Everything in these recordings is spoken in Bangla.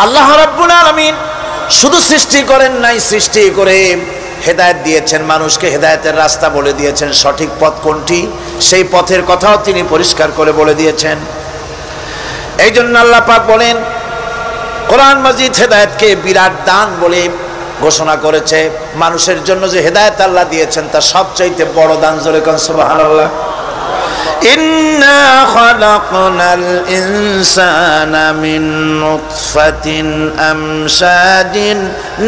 আল্লাহ রাব্বুল আলামিন শুধু সৃষ্টি করেন নাই, সৃষ্টি করে হেদায়েত দিয়েছেন, মানুষকে হেদায়েতের রাস্তা বলে দিয়েছেন। সঠিক পথ কোনটি সেই পথের কথাও তিনি পরিষ্কার করে বলে দিয়েছেন। এই জন্য আল্লাহ পাক বলেন, কোরআন মাজিদ হেদায়েতকে বিরাট দান বলে ঘোষণা করেছে। মানুষের জন্য যে হেদায়েত আল্লাহ দিয়েছেন তার সবচাইতে বড় দান, জোরে কোন সুবহানাল্লাহ। ইন্না খালাকনাল ইনসানা মিন নুতফাতিন আমশাজিন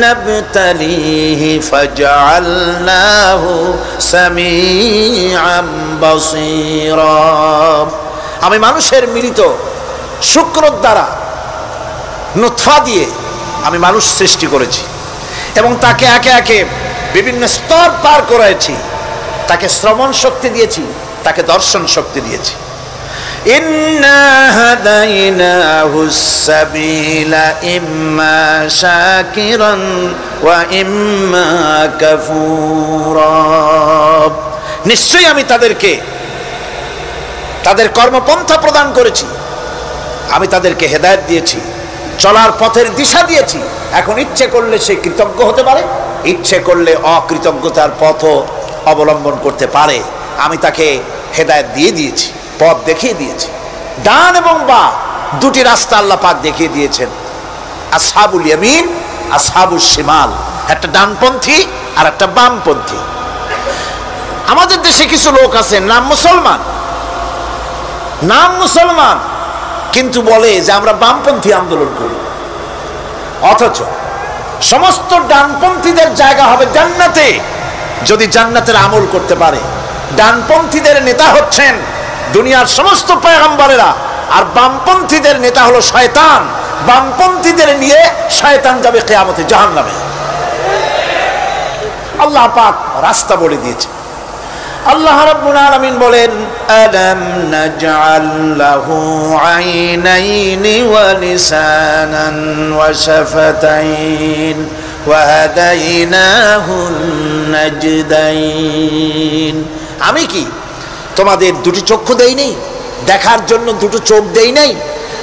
নাবতালিহি ফাজআলনাহু সামিআম বাসীরা। আমি মানুষের মিলিত শুক্র দ্বারা নুতফা দিয়ে আমি মানুষ সৃষ্টি করেছি এবং তাকে একে একে বিভিন্ন স্তর পার করেছি। তাকে শ্রবণ শক্তি দিয়েছি, তাকে দর্শন শক্তি দিয়েছি। ইন্না হাদাইনাহুস সাবিলা ইম্মা শাকিরান ওয়া ইম্মা কাফুরা। নিশ্চয়ই আমি তাদেরকে তাদের কর্মপন্থা প্রদান করেছি, আমি তাদেরকে হেদায়েত দিয়েছি, চলার পথের দিশা দিয়েছি। এখন ইচ্ছে করলে সে কৃতজ্ঞ হতে পারে, ইচ্ছে করলে অকৃতজ্ঞতার পথও অবলম্বন করতে পারে। আমি তাকে হেদায়েত দিয়ে দিয়েছি, পথ দেখিয়ে দিয়েছি। ডান এবং বাম দুটি রাস্তা আল্লাহ পাক দেখিয়ে দিয়েছেন। আসহাবুল ইয়ামিন, আসহাবুল শিমাল, একটা ডানপন্থী আর একটা বামপন্থী। আমাদের দেশে কিছু লোক আছে নাম মুসলমান, কিন্তু বলে যে আমরা বামপন্থী আন্দোলন করি, অথচ সমস্ত ডানপন্থীদের জায়গা হবে জান্নাতে যদি জান্নাতের আমল করতে পারে। ডানপন্থীদের নেতা হচ্ছেন দুনিয়ার সমস্ত পয়গম্বরেরা, আর বামপন্থীদের নেতা হলো শয়তান। বামপন্থীদের নিয়ে শয়তান যাবে কিয়ামতে জাহান্নামে। আল্লাহ পাক রাস্তা বলে দিয়েছে। আল্লাহ রাব্বুল আলামিন বলেন, আলাম নাজআল লাহু আইনাইনি ওয়া লিসানান ওয়া শাফাতাইন ওয়া হাদাইনাহুন নাজদাইন। আমি কি তোমাদের দুটি চক্ষু দেই নাই, দেখার জন্য দুটো চোখ দেই নাই?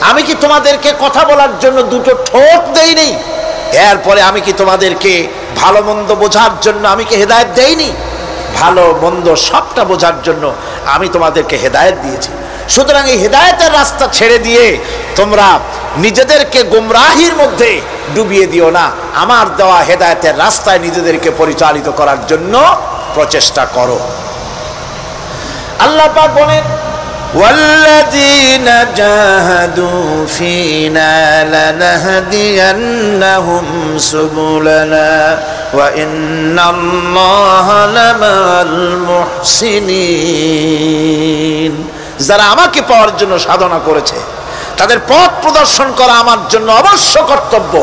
আমি কি তোমাদেরকে কথা বলার জন্য দুটো ঠোঁট দেই নাই? এরপরে আমি কি তোমাদেরকে ভালো মন্দ বোঝার জন্য আমি কি হেদায়েত দেইনি? ভালো মন্দ সবটা বোঝার জন্য আমি তোমাদেরকে হেদায়েত দিয়েছি। সুতরাং এই হেদায়েতের রাস্তা ছেড়ে দিয়ে তোমরা নিজেদেরকে গোমরাহির মধ্যে ডুবিয়ে দিও না। আমার দেওয়া হেদায়েতের রাস্তায় নিজেদেরকে পরিচালিত করার জন্য প্রচেষ্টা করো। আল্লাহ পাক বলেন, ওয়াল্লাযীনা জাহাদু ফীনা লানাহদিয়ান্নাহুম সুবুলানা ওয়া ইন্নাল্লাহা লামাল মুহসিনিন। যারা আমাকে পাওয়ার জন্য সাধনা করেছে তাদের পথ প্রদর্শন করা আমার জন্য অবশ্য কর্তব্য।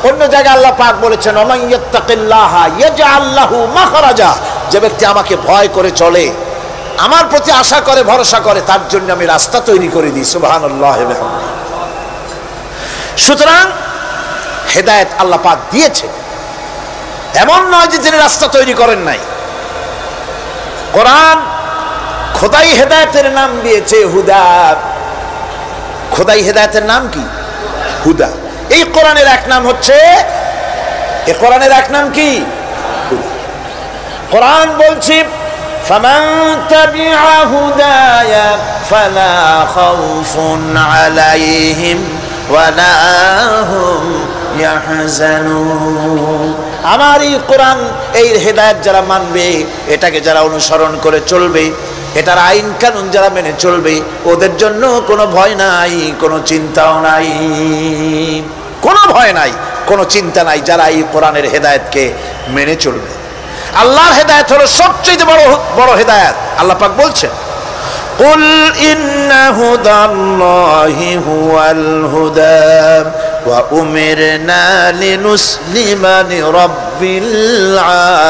অন্য জায়গায় আল্লাহ পাক বলেছেন, ওমান ইয়াত্তাকিল্লাহা ইয়াজআল লাহু মাখরাজা। যে ব্যক্তি আমাকে ভয় করে চলে, আমার প্রতি আশা করে, ভরসা করে, তার জন্য আমি রাস্তা তৈরি করে দিই। সুবহানাল্লাহ। সুতরাং হেদায়েত আল্লাহ পাক দিয়েছে, এমন নয় যে তিনি রাস্তা তৈরি করেন নাই। কোরআন খোদাই হেদায়েতের নাম দিয়েছে হুদা। খোদাই হেদায়েতের নাম কি? হুদা। এই কোরআনের এক নাম হচ্ছে, এই কোরআনের এক নাম কি? কোরআন বলছি, فمن تبع هدايا فلا خوف عليهم ولا هم يحزنون। আমার এই কোরআন, এই হেদায়েত যারা মানবে, এটাকে যারা অনুসরণ করে চলবে, এটার আইন কানুন যারা মেনে চলবে, ওদের জন্য কোনো ভয় নাই, কোনো চিন্তাও নাই, কোনো ভয় নাই, কোনো চিন্তা নাই যারা এই কোরআনের হেদায়েতকে মেনে চলবে। আল্লাহর হেদায়েত হলো সবচেয়ে বড় হেদায়েত। আল্লাহ পাক বলছেন, কুল ইন্না হুদাল্লাহি হুয়াল হুদা ওয়া উমিরনা লিনুসলিমা লিরাব্বিল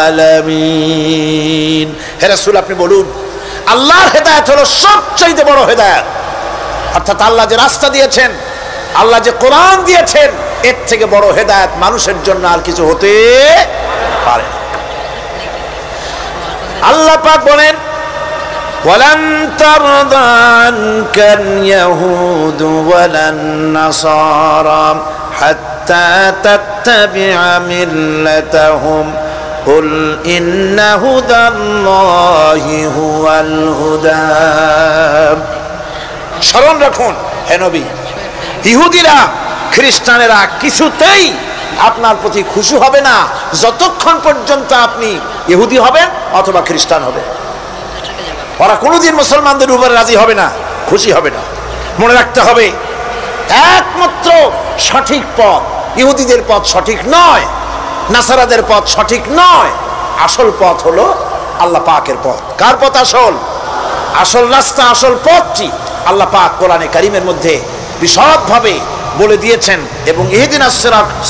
আলামিন। হে রাসূল, আপনি বলুন, আল্লাহর হেদায়েত হলো সবচেয়ে বড় হেদায়েত। অর্থাৎ আল্লাহ যে রাস্তা দিয়েছেন, আল্লাহ যে কোরআন দিয়েছেন, এর থেকে বড় হেদায়েত মানুষের জন্য আর কিছু হতে পারে না। আল্লাহ পাক বলেন, ওয়ালান তারদা আনকাল ইয়াহুদু ওয়ালান নাসারা হাত্তা তাত্তাবিআ মিল্লাতাহুম কুল ইন্না হুদাল্লাহি হুয়াল হুদা। স্মরণ রাখুন হে নবী, ইহুদিরা খ্রিস্টানেরা কিছুতেই আপনার প্রতি খুশি হবে না যতক্ষণ পর্যন্ত আপনি ইহুদি হবেন অথবা খ্রিস্টান হবেন। ওরা কোনোদিন মুসলমানদের উপরে রাজি হবে না, খুশি হবে না। মনে রাখতে হবে একমাত্র সঠিক পথ ইহুদিদের পথ সঠিক নয়, নাসারাদের পথ সঠিক নয়। আসল পথ হলো আল্লাহ পাকের পথ। কার পথ আসল? আসল রাস্তা, আসল পথটি আল্লাহ পাক কোরআনে কারীমের মধ্যে বিশদভাবে বলে দিয়েছেন। এবং ইহদিনাস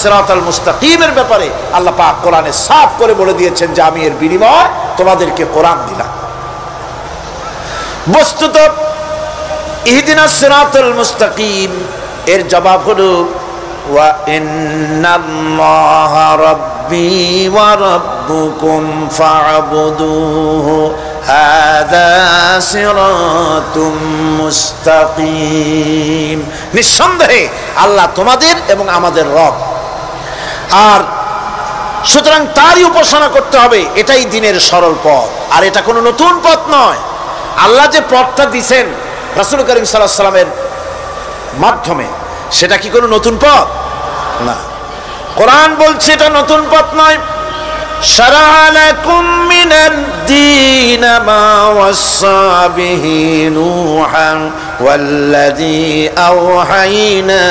সিরাতাল মুস্তাকিমের ব্যাপারে আল্লাহ পাক কোরআনে সাফ করে বলে দিয়েছেন যে আমি এর বিনিময় তোমাদেরকে কোরআন দিলাম। বস্তুত ইহদিনাস সিরাতাল মুস্তাকিম এর জবাব হলো ওয়া ইন্নাল্লাহা রাব্বি ওয়া রাব্বুকুম ফা'বুদুহু হাযা সিরাতুম মুস্তাকিম। নিঃসন্দেহে আল্লাহ তোমাদের এবং আমাদের রব, আর সুতরাং তারই উপাসনা করতে হবে। এটাই দ্বীনের সরল পথ, আর এটা কোনো নতুন পথ নয়। আল্লাহ যে পথটা দিয়েছেন রাসূল করিম সাল্লাল্লাহু আলাইহি ওয়াসাল্লামের মাধ্যমে, সেটা কি কোনো নতুন পথ? না। কোরআন বলছে এটা নতুন পথ নয়। শারা'a লাকুম মিনাদ-দীন মা ওয়াসসা বিহি নূহান ওয়াল্লাযী আওহাইনা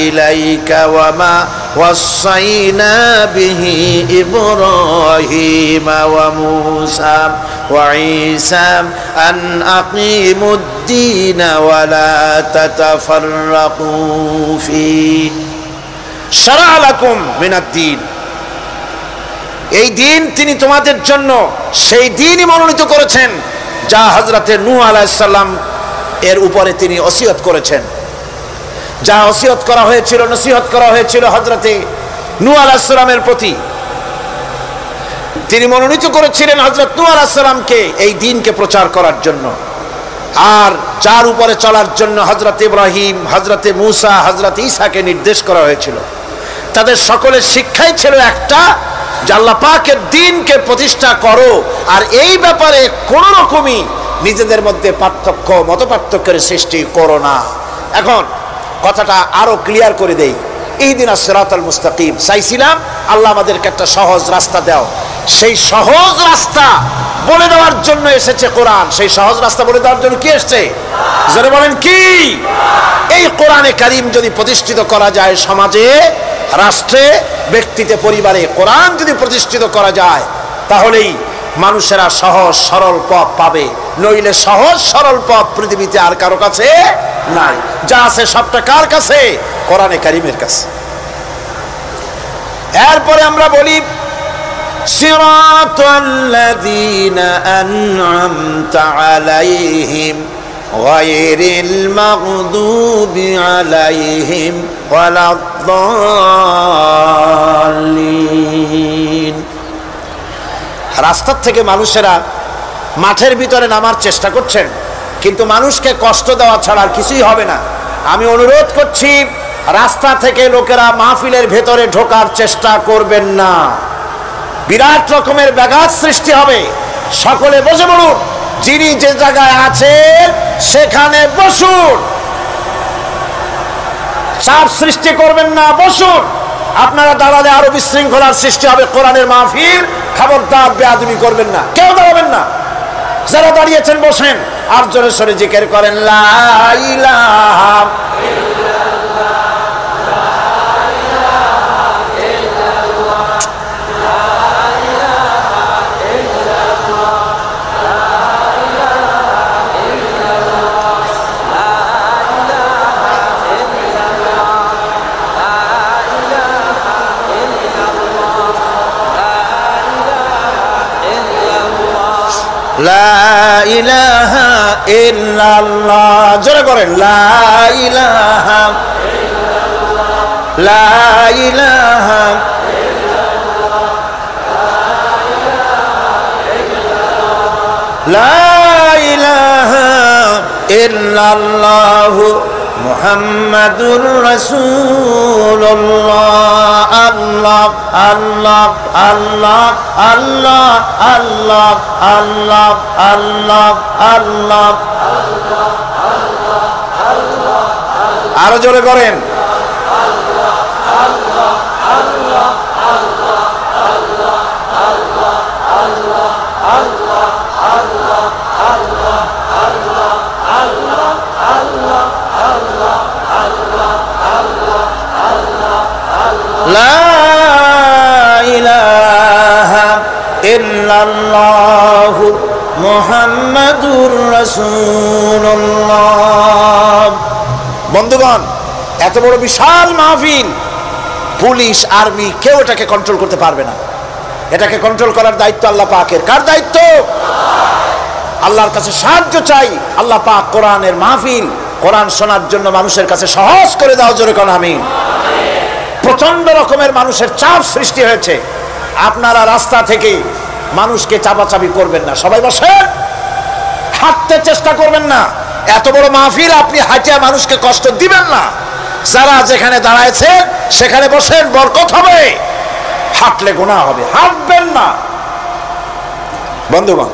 ইলাইকা ওয়া মা ওয়াসাইনা বিহি ইব্রাহিমা ওয়া মূসা ওয়া ঈসা আন আকিমুদ-দীন ওয়া লা তাতাফাররাকু ফীহি। শারা'a লাকুম মিনাদ-দীন, এই দিন তিনি তোমাদের জন্য সেই দিনই মনোনীত করেছেন যা হযরতে নূহ আলাইহিস সালাম এর উপরে তিনি ওসিয়ত করেছেন। যা ওসিয়ত করা হয়েছিল, নসিহত করা হয়েছিল হযরতে নূহ আলাইহিস সালামের প্রতি, তিনি মনোনীত করেছিলেন হযরত নূহ আলাইহিস সালামকে এই দ্বীনকে প্রচার করার জন্য। আর যার উপরে চলার জন্য হযরত ইব্রাহিম, হযরতে মূসা, হযরত ঈসাকে নির্দেশ করা হয়েছিল। তাদের সকলের শিক্ষাই ছিল একটা, যে আল্লাহ পাকের দ্বীনকে প্রতিষ্ঠা করো, আর এই ব্যাপারে কোন রকমই নিজেদের মধ্যে পার্থক্য, মত পার্থক্যের সৃষ্টি করো না। এখন কথাটা আরো ক্লিয়ার করে দেই। ইহদিনাস সিরাতাল মুস্তাকিম চাইছিলাম, আল্লাহ আমাদেরকে একটা সহজ রাস্তা দাও। সেই সহজ রাস্তা বলে দেওয়ার জন্য এসেছে কোরআন। সেই সহজ রাস্তা বলে দেওয়ার জন্য কি এসেছে? যারা বলেন কি? এই কোরআনে কারীম যদি প্রতিষ্ঠিত করা যায় সমাজে, রাষ্ট্রে, ব্যক্তিতে, পরিবারে, কোরআন যদি প্রতিষ্ঠিত করা যায়, তাহলেই মানুষেরা সহজ সরল পথ পাবে। নইলে সহজ সরল পথ পৃথিবীতে আর কারো কাছে নাই। যা আছে সবটা কার কাছে? কোরআনে কারীমের কাছে। এরপরে আমরা বলি সিরাতাল্লাযীনা আন'আমতা আলাইহিম গায়রিল মাগদুবি আলাইহিম ওয়ালাদ-দাল্লিন। রাস্তার থেকে মানুষেরা মাঠের ভিতরে নামার চেষ্টা করছেন, কিন্তু মানুষকে কষ্ট দেওয়া ছাড়া আর কিছুই হবে না। আমি অনুরোধ করছি, রাস্তা থেকে লোকেরা মাহফিলের ভেতরে ঢোকার চেষ্টা করবেন না। বিরাট রকমের ব্যাঘাত সৃষ্টি হবে। সকলে বসে পড়ুন, যিনি যে জায়গায় আছেন সেখানে বসুন, চাপ সৃষ্টি করবেন না, বসুন। আপনারা দাঁড়ালে আরো বিশৃঙ্খলার সৃষ্টি হবে। কোরআনের মাহফিল, খবরদার বেয়াদবি করবেন না, কেউ দাঁড়াবেন না। যারা দাঁড়িয়েছেন বসেন, আর জোরে সরে জিকির করেন লা ইলাহা লা ইলাহা ইল্লাল্লাহ। জোরে করেন লা ইলাহা ইল্লাল্লাহ, লা ইলাহা ইল্লাল্লাহ, লা ইলাহা ইল্লাল্লাহ মুহাম্মাদুর রাসূলুল্লাহ। আল্লাহ আল্লাহ আল্লাহ আল্লাহ আল্লাহ আল্লাহ আল্লাহ আল্লাহ। আরো জোরে করেন। লা ইলাহা ইল্লাল্লাহু মুহাম্মাদুর রাসূলুল্লাহ। বন্ধুগণ, এত বড় বিশাল মাহফিল, পুলিশ আর্মি কেউ এটাকে কন্ট্রোল করতে পারবে না। এটাকে কন্ট্রোল করার দায়িত্ব আল্লাহ পাকের। কার দায়িত্ব? আল্লাহর কাছে সাহায্য চাই। আল্লাহ পাক কোরআনের মাহফিল, কোরআন শোনার জন্য মানুষের কাছে সহজ করে দাও, জোরে কোন আমিন। প্রচন্ড রকমের মানুষের চাপ সৃষ্টি হয়েছে। আপনারা রাস্তা থেকে মানুষকে চাপাচাপি করবেন না, সবাই বসেন, হাঁটতে চেষ্টা করবেন না। এত বড় মাহফিল, আপনি হাঁটিয়া মানুষকে কষ্ট দিবেন না। যারা যেখানে দাঁড়ায়ছেন সেখানে বসেন, বরকত হবে। হাঁটলে গুনাহ হবে, হাঁটবেন না। বন্ধুগণ,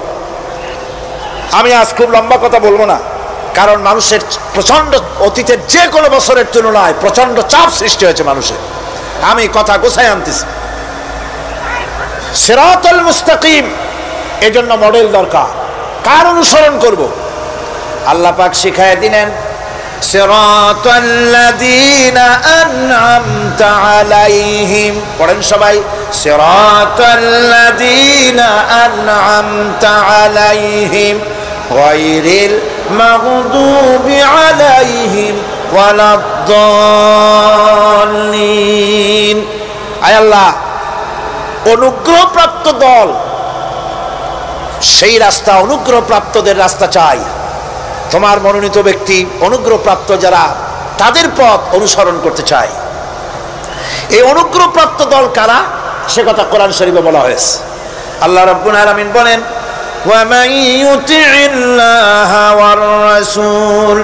আমি আজ খুব লম্বা কথা বলবো না, কারণ মানুষের প্রচন্ড, অতীতের যে কোনো বছরের তুলনায় প্রচন্ড চাপ সৃষ্টি হয়েছে মানুষের। আমি কথা গোছায় আনতেছি। সিরাতুল মুস্তাকিম, এজন্য মডেল দরকার। কার অনুসরণ করব? আল্লাহ পাক শিখায় দিলেন, সিরাতাল্লাযীনা আন'আমতা আলাইহিম। পড়েন সবাই, সিরাতাল্লাযীনা আন'আমতা আলাইহিম গায়রিল মাগদুবি আলাইহিম ওয়ালাদ-দাল্লিন। আয় আল্লাহ, অনুগ্রহপ্রাপ্ত দল, সেই রাস্তা, অনুগ্রহপ্রাপ্তদের রাস্তা চাই। তোমার মনোনীত ব্যক্তি, অনুগ্রহপ্রাপ্ত যারা, তাদের পথ অনুসরণ করতে চাই। এই অনুগ্রহপ্রাপ্ত দল কারা, সে কথা কোরআন শরীফে বলা হয়েছে। আল্লাহ রাব্বুল আলামিন বলেন, وَمَن يُطِعِ اللَّهَ وَالرَّسُولَ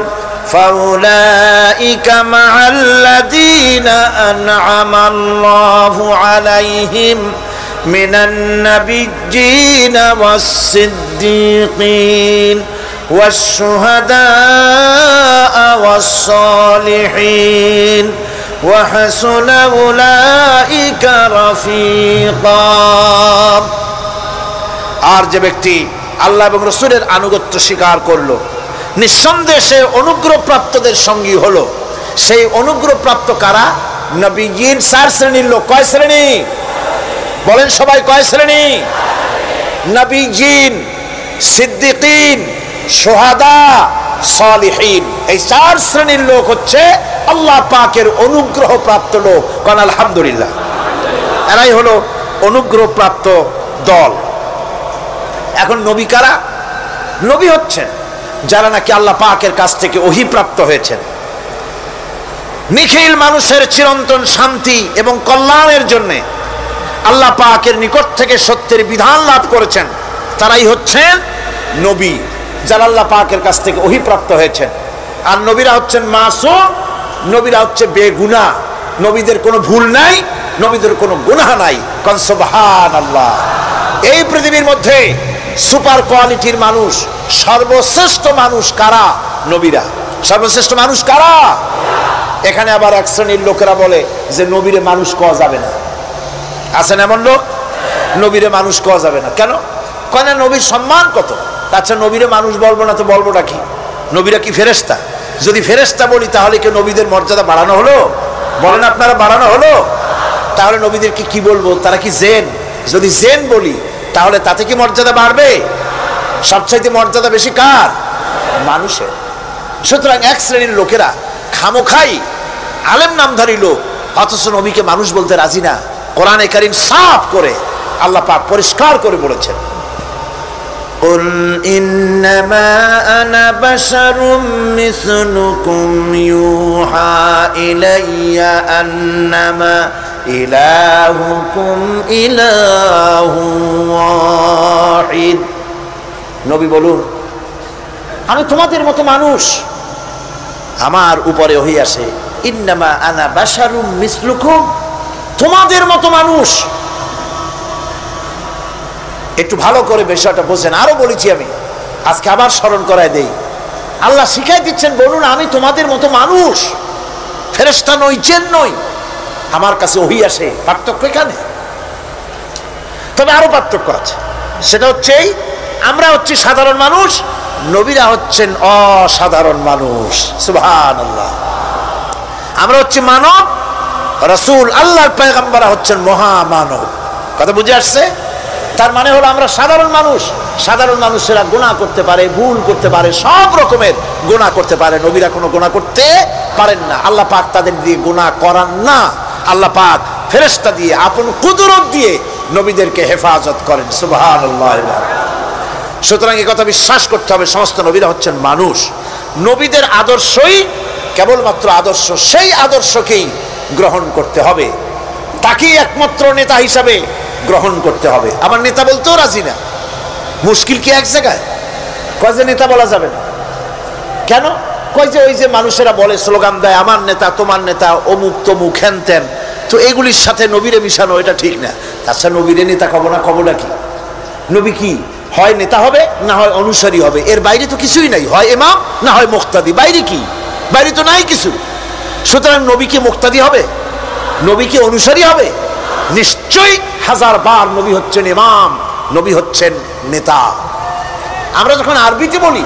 فَأُولَئِكَ مَعَ الَّذِينَ أَنْعَمَ اللَّهُ عَلَيْهِمْ مِنَ النَّبِيِّينَ وَالصِّدِّيقِينَ وَالشُّهَدَاءِ وَالصَّالِحِينَ وَحَسُنَ أُولَئِكَ رَفِيقًا। আর যে ব্যক্তি আল্লাহ এবং রাসূলের আনুগত্য স্বীকার করলো, নিঃসন্দেহে সে অনুগ্রহপ্রাপ্তদের সঙ্গী হলো। সেই অনুগ্রহপ্রাপ্ত কারা? নবীয়িন। 4 শ্রেণীর লোক। কয় শ্রেণী? বলেন সবাই, কয় শ্রেণী? নবীয়িন, সিদ্দিকিন, শুহাদা, সালিহিন। এই 4 শ্রেণীর লোক হচ্ছে আল্লাহ পাকের অনুগ্রহপ্রাপ্ত লোক। কারণ আলহামদুলিল্লাহ, এরাই হলো অনুগ্রহপ্রাপ্ত দল। এখন নবী কারা? নবী হচ্ছেন যারা নাকি আল্লাহ পাকের কাছ থেকে ওহী প্রাপ্ত হয়েছেন, নিখিল মানুষের চিরন্তন শান্তি এবং কল্যাণের জন্য আল্লাহ পাকের নিকট থেকে সত্যের বিধান লাভ করেছেন। তারাই হচ্ছেন নবী, যারা আল্লাহ পাকের কাছ থেকে ওহী প্রাপ্ত হয়েছেন। আর নবীরা হচ্ছেন মাসুম, নবীরা হচ্ছে বেগুনাহ। নবীদের কোনো ভুল নাই, নবীদের কোনো গুনাহ নাই। কারণ সুবহানাল্লাহ, এই পৃথিবীর মধ্যে সুপার কোয়ালিটির মানুষ, সর্বশ্রেষ্ঠ মানুষ কারা? নবীরা। সর্বশ্রেষ্ঠ মানুষ কারা? এখানে আবার এক শ্রেণীর লোকেরা বলে যে নবীরে মানুষ কওয়া যাবে না। আছেন এমন লোক, নবীরে মানুষ কওয়া যাবে না। কেন? কেন? নবীর সম্মান কত। আচ্ছা, নবীরে মানুষ বলবো না তো বলবোটা কি? নবীরা কি ফেরেশতা? যদি ফেরেশতা বলি তাহলে কি নবীদের মর্যাদা বাড়ানো হলো? বলেন আপনারা, বাড়ানো হলো? তাহলে নবীদেরকে কি বলবো? তারা কি জেন? যদি জেন বলি তাহলে তাতে কি মর্যাদা বাড়বে? সবচাইতে মর্যাদা বেশি কার? মানুষের। সুতরাং এক শ্রেণীর লোকেরা খামোখাই আলেম নামধারী লোক, অথচ নবীকে মানুষ বলতে রাজি না। কোরআনে কারীম সাফ করে আল্লাহ পাক পরিষ্কার করে বলেছেন, قُلْ إِنَّمَا أَنَا بَشَرٌ مِثْلُكُمْ يُوحَى إِلَيَّ أَنَّمَا إِلَٰهُكُمْ إِلَٰهٌ وَاحِدٌ। নবী বলুন, আমি তোমাদের মতো মানুষ, আমার উপরে ওহী আসে, ইন্নামা আনা বাশারুম মিসলুকুম, তোমাদের মতো মানুষ। একটু ভালো করে বিষয়টা বোঝেন। আরো বলেছি আমি, আজকে আবার স্মরণ করায় দেই। আল্লাহ শিখাই দিচ্ছেন, বলুন আমি তোমাদের মতো মানুষ, ফেরেশতা নই, জিন নই, আমার কাছে ওহী আসে। পার্থক্য এখানে। তবে আরো পার্থক্য আছে, সেটা হচ্ছে আমরা হচ্ছি সাধারণ মানুষ, নবীরা হচ্ছেন অসাধারণ মানুষ। সুবহানাল্লাহ। আমরা হচ্ছি মানব, রাসূল আল্লাহর পয়গম্বররা হচ্ছেন মহামানব। কথা বুঝে আসছে? তার মানে হলো আমরা সাধারণ মানুষ। সাধারণ মানুষেরা গুনাহ করতে পারে, ভুল করতে পারে, সব রকমের গুনাহ করতে পারে। নবীরা কোনো গুনাহ করতে পারেন না। আল্লাহ পাক তাদের দিয়ে গুনাহ করান না। আল্লাহ পাক ফেরেশতা দিয়ে, আপন কুদরত দিয়ে নবীদেরকে হেফাজত করেন। সুবহানাল্লাহ। সুতরাং এই কথা বিশ্বাস করতে হবে, সমস্ত নবীরা হচ্ছেন মানুষ। নবীদের আদর্শই কেবলমাত্র আদর্শ, সেই আদর্শকেই গ্রহণ করতে হবে, তাকেই একমাত্র নেতা হিসাবে গ্রহণ করতে হবে। আমার নেতা বলতেও রাজি না। মুশকিল কি এক জায়গায়? কয় যে নেতা বলা যাবে না। কেন? কয় যে ওই যে মানুষেরা বলে, স্লোগান দেয়, আমার নেতা, তোমার নেতা, অমুক তমুক, হ্যান ত্যান। তো এগুলির সাথে নবীরে মিশানো এটা ঠিক না। তাছাড়া নবীরে নেতা কব না, কবটা কি? নবী কি হয় নেতা হবে, না হয় অনুসারী হবে, এর বাইরে তো কিছুই নাই। হয় ইমাম, না হয় মুক্তাদি। বাইরে কি? বাইরে তো নাই কিছু। সুতরাং নবী কি মুক্তাদি হবে? নবী কি অনুসারী হবে? নিশ্চয়ই হাজার বার নবী হচ্ছেন ইমাম, নবী হচ্ছেন নেতা। আমরা যখন আরবিতে বলি,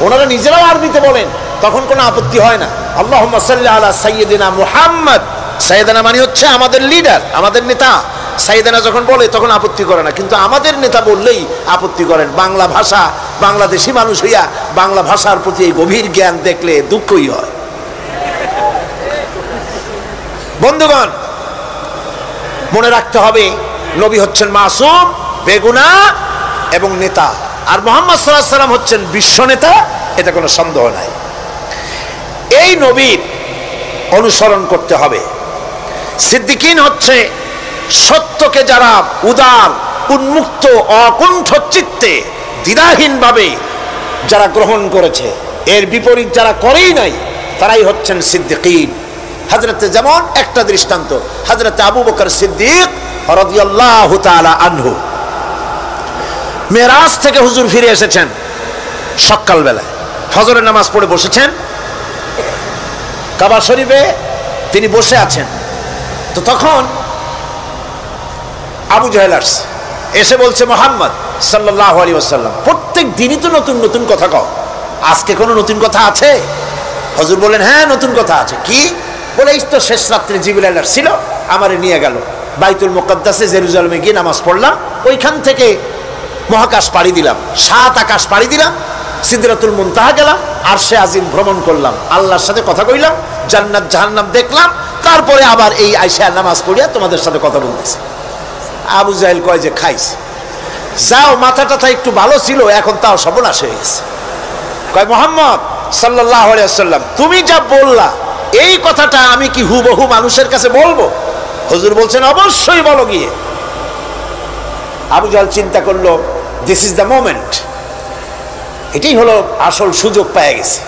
ওনারা নিজেরাও আরবিতে বলেন, তখন কোনো আপত্তি হয় না। আল্লাহুম্মা সাল্লি আলা সাইয়্যিদিনা মুহাম্মদ। সাইয়্যিদিনা মানে হচ্ছে আমাদের লিডার, আমাদের নেতা। সাইয়্যিদিনা যখন বলে তখন আপত্তি করে না, কিন্তু আমাদের নেতা বললেই আপত্তি করেন। বাংলা ভাষা, বাংলাদেশি মানুষ হইয়া বাংলা ভাষার প্রতি এই গভীর জ্ঞান দেখলে দুঃখই হয়। বন্ধুগণ, মনে রাখতে হবে, নবী হচ্ছেন মাসুম, বেগুনাহ এবং নেতা। আর মুহাম্মদ সাল্লাল্লাহু আলাইহি ওয়াসাল্লাম হচ্ছেন বিশ্ব নেতা, এটা কোনো সন্দেহ নাই। এই নবীর অনুসরণ করতে হবে। সিদ্দিকিন হচ্ছে সত্যকে যারা উদার, উন্মুক্ত, অকুণ্ঠ চিত্তে, দ্বিধাহীনভাবে যারা গ্রহণ করেছে, এর বিপরীত যারা করেই নাই, তারাই হচ্ছেন সিদ্দিকিন। হযরতে, যেমন একটা দৃষ্টান্ত, হযরতে আবু বকর সিদ্দিক রাদিয়াল্লাহু তাআলা আনহু, মেরাজ থেকে হুজুর ফিরে এসেছেন সকালবেলায়, ফজরের নামাজ পড়ে বসেছেন কাবা শরীফে, তিনি বসে আছেন। তো তখন আবু জাহেল আসছে, এসে বলছে, মুহাম্মদ সাল্লাল্লাহু আলাইহি ওয়াসাল্লাম, প্রত্যেক দিনই তো নতুন নতুন কথা কও, আজকে কোনো নতুন কথা আছে? হুজুর বলেন, হ্যাঁ নতুন কথা আছে। কি? বলে, এই তো শেষ রাত্রে জিবরাইল আসছিল, আমারে নিয়ে গেল বাইতুল মুকাদ্দাসে, জেরুজালেমে গিয়ে নামাজ পড়লাম, ওইখান থেকে মহাকাশ পাড়ি দিলাম, 7 আকাশ পাড়ি দিলাম, সিদরাতুল মুনতাহা গেলাম, আরশে আজিম ভ্রমণ করলাম, আল্লাহর সাথে কথা কইলাম, জান্নাত জাহান্নাম দেখলাম, তারপরে আবার এই আইসা নামাজ পড়িয়া তোমাদের সাথে কথা বলতেছি। আবু জাহেল কয় যে, খাইস যাও, মাথাটা একটু ভালো ছিল, এখন তাও সর্বনাশ হয়ে গেছে। কয়, মুহাম্মদ সাল্লাল্লাহু আলাইহি ওয়াসাল্লাম, তুমি যা বললা এই কথাটা আমি কি হুবহু মানুষের কাছে বলবো? হুজুর বলছেন, অবশ্যই বলো গিয়ে। আবু জাহেল চিন্তা করলো, দিস ইজ দ্য মোমেন্ট, এটাই হলো আসল সুযোগ পেয়ে গেছে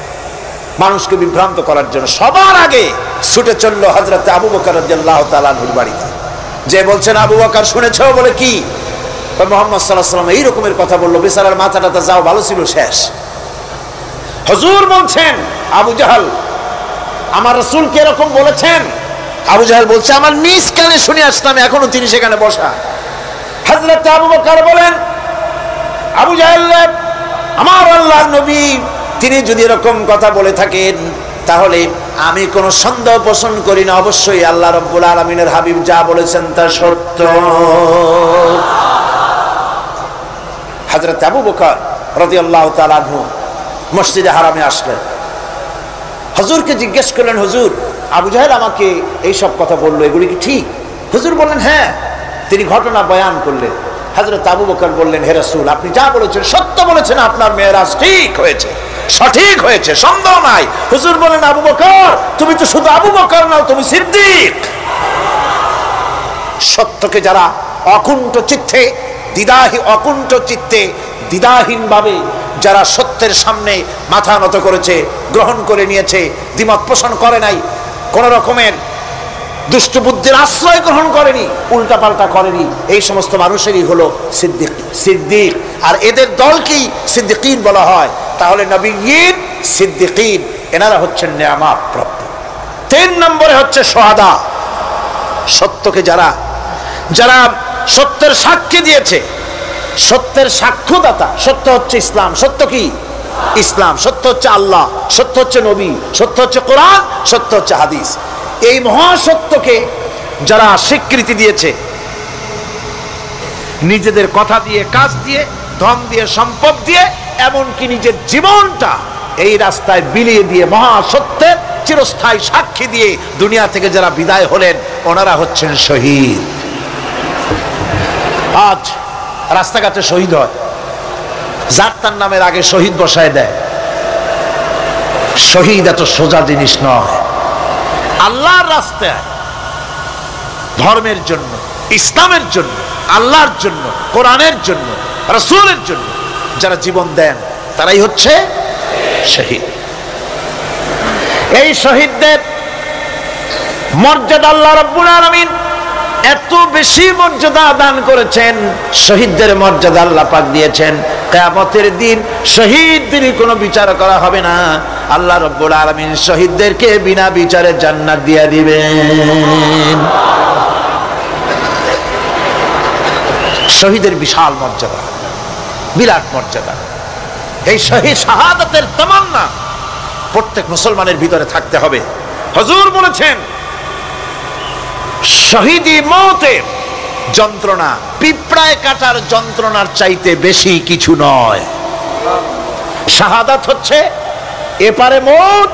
মানুষকে বিভ্রান্ত করার জন্য। সবার আগে ছুটে চললো হযরত আবু বকর রাদিয়াল্লাহু তাআলা আনহুর বাড়িতে, যে বলছেন, আবু বকর শুনেছো? বলে, কি? মুহাম্মদ সাল্লাল্লাহু আলাইহি ওয়াসাল্লাম এইরকমের কথা বললো, বেচারার মাথাটা যাও ভালো ছিল, শেষ। হুজুর বলছেন, আবু জাহেল, আমার রাসূল কি এরকম বলেছেন? আবু জাহেল বলছে, আমার নিজ কানে শুনে আসলাম, এখনো তিনি সেখানে বসা। হযরত আবু বকর বলেন, আবু জাহেল, আমার আল্লাহর নবী তিনি যদি এরকম কথা বলে থাকেন, তাহলে আমি কোনো সন্দেহ পোষণ করি না, অবশ্যই আল্লাহ রাব্বুল আলামিনের হাবিব যা বলেছেন তা সত্য। হযরত আবু বকর রাদিয়াল্লাহু তাআলা আনহু মসজিদে হারামে আসলেন, হুজুরকে জিজ্ঞেস করলেন, হুজুর, আবু জাহেল আমাকে এই সব কথা বললো, এগুলি কি ঠিক? হুজুর বললেন, হ্যাঁ। তিনি ঘটনা বয়ান করলেন। হযরত আবু বকর বললেন, হে রাসূল, আপনি যা বলেছেন সত্য বলেছেন, আপনার মেরাজ ঠিক হয়েছে, সঠিক হয়েছে, সন্দেহ নাই। হুজুর বলেন, আবু বকর, তুমি তো শুধু আবু বকর নাও, তুমি সিদ্দিক। সত্যকে যারা অকুণ্ঠ চিত্তে, অকুণ্ঠ চিত্তে, দ্বিধাহীন ভাবে যারা সত্যের সামনে মাথা নত করেছে, গ্রহণ করে নিয়েছে, দ্বিমত পোষণ করে নাই, কোন রকমের দুষ্ট বুদ্ধির আশ্রয় গ্রহণ করেনি, উল্টাপাল্টা করেনি, এই সমস্ত মানুষেরই হলো সিদ্দিক। সিদ্দিক আর এদের দলকেই সিদ্দিকিন বলা হয়। তাহলে নবিয়্যিন, সিদ্দিকিন এনারা হচ্ছেন নেয়ামত প্রাপ্ত। 3 নম্বরে হচ্ছে শুহাদা, সত্যকে যারা যারা সত্যের সাক্ষী দিয়েছে, সত্যের সাক্ষ্যদাতা। সত্য হচ্ছে ইসলাম। সত্য কি? ইসলাম। সত্য হচ্ছে আল্লাহ, সত্য হচ্ছে নবী, সত্য হচ্ছে কোরআন, সত্য হচ্ছে হাদিস। এই মহাসত্যকে যারা স্বীকৃতি দিয়েছে, নিজেদের কথা দিয়ে, কাজ দিয়ে, ধন দিয়ে, সম্পদ দিয়ে, এমনকি নিজের জীবনটা এই রাস্তায় বিলিয়ে দিয়ে মহাসত্যের চিরস্থায়ী সাক্ষী দিয়ে দুনিয়া থেকে যারা বিদায় হলেন, ওনারা হচ্ছেন শহীদ। আজ রাস্তাঘাটে শহীদ হয়, যার তার নামের আগে শহীদ বসায় দেয়। শহীদ এত সোজা জিনিস নয়। আল্লাহর রাস্তায়, ধর্মের জন্য, ইসলামের জন্য, আল্লাহর জন্য, কোরআনের জন্য, রাসূলের জন্য যারা জীবন দেন, তারাই হচ্ছে শহীদ। এই শহীদদের মর্যাদা আল্লাহ রাব্বুল আলামিন এত বেশি মর্যাদা দান করেছেন। শহীদদের মর্যাদা আল্লাহ পাক দিয়েছেন, কিয়ামতের দিন শহীদদের কোনো বিচার করা হবে না। আল্লাহ রাব্বুল আলামিন শহীদদেরকে বিনা বিচারে জান্নাত দিয়ে দিবেন। শহীদের বিশাল মর্যাদা, বিরাট মর্যাদা। এই শহীদ শাহাদাতের তামান্না প্রত্যেক মুসলমানের ভিতরে থাকতে হবে। হুজুর বলেছেন, শহীদি মওতের যন্ত্রণা পিঁপড়ায় কাটার যন্ত্রণার চাইতে বেশি কিছু নয়। শাহাদাত হচ্ছে এপারে মওত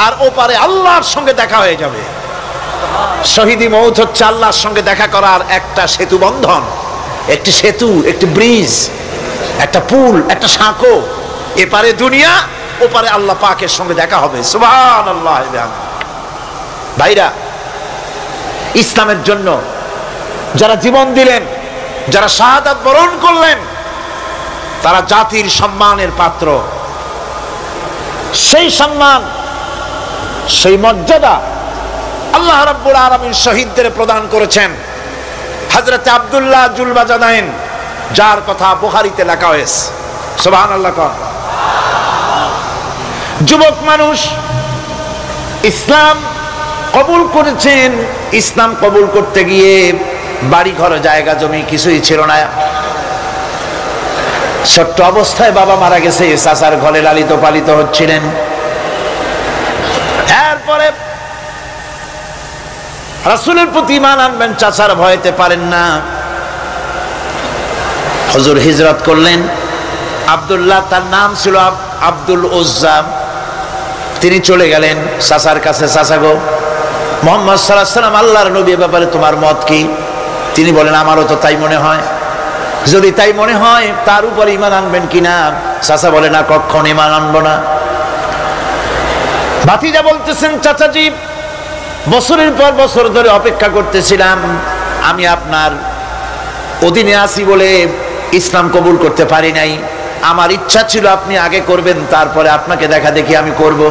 আর ওপারে আল্লাহর সঙ্গে দেখা হয়ে যাবে। শহীদি মওত হচ্ছে আল্লাহর সঙ্গে দেখা করার একটা সেতু বন্ধন, একটি সেতু, একটি ব্রিজ, একটা পুল, একটা সাঁকো। এপারে দুনিয়া, ওপারে আল্লাহ পাকের সঙ্গে দেখা হবে। সুবহানাল্লাহ। ভাইরা, ইসলামের জন্য যারা জীবন দিলেন, যারা শাহাদাত বরণ করলেন, তারা জাতির সম্মানের পাত্র। সেই সম্মান, সেই মর্যাদা আল্লাহ রাব্বুল আলামিন শহীদদের প্রদান করেছেন। হযরত আব্দুল্লাহ জুলবাজাদাইন, যার কথা বুখারীতে লেখা হয়েছে। সুবহানাল্লাহ। যুবক মানুষ, ইসলাম কবুল করেছেন। ইসলাম কবুল করতে গিয়ে বাড়ি ঘর, জায়গা জমি কিছুই ছিল না। ছোট্ট অবস্থায় বাবা মারা গেছে, চাচার ঘরে লালিত পালিত হচ্ছিলেন। এরপরে রাসূলের প্রতি ঈমান আনবেন, চাচার ভয়তে পারেন না। হুজুর হিজরত করলেন। আব্দুল্লাহ, তার নাম ছিল আব্দুল উজ্জা। তিনি চলে গেলেন চাচার কাছে। চাচা গো, মুহাম্মদ সাল্লাল্লাহু আলাইহি ওয়াসাল্লাম আল্লাহর নবী, ব্যাপারে তোমার মত কি? তিনি বলেন, আমারও তো তাই মনে হয়। যদি তাই মনে হয়, তার উপর ঈমান আনবেন কিনা? চাচা বলে, না, কখনো ঈমান আনবো না। ভাতিজা বলতেছেন, চাচাজি, বছরের পর বছর ধরে অপেক্ষা করতেছিলাম, আমি আপনার অধীনে আছি বলে ইসলাম কবুল করতে পারি নাই। আমার ইচ্ছা ছিল আপনি আগে করবেন, তারপরে আপনাকে দেখা দেখি আমি করব।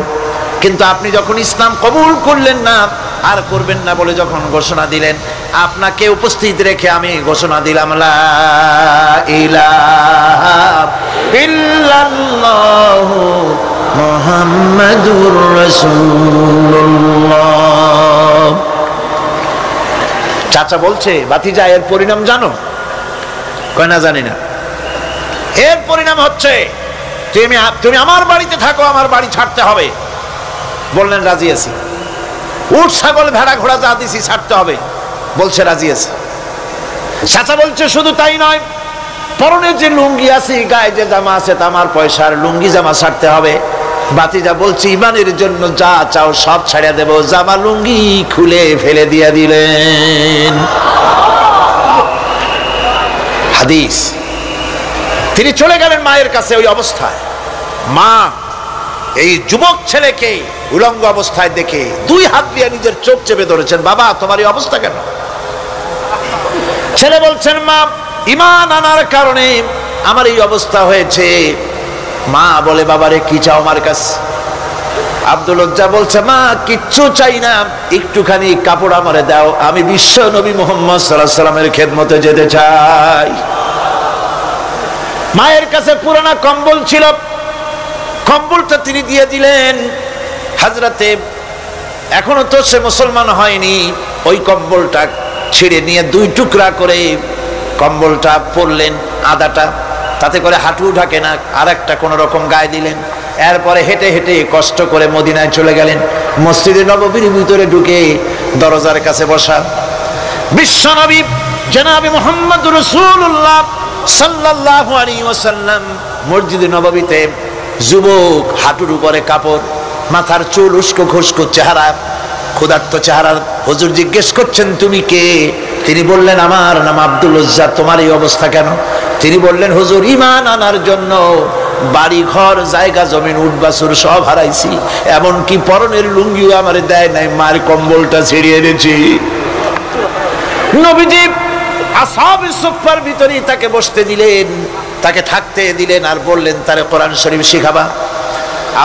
কিন্তু আপনি যখন ইসলাম কবুল করলেন না, আর করবেন না বলে যখন ঘোষণা দিলেন, আপনাকে উপস্থিত রেখে আমি ঘোষণা দিলাম, লা ইলাহা ইল্লাল্লাহু মুহাম্মাদুর রাসূলুল্লাহ। চাচা বলছে, ভাতিজা, এর পরিণাম জানো? কয়, না, জানি না। এর পরিণাম হচ্ছে তুমি আমার বাড়িতে থাকো, আমার বাড়ি ছাড়তে হবে। বললেন, রাজি আছি। উট, ছাগল, ভেড়া, ঘোড়া যা দিছি ছাড়তে হবে। বলছে, রাজি আছে। চাচা বলছে, শুধু তাই নয়, পরনে যে লুঙ্গি আছে, গায়ে যে জামা আছে, আমার পয়সার লুঙ্গি জামা ছাড়তে হবে। ভাতিজা বলছে, ঈমানের জন্য যা চাও সব ছাড়িয়ে দেব। জামা লুঙ্গি খুলে ফেলে দিয়ে দিলেন। হাদিস। তিনি চলে গেলেন মায়ের কাছে ওই অবস্থায়। মা এই যুবক ছেলেকে উলঙ্গ অবস্থায় দেখে 2 হাত দিয়ে নিজের চোখ চেপে ধরেছেন। বাবা, তোমার এই অবস্থা কেন? ছেলে বলছেন, মা, ঈমান আনার কারণে আমার এই অবস্থা হয়েছে। মা বলে বাবারে কি চাও আমার কাছে? আব্দুল উজ্জা বলছে মা কিচ্ছু চাই না, একটুখানি কাপড় আমারে দাও, আমি বিশ্ব নবী মুহাম্মদ সাল্লাল্লাহু আলাইহি ওয়াসাল্লামের খেদমতে যেতে চাই। মায়ের কাছে পুরানা কম্বল ছিল, কম্বলটা তিনি দিয়ে দিলেন। হযরতে এখনো তো সে মুসলমান হয়নি, ওই কম্বলটা ছিঁড়ে নিয়ে দুই টুকরা করে কম্বলটা পরলেন, আদাটা তাতে করে হাঁটু ঢাকে না, আর একটা কোন রকম গায়ে দিলেন। এরপরে হেঁটে হেঁটে কষ্ট করে মদিনায় চলে গেলেন। মসজিদে নববীর ভিতরে ঢুকে দরজার কাছে বসা বিশ্বনবী জনাবে মুহাম্মদুর রাসূলুল্লাহ সাল্লাল্লাহু আলাইহি ওয়াসাল্লাম মসজিদে নববীতে, যুবক, হাঁটুর উপরে কাপড়, মাথার চুল উস্কো খুস্কো চেহারা, ক্ষুধার্ত চেহারা। হুজুর জিজ্ঞেস করছেন তুমি কে? তিনি বললেন আমার নাম আব্দুল উজ্জা, তোমার এই অবস্থা কেন? তিনি বললেন হুজুর ঈমান আনার জন্য বাড়ি ঘর জায়গা জমিন উট বাছুর সব হারাইছি, এমনকি পরনের লুঙ্গিও আমারে দেয় নাই, মার কম্বলটা ছিঁড়িয়ে এনেছি। নবীজি আসহাবে সুফফার ভিতরে তাকে বসতে দিলেন, তাকে থাকতে দিলেন, আর বললেন তারে কোরআন শরীফ শিখাবা।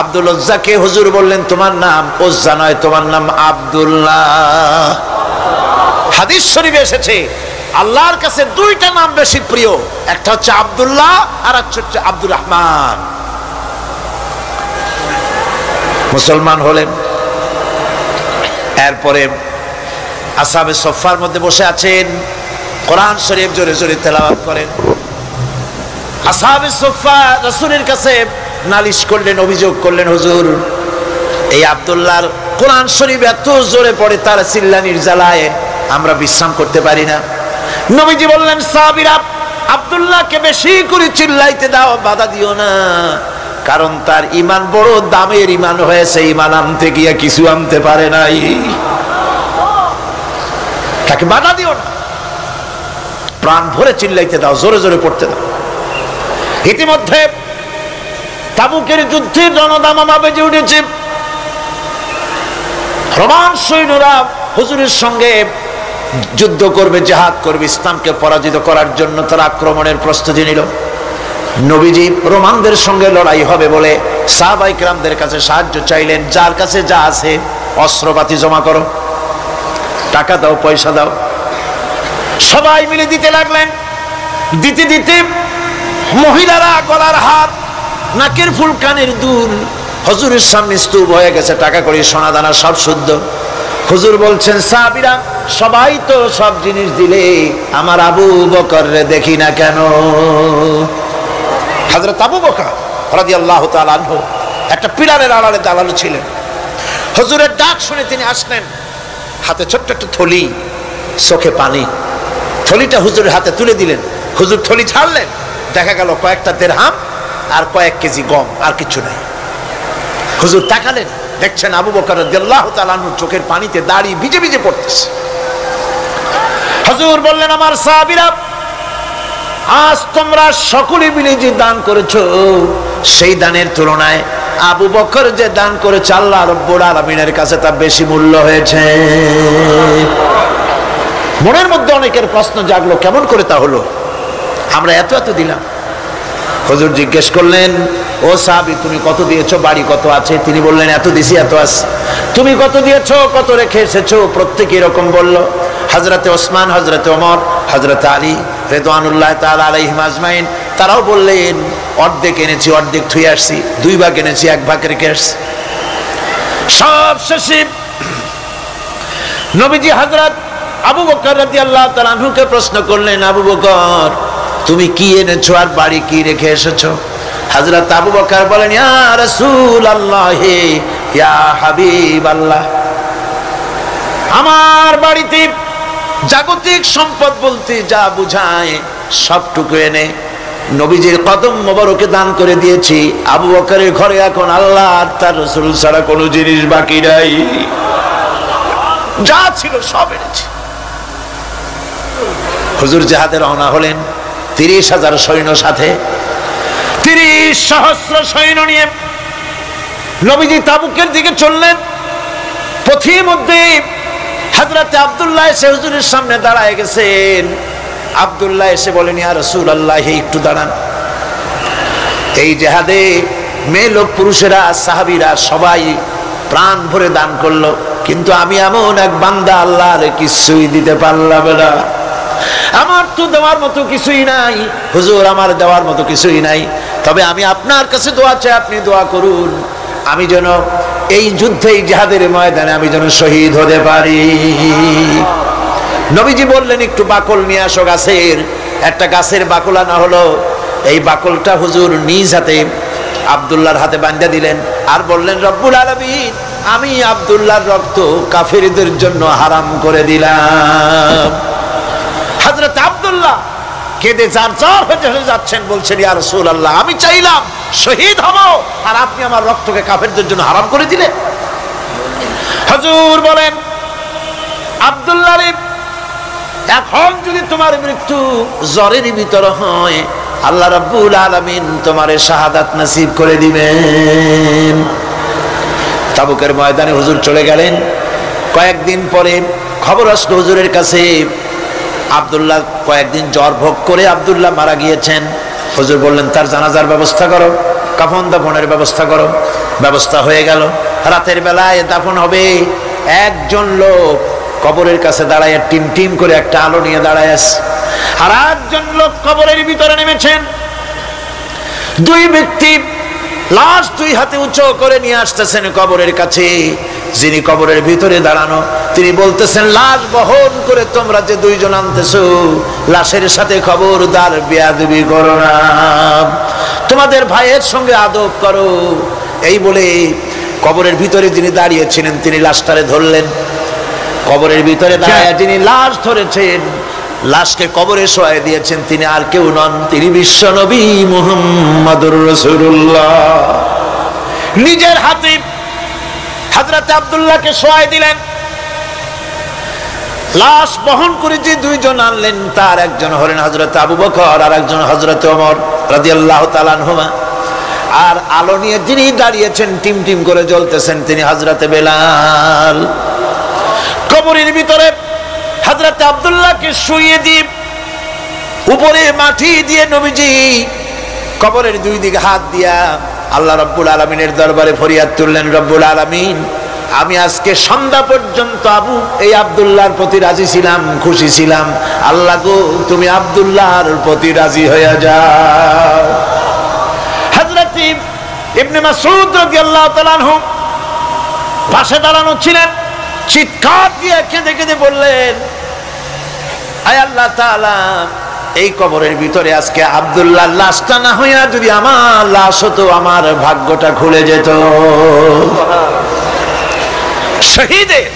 আব্দুল উজ্জাকে হুজুর বললেন তোমার নাম উজ্জা নয়, তোমার নাম আব্দুল্লাহ। হাদিস শরীফে এসেছে আল্লাহর কাছে দুইটা নাম বেশি প্রিয়, একটা হচ্ছে আব্দুল্লাহ আর একটা হচ্ছে আব্দুর রহমান। মুসলমান হলেন, এরপরে আসহাবে সুফফার মধ্যে বসে আছেন, কোরআন শরীফ জোরে জোরে তেলাওয়াত করেন। আসহাবে সুফফা রাসূলের কাছে নালিশ করলেন, অভিযোগ করলেন হুজুর এই আব্দুল্লাহর কোরআন শরীফ এত জোরে পড়ে, তার চিল্লানির জ্বালায় আমরা বিশ্রাম করতে পারি না। নবীজি বললেন সাহাবীরা আব্দুল্লাহকে বেশি করে চিল্লাইতে দাও, বাধা দিও না, কারণ তার ঈমান বড় দামের ঈমান হয়েছে, ঈমান আনতে গিয়ে কিছু আনতে পারে নাই, তাকে বাধা দিও না, প্রাণ ভরে চিল্লাইতে দাও, জোরে জোরে পড়তে দাও। ইতিমধ্যে তাবুকের যুদ্ধের রণদামামা বেজে উঠেছে। রোমান সৈন্যরা হুজুরের সঙ্গে যুদ্ধ করবে, জিহাদ করবে, ইসলামকে পরাজিত করার জন্য তারা আক্রমণের প্রস্তুতি নিল। নবীজি রোমানদের সঙ্গে লড়াই হবে বলে সাহাবায়ে কেরামদের কাছে সাহায্য চাইলেন, যার কাছে যা আছে অস্ত্রপাতি জমা করো, টাকা দাও, পয়সা দাও। সবাই মিলে দিতে লাগলেন। দিতে দিতে মহিলারা গলার হার, নাকের ফুল, কানের দুল হুজুরের সামনে স্তূপ হয়ে গেছে, টাকা কড়ি সোনা দানা সব শুদ্ধ। হুজুর বলছেন সাহাবীরা সবাই তো সব জিনিস দিলে, আমার আবু বকররে দেখি না কেন? হযরত আবু বকর রাদিয়াল্লাহু তাআলা আনহু একটা পিলারের আড়ালে দাঁড়ানো ছিলেন। হুজুরের ডাক শুনে তিনি আসলেন, হাতে ছোট্ট একটা থলি, চোখে পানি। থলিটা হুজুরের হাতে তুলে দিলেন। হুজুর থলি ছাড়লেন, দেখা গেল কয়েকটা দিরহাম আর কয়েক কেজি গম, আর কিছু নাই। হুজুর তাকালেন, দেখছেন আবু বকর রাদিয়াল্লাহু তাআলা আনহু চোখের পানিতে দাড়ি ভিজে ভিজে পড়তেছে। হুজুর বললেন আমার সাহাবীরা আজ তোমরা সকলে মিলে যে দান করেছো, সেই দানের তুলনায় আবু বকর যে দান করেছে আল্লাহ রাব্বুল আলামিনের কাছে তা বেশি মূল্য হয়েছে। মনের মধ্যে অনেকের প্রশ্ন জাগলো, কেমন করে তা হলো? আমরা এত এত দিলাম। হুজুর জিজ্ঞেস করলেন ও সাহাবী তুমি কত দিয়েছো, বাড়ি কত আছে? তিনি বললেন এত দিছি, এত আছে। তুমি কত দিয়েছো, কত রেখে এসেছো? প্রত্যেকে এরকম বলল। হযরতে ওসমান, হযরতে ওমর, হযরতে আলী রিদওয়ানুল্লাহ তাআলা আলাইহিম আজমাইন তারাও বললেন অর্ধেক এনেছি, অর্ধেক থুয়ে আসছি, 2 ভাগ এনেছি, 1 ভাগ রেখে আসছি। সব শেষে নবীজি হযরত আবু বকর রাদিয়াল্লাহু তাআলা আনহুকে প্রশ্ন করলেন, আবু বকর তুমি কি এনেছো আর বাড়ি কি রেখে এসেছো? হযরত আবু বকর বলেন ইয়া রাসূলুল্লাহ, ইয়া হাবিবাল্লাহ, আমার বাড়িতে জাগতিক সম্পদ বলতে যা বুঝায় সবটুকু এনে নবীজির কদম মোবারকে দান করে দিয়েছি। আবু বকরের ঘরে এখন আল্লাহ আর তার রাসূল ছাড়া কোনো জিনিস বাকি নাই, যা ছিল সব এনেছি। হুজুর জিহাদে রওনা হলেন 30,000 সৈন্য সাথে, 30,000 সৈন্য নিয়ে নবীজি তাবুকের দিকে চললেন। পথের মধ্যে হযরতে আব্দুল্লাহ এসে হুজুরের সামনে দাঁড়ায় গেছেন। আব্দুল্লাহ এসে বলেন ইয়া রাসূলুল্লাহ একটু দাঁড়ান। এই জেহাদে মেয়ে লোক পুরুষেরা সাহাবীরা সবাই প্রাণ ভরে দান করলো, কিন্তু আমি এমন এক বান্দা আল্লাহর কিছুই দিতে পারলাম না। আমার তো দেওয়ার মতো কিছুই নাই হুজুর, আমার দেওয়ার মতো কিছুই নাই। তবে আমি আপনার কাছে দোয়া চাই, আপনি দোয়া করুন আমি যেন এই যুদ্ধে, এই জিহাদের ময়দানে আমি যেন শহীদ হতে পারি। নবীজি বললেন একটু বাকল নিয়ে আসো গাছের। একটা গাছের বাকল আনা হলো। এই বাকলটা হুজুর নিজ হাতে আব্দুল্লাহর হাতে বাঁধা দিলেন আর বললেন, রব্বুল আলামিন, আমি আব্দুল্লাহর রক্ত কাফিরদের জন্য হারাম করে দিলাম। হযরত আব্দুল্লাহ কেঁদে জারজার হয়ে যাচ্ছেন, বলছেন, ইয়া রাসূলুল্লাহ, আমি চাইলাম শহীদ হব আর আপনি আমার রক্তকে কাফেরদের জন্য হারাম করে দিলেন। হুজুর বলেন, আব্দুল্লাহ রে, এখন যদি তোমার মৃত্যু জ্বরের ভিতর হয়, আল্লাহ রাব্বুল আলামিন তোমারে শাহাদাত নসিব করে দিবেন। তাবুকের ময়দানে হুজুর চলে গেলেন। কয়েকদিন পরে খবর আসলো হুজুরের কাছে, আব্দুল্লাহ কয়েকদিন জ্বর ভোগ করে আব্দুল্লাহ মারা গিয়েছেন। হুজুর বললেন, তার জানাজার ব্যবস্থা করো, কাফন দাফনের ব্যবস্থা করো। ব্যবস্থা হয়ে গেল। রাতের বেলায় দাফন হবে। একজন লোক কবরের কাছে দাঁড়ায় টিম টিম করে একটা আলো নিয়ে দাঁড়ায় আছে, আর একজন লোক কবরের ভিতরে নেমেছেন। দুই ব্যক্তি লাশ দুই হাতে উঁচু করে নিয়ে আসতেছেন কবরের কাছে। যিনি কবরের ভিতরে দাঁড়ানো তিনি বলতেছেন, লাশ বহন করে তোমরা যে দুইজন আনতেছো, লাশের সাথে খবরদার বেয়াদবি করো না, তোমাদের ভাইয়ের সঙ্গে আদব করো। এই বলে কবরের ভিতরে যিনি দাঁড়িয়েছিলেন তিনি লাশটারে ধরলেন। কবরের ভিতরে দাঁড়ায় যিনি লাশ ধরেছেন, লাশকে কবরে শোয়াই দিয়েছেন, তিনি আর কেউ নন, তিনি বিশ্ব নবী মুহাম্মদুর রাসূলুল্লাহ। নিজের হাতে হযরত আব্দুল্লাহকে শোয়াই দিলেন। লাশ বহন করে যে দুইজন আনলেন, তার একজন হলেন হযরত আবু বকর আর একজন হযরত ওমর রাদিয়াল্লাহু তাআলা আনহুমা। আর আলো নিয়ে যিনি দাঁড়িয়েছেন টিম টিম করে জ্বলতেছেন, তিনি হযরত বেলাল। কবরের ভিতরে হযরত আব্দুল্লাহকে শুইয়ে দিয়ে উপরে মাটি দিয়ে নবীজি কবরের দুই দিকে হাত দিয়া আল্লাহ রাব্বুল আলামিনের দরবারে ফরিয়াদ তুললেন, রব্বুল আলামিন, আমি আজকে সন্ধ্যা পর্যন্ত এই আব্দুল্লাহর প্রতি রাজি ছিলাম, খুশি ছিলাম। আল্লাহ গো, তুমি আব্দুল্লাহর প্রতি রাজি হয়ে যাও। হযরত ইবনে মাসউদ রাদিয়াল্লাহু তাআলা আনহু পাশে দাঁড়ানো ছিলেন। চিৎকার দিয়ে কেঁদে কেঁদে বললেন, আয় আল্লাহ তাআলা, এই কবরের ভিতরে আজকে আব্দুল্লাহর লাশটা না হইয়া যদি আমার লাশ হতো, আমার ভাগ্যটা খুলে যেত। শহীদের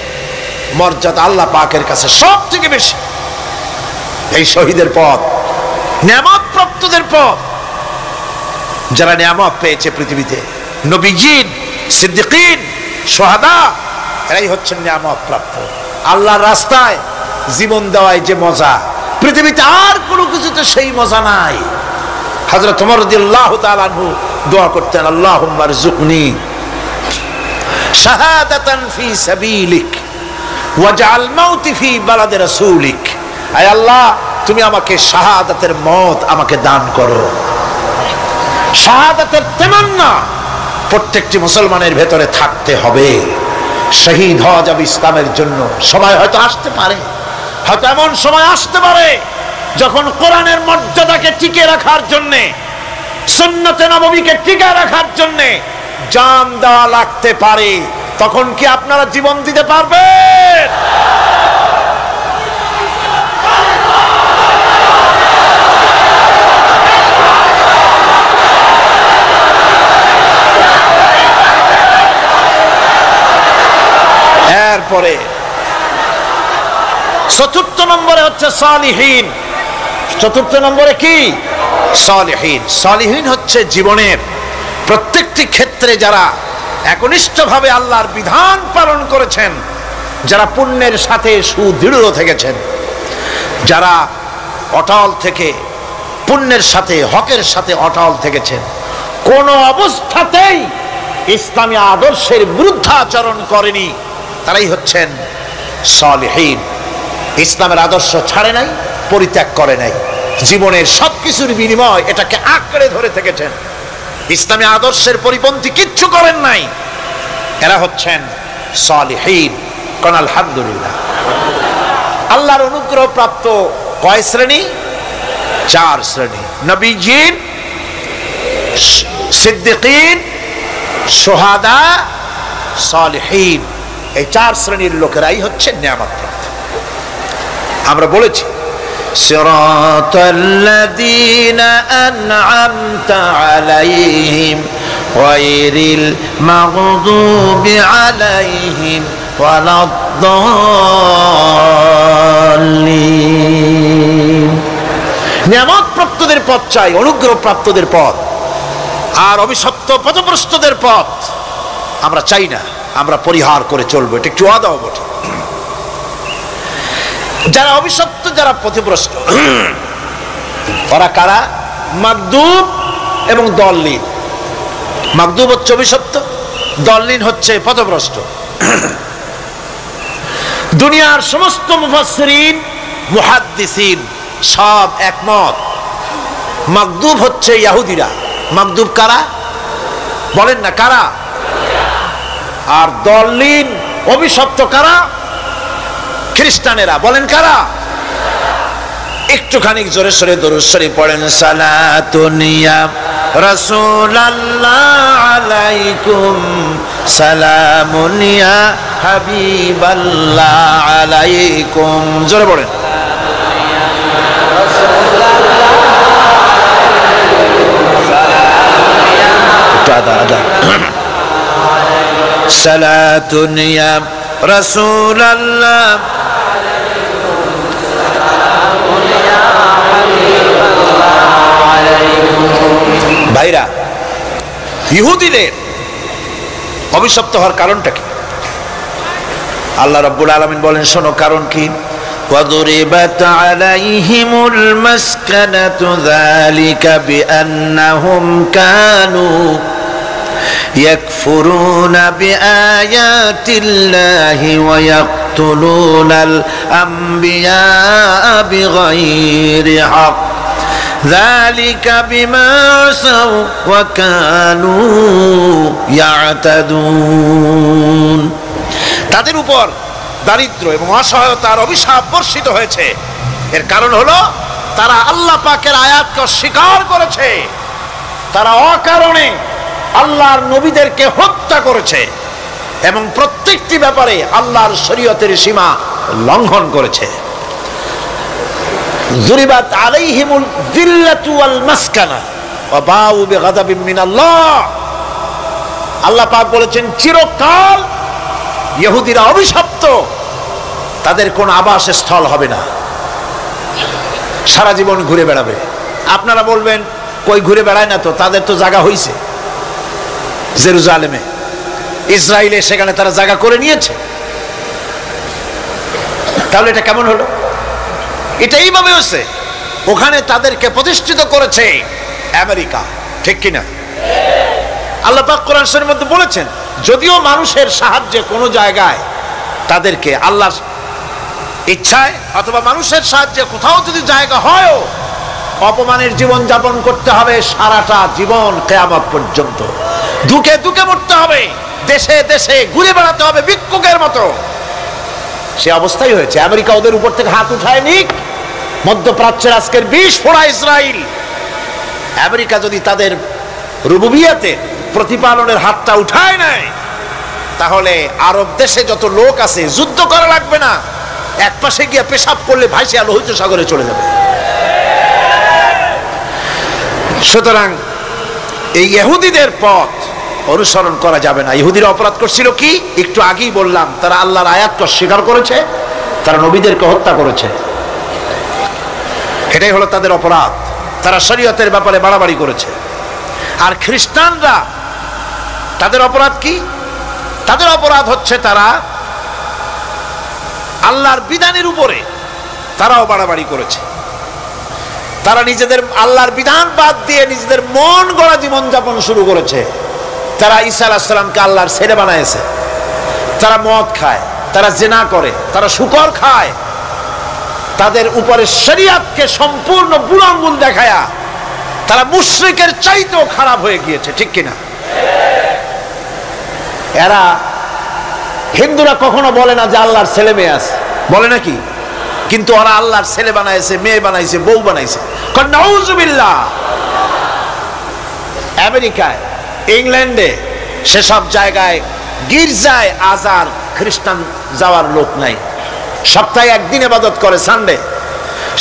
মর্যাদা আল্লাহ পাকের কাছে সব থেকে বেশি। এই শহীদের পথ নিয়ামত প্রাপ্তদের পথ। যারা নিয়ামত পেয়েছে পৃথিবীতে, নবীজিন, সিদ্দিকিন, শুহাদা, এরাই হচ্ছেন নিয়ামত প্রাপ্ত। আল্লাহর রাস্তায় জীবন দেওয়ায় যে মজা, পৃথিবীতে আর কোনো কিছুতে সেই মজা নাই। হযরত ওমর রাদিয়াল্লাহু তাআলা আনহু দোয়া করতেন, আল্লাহুম্মা রযুকনি শাহাদাতান ফি সাবিলিক ওয়াজআল মাউতি ফি বালাদি রাসূলিক। আয় আল্লাহ, তুমি আমাকে শাহাদাতের মত আমাকে দান করো। শাহাদাতের তামান্না প্রত্যেকটি মুসলমানের ভেতরে থাকতে হবে। শহীদ হওয়া যাবে ইসলামের জন্য। সময় হয়তো আসতে পারে, হয়তো এমন সময় আসতে পারে যখন কোরআনের মর্যাদাকে টিকে রাখার জন্য, সুন্নতে নববীকে টিকে রাখার জন্য জান দেওয়া লাগতে পারে। তখন কি আপনারা জীবন দিতে পারবেন? এরপরে চতুর্থ নম্বরে হচ্ছে সালিহিন। চতুর্থ নম্বরে কি? সালিহিন। সালিহিন হচ্ছে জীবনের প্রত্যেকটি ক্ষেত্রে যারা একনিষ্ঠভাবে আল্লাহর বিধান পালন করেছেন, যারা পুণ্যের সাথে সুদৃঢ় থেকেছেন, যারা অটল থেকে পুণ্যের সাথে, হকের সাথে অটল থেকেছেন, কোন অবস্থাতেই ইসলামী আদর্শের বিরুদ্ধাচরণ করেনি, তারাই হচ্ছেন সালিহিন। ইসলামের আদর্শ ছাড়ে নাই, পরিত্যাগ করে নাই, জীবনের সবকিছুর বিনিময় এটাকে আঁকড়ে ধরে থেকেছেন। ইসলামী আদর্শের পরিপন্থী কিচ্ছু করেন নাই, এরা হচ্ছেন সালিহিন। কোন আলহামদুলিল্লাহ। আল্লাহর অনুগ্রহ প্রাপ্ত কয় শ্রেণী? 4 শ্রেণী। নবীজিন, সিদ্দিকিন, শুহাদা, সালিহিন, এই 4 শ্রেণীর লোকেরাই হচ্ছে নিয়ামতপ্রাপ্ত। আমরা বলেছি সিরাতাল্লাযীনা আন'আমতা আলাইহিম গায়রিল মাগদুবি আলাইহিম ওয়ালাদ-দাল্লিন। নিয়ামত প্রাপ্তদের পথ চাই, অনুগ্রহ প্রাপ্তদের পথ, আর অভিশপ্ত পথভ্রষ্টদের পথ আমরা চাই না, আমরা পরিহার করে চলবো। এটা একটু ওয়াদাও বটে। যারা অভিশপ্ত, যারা পথভ্রষ্ট, ওরা কারা? মাগদুব এবং দল্লিন। মাগদুব হচ্ছে অভিশপ্ত, দল্লিন হচ্ছে পথভ্রষ্ট। দুনিয়ার সমস্ত মুফাসসিরিন, মুহাদ্দিসিন সব একমত, মাগদুব হচ্ছে ইহুদিরা। মাগদুব কারা? বলেন না কারা? আর দল্লিন, অভিশপ্ত কারা? খ্রিস্টানেরা। বলেন কারা? একটুখানি জোরে সোরে দরুদ শরীফ পড়েন। সালাতুন ইয়া রাসূলুল্লাহ আলাইকুম, সালামুন ইয়া হাবিবাল্লাহ আলাইকুম। জোরে পড়েন। সালাতুন ইয়া রাসূলুল্লাহ ভাইরা, ইহুদিদের অভিশপ্ত হওয়ার কারণটা কি? আল্লাহ রাব্বুল আলামিন বলেন, শোনো কারণ কি। وَضُرِبَتْ عَلَيْهِمُ الْمَسْكَنَةُ ذَلِكَ بِأَنَّهُمْ كَانُوا يَكْفُرُونَ بِآيَاتِ اللَّهِ وَيَقْتُلُونَ الْأَنْبِيَاءَ بِغَيْرِ حَقٍّ ذَلِكَ بِمَا عَصَوْا وَكَانُوا يَعْتَدُونَ। তাদের উপর দারিদ্র এবং অসহায়তার অভিশাপ বর্ষিত হয়েছে। এর কারণ হলো তারা আল্লাহ পাকের আয়াতকে অস্বীকার করেছে, তারা অকারণে আল্লাহর নবীদেরকে হত্যা করেছে এবং প্রত্যেকটি ব্যাপারে আল্লাহর শরীয়তের সীমা লঙ্ঘন করেছে। যুরিবাত আলাইহিমুল যিল্লাতু ওয়াল মাসকানা ওয়া বাউ বিগাদাবিন মিনাল্লাহ। আল্লাহ পাক বলেছেন, চিরকাল ইহুদিরা অভিশপ্ত, তাদের কোন আবাসস্থল হবে না, সারা জীবন ঘুরে বেড়াবে। আপনারা বলবেন, কই ঘুরে বেড়ায় না তো, তাদের তো জায়গা হইছে জেরুজালেমে, ইসরায়েলে, সেখানে তারা জায়গা করে নিয়েছে। তাহলে এটা কেমন হলো? এটা এইভাবে হচ্ছে, ওখানে তাদেরকে প্রতিষ্ঠিত করেছে আমেরিকা, ঠিক কিনা? আল্লাহ পাক কোরআন শরীফের মধ্যে বলেছেন, যদিও মানুষের সাহায্যে কোনো জায়গায় তাদেরকে আল্লাহর ইচ্ছায় অথবা মানুষের সাহায্যে কোথাও যদি জায়গা হয়, অপমানের জীবন যাপন করতে হবে সারাটা জীবন, কিয়ামত পর্যন্ত দুঃখে দুঃখে মরতে হবে, দেশে দেশে ঘুরে বেড়াতে হবে ভিক্ষুকের মতো। সে অবস্থাই হয়েছে। আমেরিকা ওদের উপর থেকে হাত উঠায় নিক, মধ্যপ্রাচ্যের আজকের 20 ফোড়া ইসরায়েল, আমেরিকা যদি তাদের রুবুবিয়াতে প্রতিপালনের হাতটা উঠায় নেয়, তাহলে আরব দেশে যত লোক আছে যুদ্ধ করা লাগবে না, এক পাশে গিয়ে পেশাব করলে ভাইসিয়া লোহিত সাগরে চলে যাবে। সুতরাং এই ইহুদিদের পথ অনুসরণ করা যাবে না। ইহুদিরা অপরাধ করছিল কি? একটু আগেই বললাম, তারা আল্লাহর আয়াতকে অস্বীকার করেছে, তারা নবীদেরকে হত্যা করেছে, এটাই হলো তাদের অপরাধ। তারা শরীয়তের ব্যাপারে বাড়াবাড়ি করেছে। আর খ্রিস্টানরা, তাদের অপরাধ কি? তাদের অপরাধ হচ্ছে তারা আল্লাহর বিধানের উপরে তারাও বাড়াবাড়ি করেছে। তারা নিজেদের আল্লাহর বিধান বাদ দিয়ে নিজেদের মন গড়া জীবন যাপন শুরু করেছে। তারা ঈসা আলাইহিস সালামকে আল্লাহর ছেলে বানাইছে। তারা মদ খায়, তারা জিনা করে, তারা শুকর খায়। তাদের উপরে শরীয়তকে সম্পূর্ণ বুড়ো আঙ্গুল দেখায়া তারা মুশরিকের চাইতেও খারাপ হয়ে গিয়েছে, ঠিক কিনা? এরা হিন্দুরা কখনো বলে না যে আল্লাহর ছেলে মেয়ে আছে, বলে নাকি? কিন্তু ওরা আল্লাহর ছেলে বানাইছে, মেয়ে বানাইছে, বউ বানাইছে। নাউজুবিল্লাহ। আমেরিকায়, ইংল্যান্ডে, সেসব জায়গায় গির্জায় আজ আর খ্রিস্টান যাওয়ার লোক নাই। সপ্তাহে একদিন ইবাদত করে, সানডে।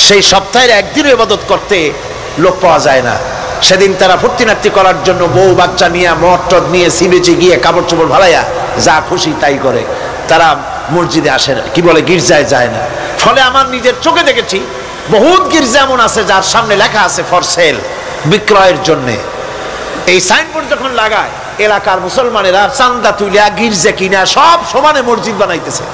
সেই সপ্তাহের একদিন ইবাদত করতে লোক পাওয়া যায় না। সেদিন তারা ফুর্তি নাট্যি করার জন্য বউ বাচ্চা নিয়ে, মদ টদ নিয়ে, সিবেচে গিয়ে কাপড় চোপড় ভালাইয়া যা খুশি তাই করে। তারা মসজিদে আসে না, কি বলে, গির্জায় যায় না। ফলে আমার নিজের চোখে দেখেছি বহুত গির্জা এমন আছে যার সামনে লেখা আছে ফর সেল, বিক্রয়ের জন্যে। এই সাইনবোর্ড যখন লাগায়, এলাকার মুসলমানেরা চান্দা তুলিয়া গির্জা কিনা সব সমানে মসজিদ বানাইতেছে।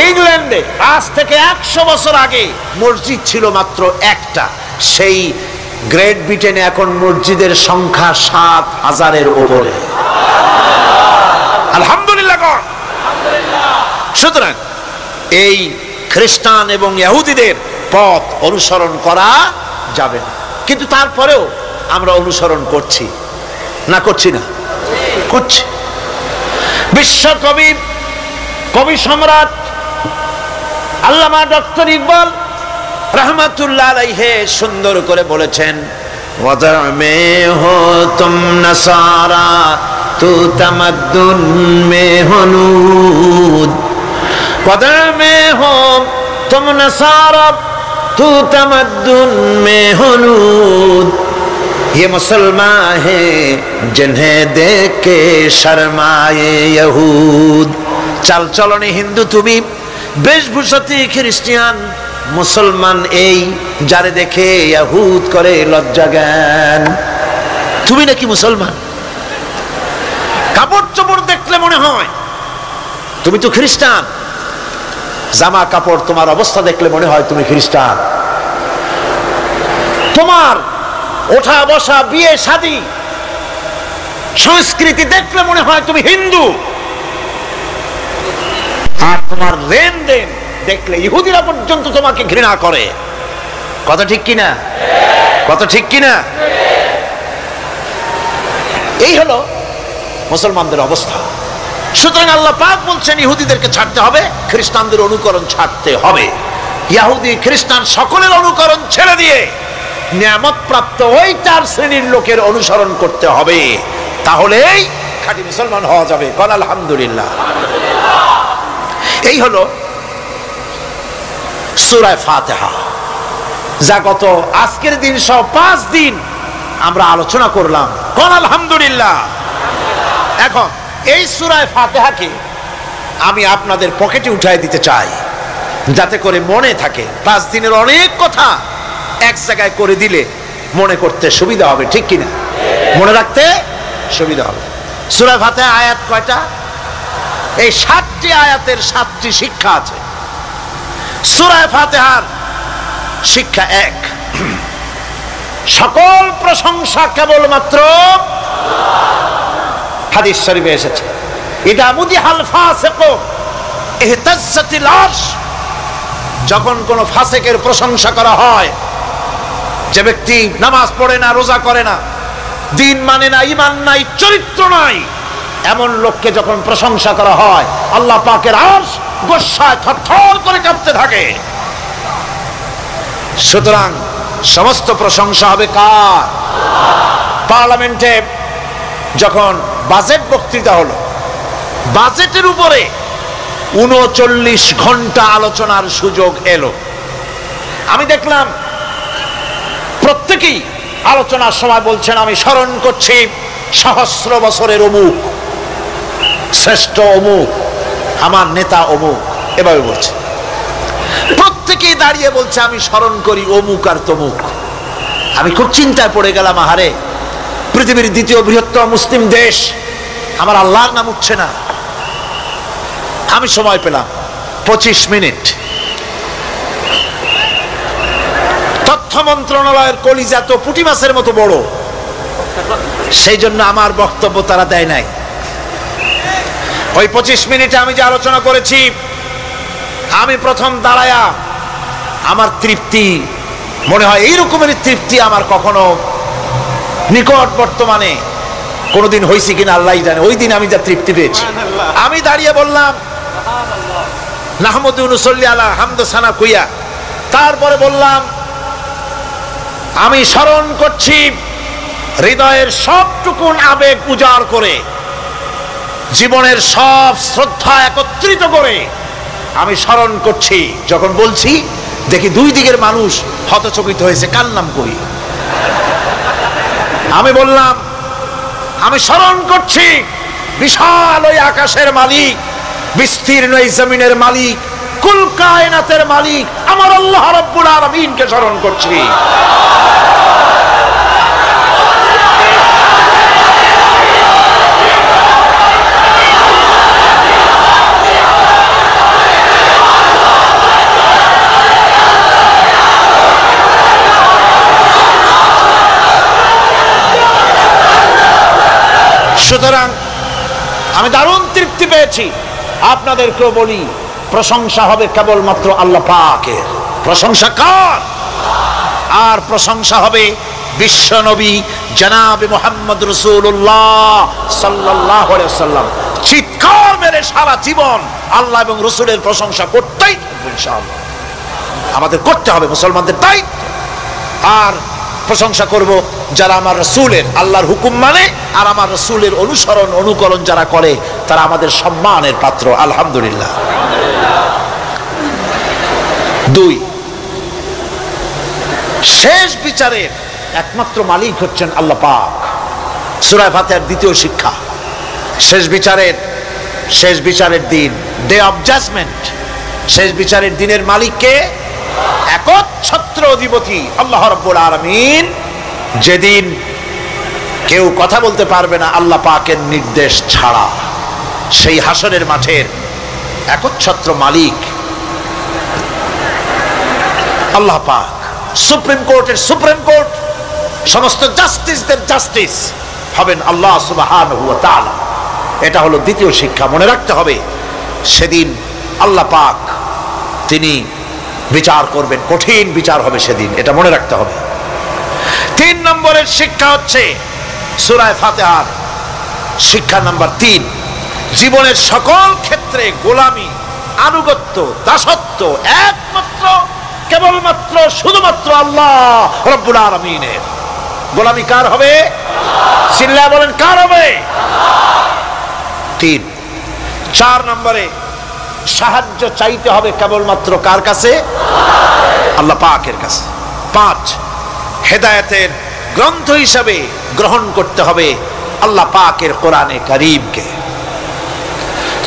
ইংল্যান্ডে আজ থেকে 100 বছর আগে মসজিদ ছিল মাত্র একটা। সেই গ্রেট ব্রিটেনে এখন মসজিদের সংখ্যা 7000-এর উপরে। আলহামদুলিল্লাহ। সুতরাং এই খ্রিস্টান এবং ইহুদিদের পথ অনুসরণ করা যাবে না, কিন্তু তারপরেও আমরা অনুসরণ করছি না, করছি না? করছি। বিশ্বকবি, কবি সম্রাট আল্লামা ডক্টর ইকবাল রহমাতুল্লাহ আলাইহি সুন্দর করে বলেছেন, ওয়াদার মে হো তুম নসারা তু তামাদ্দুন মে হনুদ, ওয়াদার মে হো তুম নসারা তু তামাদ্দুন মে হনুদ, ये मुसलमान हैं जिन्हें देख के शर्माए यहूद। চাল চলনে হিন্দু তুমি, বেশভূষাতে খ্রিস্টান, মুসলমান এই যারে দেখে ইহুদ করে লজ্জা জ্ঞান। তুমি নাকি মুসলমান? কাপড় চোপড় দেখলে মনে হয় তুমি তো খ্রিস্টান, জামা কাপড় তোমার অবস্থা দেখলে মনে হয় তুমি খ্রিস্টান, তোমার ওঠা বসা, বিয়ে শাদী, সংস্কৃতি দেখলে মনে হয় তুমি হিন্দু, আর তোমার লেনদেন দেখলে ইহুদিরা পর্যন্ত তোমাকে ঘৃণা করে। কথা ঠিক কিনা? কথা ঠিক কিনা? এই হলো মুসলমানদের অবস্থা। সুতরাং আল্লাহ পাক বলছেন ইহুদিদেরকে ছাড়তে হবে, খ্রিস্টানদের অনুকরণ ছাড়তে হবে। ইহুদি খ্রিস্টান সকলের অনুকরণ ছেড়ে দিয়ে নিয়ামত প্রাপ্ত ওই 4 শ্রেণীর লোকের অনুসরণ করতে হবে, তাহলেই খাঁটি মুসলমান হওয়া যাবে। বল আলহামদুলিল্লাহ। এই হলো সূরা ফাতিহা, যা গত আজকের দিন সহ 5 দিন আমরা আলোচনা করলাম। বল আলহামদুলিল্লাহ। এখন এই সূরা ফাতিহাকে আমি আপনাদের পকেটে উঠাই দিতে চাই, যাতে করে মনে থাকে। 5 দিনের অনেক কথা এক জায়গায় করে দিলে মনে করতে সুবিধা হবে, ঠিক কিনা? মনে রাখতে সুবিধা হবে। সূরা ফাতিহা আয়াত কয়টা? এই 7টি আয়াতের 7টি শিক্ষা আছে। সূরা ফাতিহার শিক্ষা 1, সকল প্রশংসা কেবলমাত্র হাদিস শরীফে এসেছে, ইদা মুদিহাল ফাসিকু ইহতাজ্জাতিল আরশ। যখন কোন ফাসিকের প্রশংসা করা হয়, যে ব্যক্তি নামাজ পড়ে না, রোজা করে না, দিন মানে না, ঈমান নাই, চরিত্র নাই, এমন লোককে যখন প্রশংসা করা হয়, আল্লাহ পাকের আরশ গোসায় থরথর করে কাঁপতে থাকে। সুতরাং সমস্ত প্রশংসা হবে কার? পার্লামেন্টে যখন বাজেট বক্তৃতা হলো, বাজেটের উপরে 39 ঘন্টা আলোচনার সুযোগ এলো। আমি দেখলাম প্রত্যেকেই আলোচনার সময় বলছেন, আমি স্মরণ করছি সহস্র বছরের অমুক, শ্রেষ্ঠ অমুক, আমার নেতা অমুক, এভাবে বলছে। প্রত্যেকেই দাঁড়িয়ে বলছে আমি স্মরণ করি অমুক আর তমুক। আমি খুব চিন্তায় পড়ে গেলাম, আহারে, পৃথিবীর 2য় বৃহত্তম মুসলিম দেশ, আমার আল্লাহর নাম উঠছে না। আমি সময় পেলাম 25 মিনিট। তথ্য মন্ত্রণালয়ের কলিজা তো পুঁটি মাছের মতো বড়, সেই জন্য আমার বক্তব্য তারা দেয় নাই। ওই 25 মিনিটে আমি যে আলোচনা করেছি, আমি প্রথম দাঁড়ায়া আমার তৃপ্তি মনে হয় এই রকমের তৃপ্তি আমার কখনো নিকট বর্তমানে কোনোদিন হয়েছে কিনা আল্লাহই জানে। ওই দিন আমি যা তৃপ্তি পেয়েছি, আমি দাঁড়িয়ে বললাম নাহমাদু নুসাল্লি আলা হামদ সানা কুইয়া, তারপরে বললাম আমি স্মরণ করছি হৃদয়ের সবটুকুন আবেগ উজাড় করে, জীবনের সব শ্রদ্ধা একত্রিত করে আমি স্মরণ করছি। যখন বলছি দেখি দুই দিকের মানুষ হতচকিত হয়েছে, কার নাম কই। আমি বললাম আমি স্মরণ করছি বিশাল ওই আকাশের মালিক, বিস্তীর্ণ এই জমিনের মালিক, কুল কায়নাতের মালিক আমার আল্লাহ রাব্বুল আলামিনকে স্মরণ করছি। সুতরাং আমি দারুণ তৃপ্তি পেয়েছি। আপনাদেরকেও বলি প্রশংসা হবে কেবলমাত্র আল্লাহ পাকের। প্রশংসা কার? আর প্রশংসা হবে বিশ্ব নবী জনাবে মুহাম্মদ রাসূলুল্লাহ সাল্লাল্লাহু আলাইহি ওয়াসাল্লাম। চিৎকার মেরে সারা জীবন আল্লাহ এবং রাসূলের প্রশংসা করতেই থাকবো ইনশাআল্লাহ। আমাদের করতে হবে, মুসলমানদের দায়িত্ব। আর প্রশংসা করব যারা আমার রাসূলের, আল্লাহর হুকুম মানে আর আমার রাসূলের অনুসরণ অনুকরণ যারা করে তারা আমাদের সম্মানের পাত্র, আলহামদুলিল্লাহ। 2, শেষ বিচারের একমাত্র মালিক হচ্ছেন আল্লাহ পাক। সূরা ফাতিহার দ্বিতীয় শিক্ষা, শেষ বিচারের দিন, ডে অফ জাজমেন্ট, শেষ বিচারের দিনের মালিককে একচ্ছত্র অধিপতি আল্লাহ রাব্বুল আলামিন। যেদিন কেউ কথা বলতে পারবে না আল্লাহ পাকের নির্দেশ ছাড়া, সেই হাসরের মাঠের একচ্ছত্র মালিক আল্লাহ পাক। সুপ্রিম কোর্টের সুপ্রিম কোর্ট, সমস্ত জাস্টিসদের জাস্টিস হবেন আল্লাহ সুবহানাহু ওয়া তাআলা। এটা হলো দ্বিতীয় শিক্ষা, মনে রাখতে হবে। সেদিন আল্লাহ পাক তিনি বিচার করবেন, কঠিন বিচার হবে সেদিন, এটা মনে রাখতে হবে। 3 নম্বরের শিক্ষা হচ্ছে সূরা ফাতিহার শিক্ষা নাম্বার 3, জীবনের সকল ক্ষেত্রে গোলামি, আনুগত্য, দাসত্ব একমাত্র কেবলমাত্র শুধুমাত্র আল্লাহ রাব্বুল আলামিনের। গোলামি কার হবে? চিল্লায় বলেন কার হবে? 3। 4 নম্বরে সাহায্য চাইতে হবে কেবলমাত্র কার কাছে? আল্লাহ পাকের কাছে। 5, হেদায়েতের গ্রন্থ হিসাবে গ্রহণ করতে হবে আল্লাহ পাকের কোরআনে কারীমকে।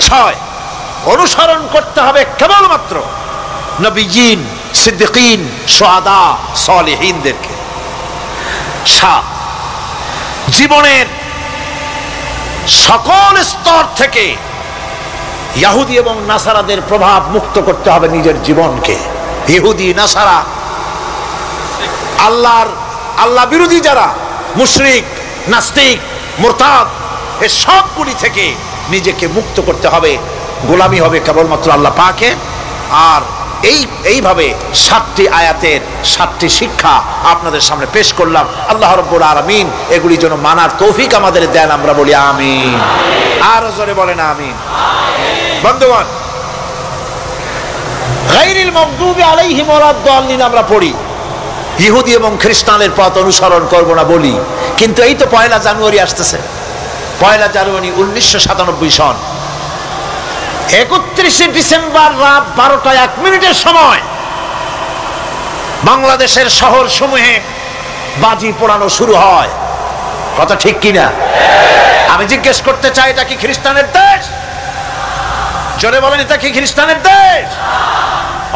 6, অনুসরণ করতে হবে কেবলমাত্র নবীজিন, সিদ্দিকিন, শুহাদা, সালেহিনদেরকে। 7, জীবনের সকল স্তর থেকে ইহুদি এবং নাসারাদের প্রভাব মুক্ত করতে হবে নিজের জীবনকে। ইহুদি, নাসারা, আল্লাহ বিরোধী যারা মুশরিক, নাস্তিক, মুরতাদ, এই সবগুলি থেকে নিজেকে মুক্ত করতে হবে। গোলামি হবে কেবলমাত্র আল্লাহ পাকের। আর এইভাবে 7টি আয়াতের 7টি শিক্ষা আপনাদের সামনে পেশ করলাম। আল্লাহ রাব্বুল আলামিন এগুলি যেন মানার তৌফিক আমাদের দেন, আমরা বলি আমিন। আর জোরে বলেন আমিন। বন্ধুগণ, গায়রিল মাগদুবি আলাইহিম ওয়ালাদ-দাল্লিন আমরা পড়ি, ইহুদি এবং খ্রিস্টানের পথ অনুসরণ করব না বলি, কিন্তু এই তো 1 জানুয়ারি আসতেছে। 1 জানুয়ারি 1997 সন, 31 ডিসেম্বর রাত 12টা 1 মিনিটের সময় বাংলাদেশের শহর সমূহে বাজি পোড়ানো শুরু হয়। কথা ঠিক কিনা? আমি জিজ্ঞেস করতে চাই, এটা কি খ্রিস্টানের দেশ? জোরে বলেন, এটা কি খ্রিস্টানের দেশ?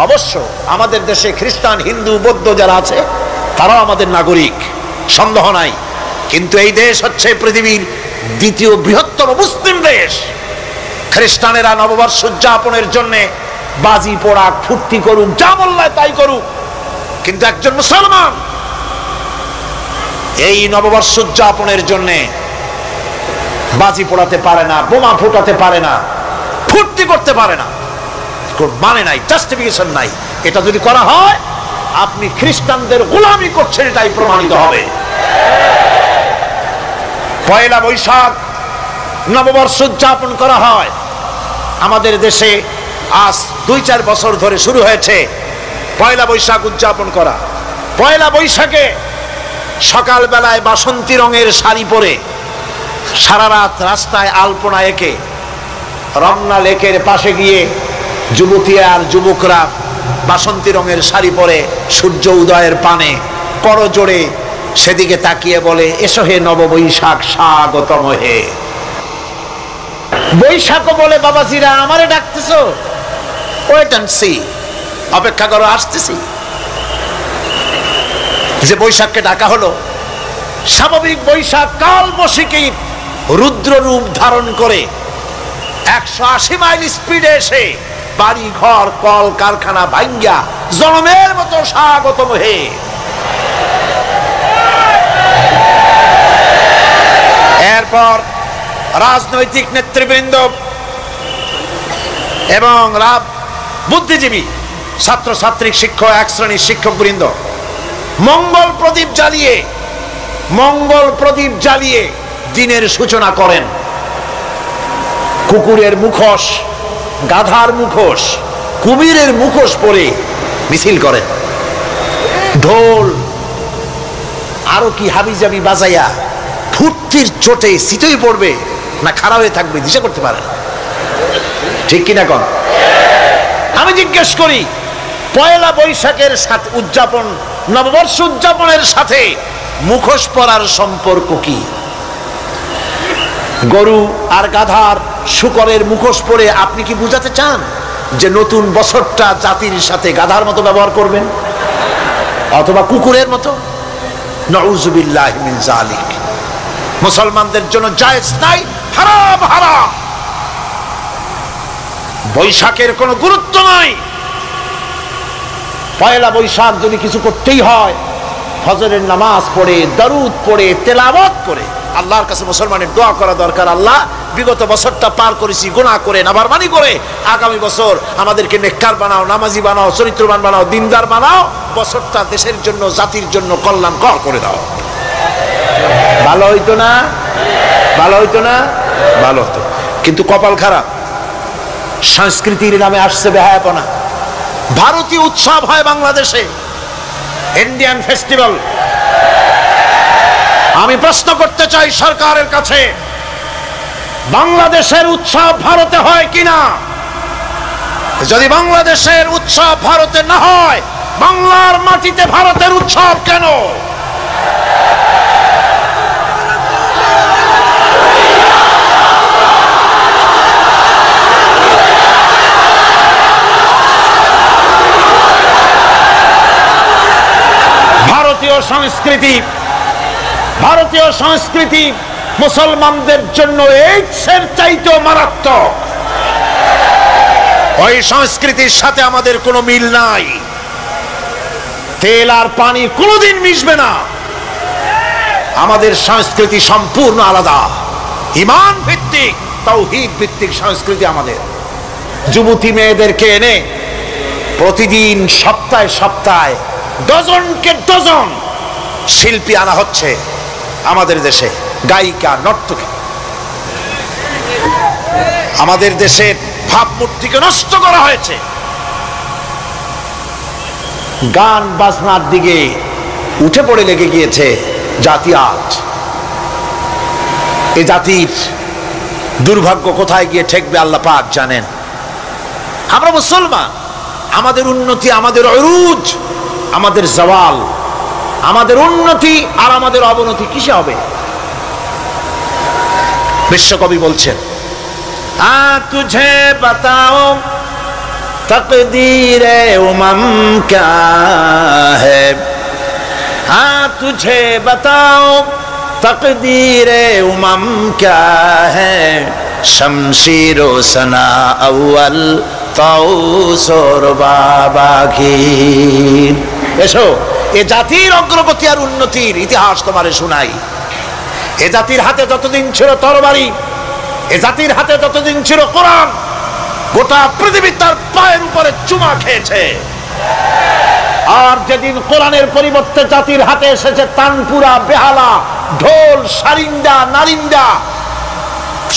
অবশ্য আমাদের দেশে খ্রিস্টান, হিন্দু, বৌদ্ধ যারা আছে তারাও আমাদের নাগরিক, সন্দেহ নাই। কিন্তু এই দেশ হচ্ছে পৃথিবীর 2য় বৃহত্তম মুসলিম দেশ। খ্রিস্টানেরা নববর্ষ উদযাপনের জন্য বাজি পোড়াক, ফুর্তি করুক, যা বললায় তাই করুক, কিন্তু একজন মুসলমান এই নববর্ষ উদযাপনের জন্য বাজি পোড়াতে পারে না, বোমা ফুটাতে পারে না, ফুর্তি করতে পারে না, মানে নাই, জাস্টিফিকেশন নাই। এটা যদি করা হয় আপনি খ্রিস্টানদের গোলামি করছেন, এটাই প্রমাণিত হবে। পয়লা বৈশাখ নববর্ষ উদযাপন করা হয় আমাদের দেশে। আজ 2-4 বছর ধরে শুরু হয়েছে পয়লা বৈশাখ উদযাপন করা। পয়লা বৈশাখে সকালবেলায় বাসন্তী রঙের শাড়ি পরে সারা রাত রাস্তায় আলপনা এঁকে রমনা লেকের পাশে গিয়ে যুবতী আর যুবকরা বাসন্তী রঙের শাড়ি পরে সূর্য উদয়ের পানে করজোড়ে সেদিকে তাকিয়ে বলে, এসো হে নববৈশাখ স্বাগতম হে। বৈশাখও বলে, বাবাজিরা আমারে ডাকতেছো? ওয়েট এন্ড সি, অপেক্ষা করো, আসতেছি। যে বৈশাখকে ডাকা হলো, স্বাভাবিক বৈশাখ কাল বৈশাখীর রুদ্র রূপ ধারণ করে 180 মাইল স্পিডে এসে বাড়ি ঘর কল কারখানা ভাঙ্গা জনমের মতো স্বাগতম হে। এরপর রাজনৈতিক নেতৃবৃন্দ এবং বুদ্ধিজীবী, ছাত্রছাত্রী, শিক্ষক, এক শ্রেণীর শিক্ষকবৃন্দ মঙ্গল প্রদীপ জ্বালিয়ে দিনের সূচনা করেন। কুকুরের মুখোশ, গাধার মুখোশ, কুমিরের মুখোশ পরে মিছিল করেন। ঢোল আরো কি হাবিজাবি বাজাইয়া ফুর্তির চোটে শীতই পড়বে না খারাপ হয়ে থাকবে দিশা করতে পারে না। ঠিক কিনা কন? আমি জিজ্ঞেস করি, পয়লা বৈশাখের সাথে উদযাপন, নববর্ষ উদযাপনের সাথে মুখোশ পরার সম্পর্ক কি? গরু আর গাধার শূকরের মুখোশ পরে আপনি কি বুঝাতে চান যে নতুন বছরটা জাতির সাথে গাধার মতো ব্যবহার করবেন অথবা কুকুরের মতো? নাউযুবিল্লাহি মিন যালিক। মুসলমানদের জন্য জায়েজ নাই, হারাম হারাম। বৈশাখের কোনো গুরুত্ব নাই। পয়লা বৈশাখ যদি কিছু করতেই হয়, ফজরের নামাজ পড়ে, দরুদ পড়ে, তেলাওয়াত করে আল্লাহর কাছে মুসলমানের দোয়া করা দরকার। আল্লাহ, বিগত বছরটা পার করেছি গুনাহ করে, নাফরমানি করে, আগামী বছর আমাদেরকে নেককার বানাও, নামাজি বানাও, চরিত্রবান বানাও, দিনদার বানাও। বছরটা দেশের জন্য, জাতির জন্য কল্যাণকর করে দাও। ভালো হইতো না? ভালো হইতো না? ভালো হতো। কিন্তু কপাল খারাপ, সংস্কৃতির নামে আসছে বেহায়াপনা। ভারতীয় উৎসব হয় বাংলাদেশে, ইন্ডিয়ান ফেস্টিভ্যাল। আমি প্রশ্ন করতে চাই সরকারের কাছে, বাংলাদেশের উৎসব ভারতে হয় কিনা? যদি বাংলাদেশের উৎসব ভারতে না হয়, বাংলার মাটিতে ভারতের উৎসব কেন? ভারতীয় সংস্কৃতি মুসলমানদের জন্য এইডসের চাইতেও মারাত্মক। ওই সংস্কৃতির সাথে আমাদের কোনো মিল নাই। তেল আর পানি কোনোদিন মিশবে না। আমাদের সংস্কৃতি সম্পূর্ণ আলাদা, ঈমান ভিত্তিক, তাওহীদ ভিত্তিক সংস্কৃতি আমাদের। যুবতী মেয়েদেরকে এনে প্রতিদিন সপ্তাহে সপ্তাহে ডজনকে ডজন শিল্পী আনা হচ্ছে আমাদের দেশে, গায়িকা, নর্তকী। আমাদের দেশের ভাবমূর্তিকে নষ্ট করা হয়েছে। গান বাজনার দিকে উঠে পড়ে লেগে গিয়েছে জাতি আজ। এই জাতির দুর্ভাগ্য কোথায় গিয়ে ঠেকবে আল্লাহ পাক জানেন। আমরা মুসলমান, আমাদের উন্নতি, আমাদের উরুজ, আমাদের জাওয়াল, আমাদের উন্নতি আর আমাদের অবনতি কিসে হবে? বিশ্বকবি বলছেন, তুঝে বাতাও তকদীরে উমম ক্যা হ্যায়, তুঝে বাতাও তকদীরে উমম ক্যা হ্যায়, শমশির ও সনা আউয়াল তাউস और বাবাগীর। এসো, এ জাতির অগ্রগতি আর উন্নতির ইতিহাস তোমারে শোনাই। এ জাতির হাতে যতদিন ছিল তরবারি, এ জাতির হাতে যতদিন ছিল কোরআন, গোটা পৃথিবী তার পায়ের উপরে চুমা খেয়েছে। আর যেদিন কোরআনের পরিবর্তে জাতির হাতে এসেছে তানপুরা, বেহালা, ঢোল, সারিন্দা, নারিন্দা,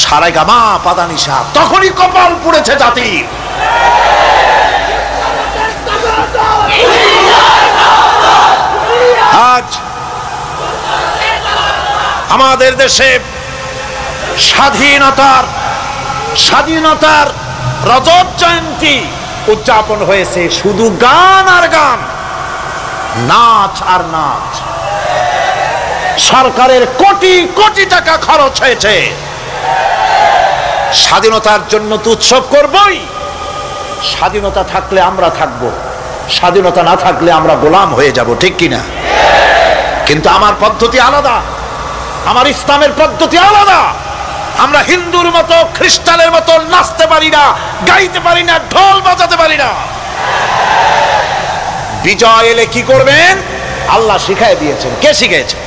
সারেগামা, পাদানিসা, তখনই কপাল পুড়েছে জাতির। আজ আমাদের দেশে স্বাধীনতার রজত জয়ন্তী উদযাপন হয়েছে, শুধু গান আর গান, নাচ আর নাচ। সরকারের কোটি কোটি টাকা খরচ হয়েছে। স্বাধীনতার জন্য তো উৎসব করবই। স্বাধীনতা থাকলে আমরা থাকব, স্বাধীনতা না থাকলে আমরা গোলাম হয়ে যাব, ঠিক কিনা? কিন্তু আমার পদ্ধতি আলাদা, আমার ইসলামের পদ্ধতি আলাদা। আমরা হিন্দুর মতো, খ্রিস্টানের মতো নাচতে পারি না, গাইতে পারি না, ঢোল বাজাতে পারি না। বিজয় এলে কি করবেন আল্লাহ শিখাই দিয়েছেন। কে শিখিয়েছেন?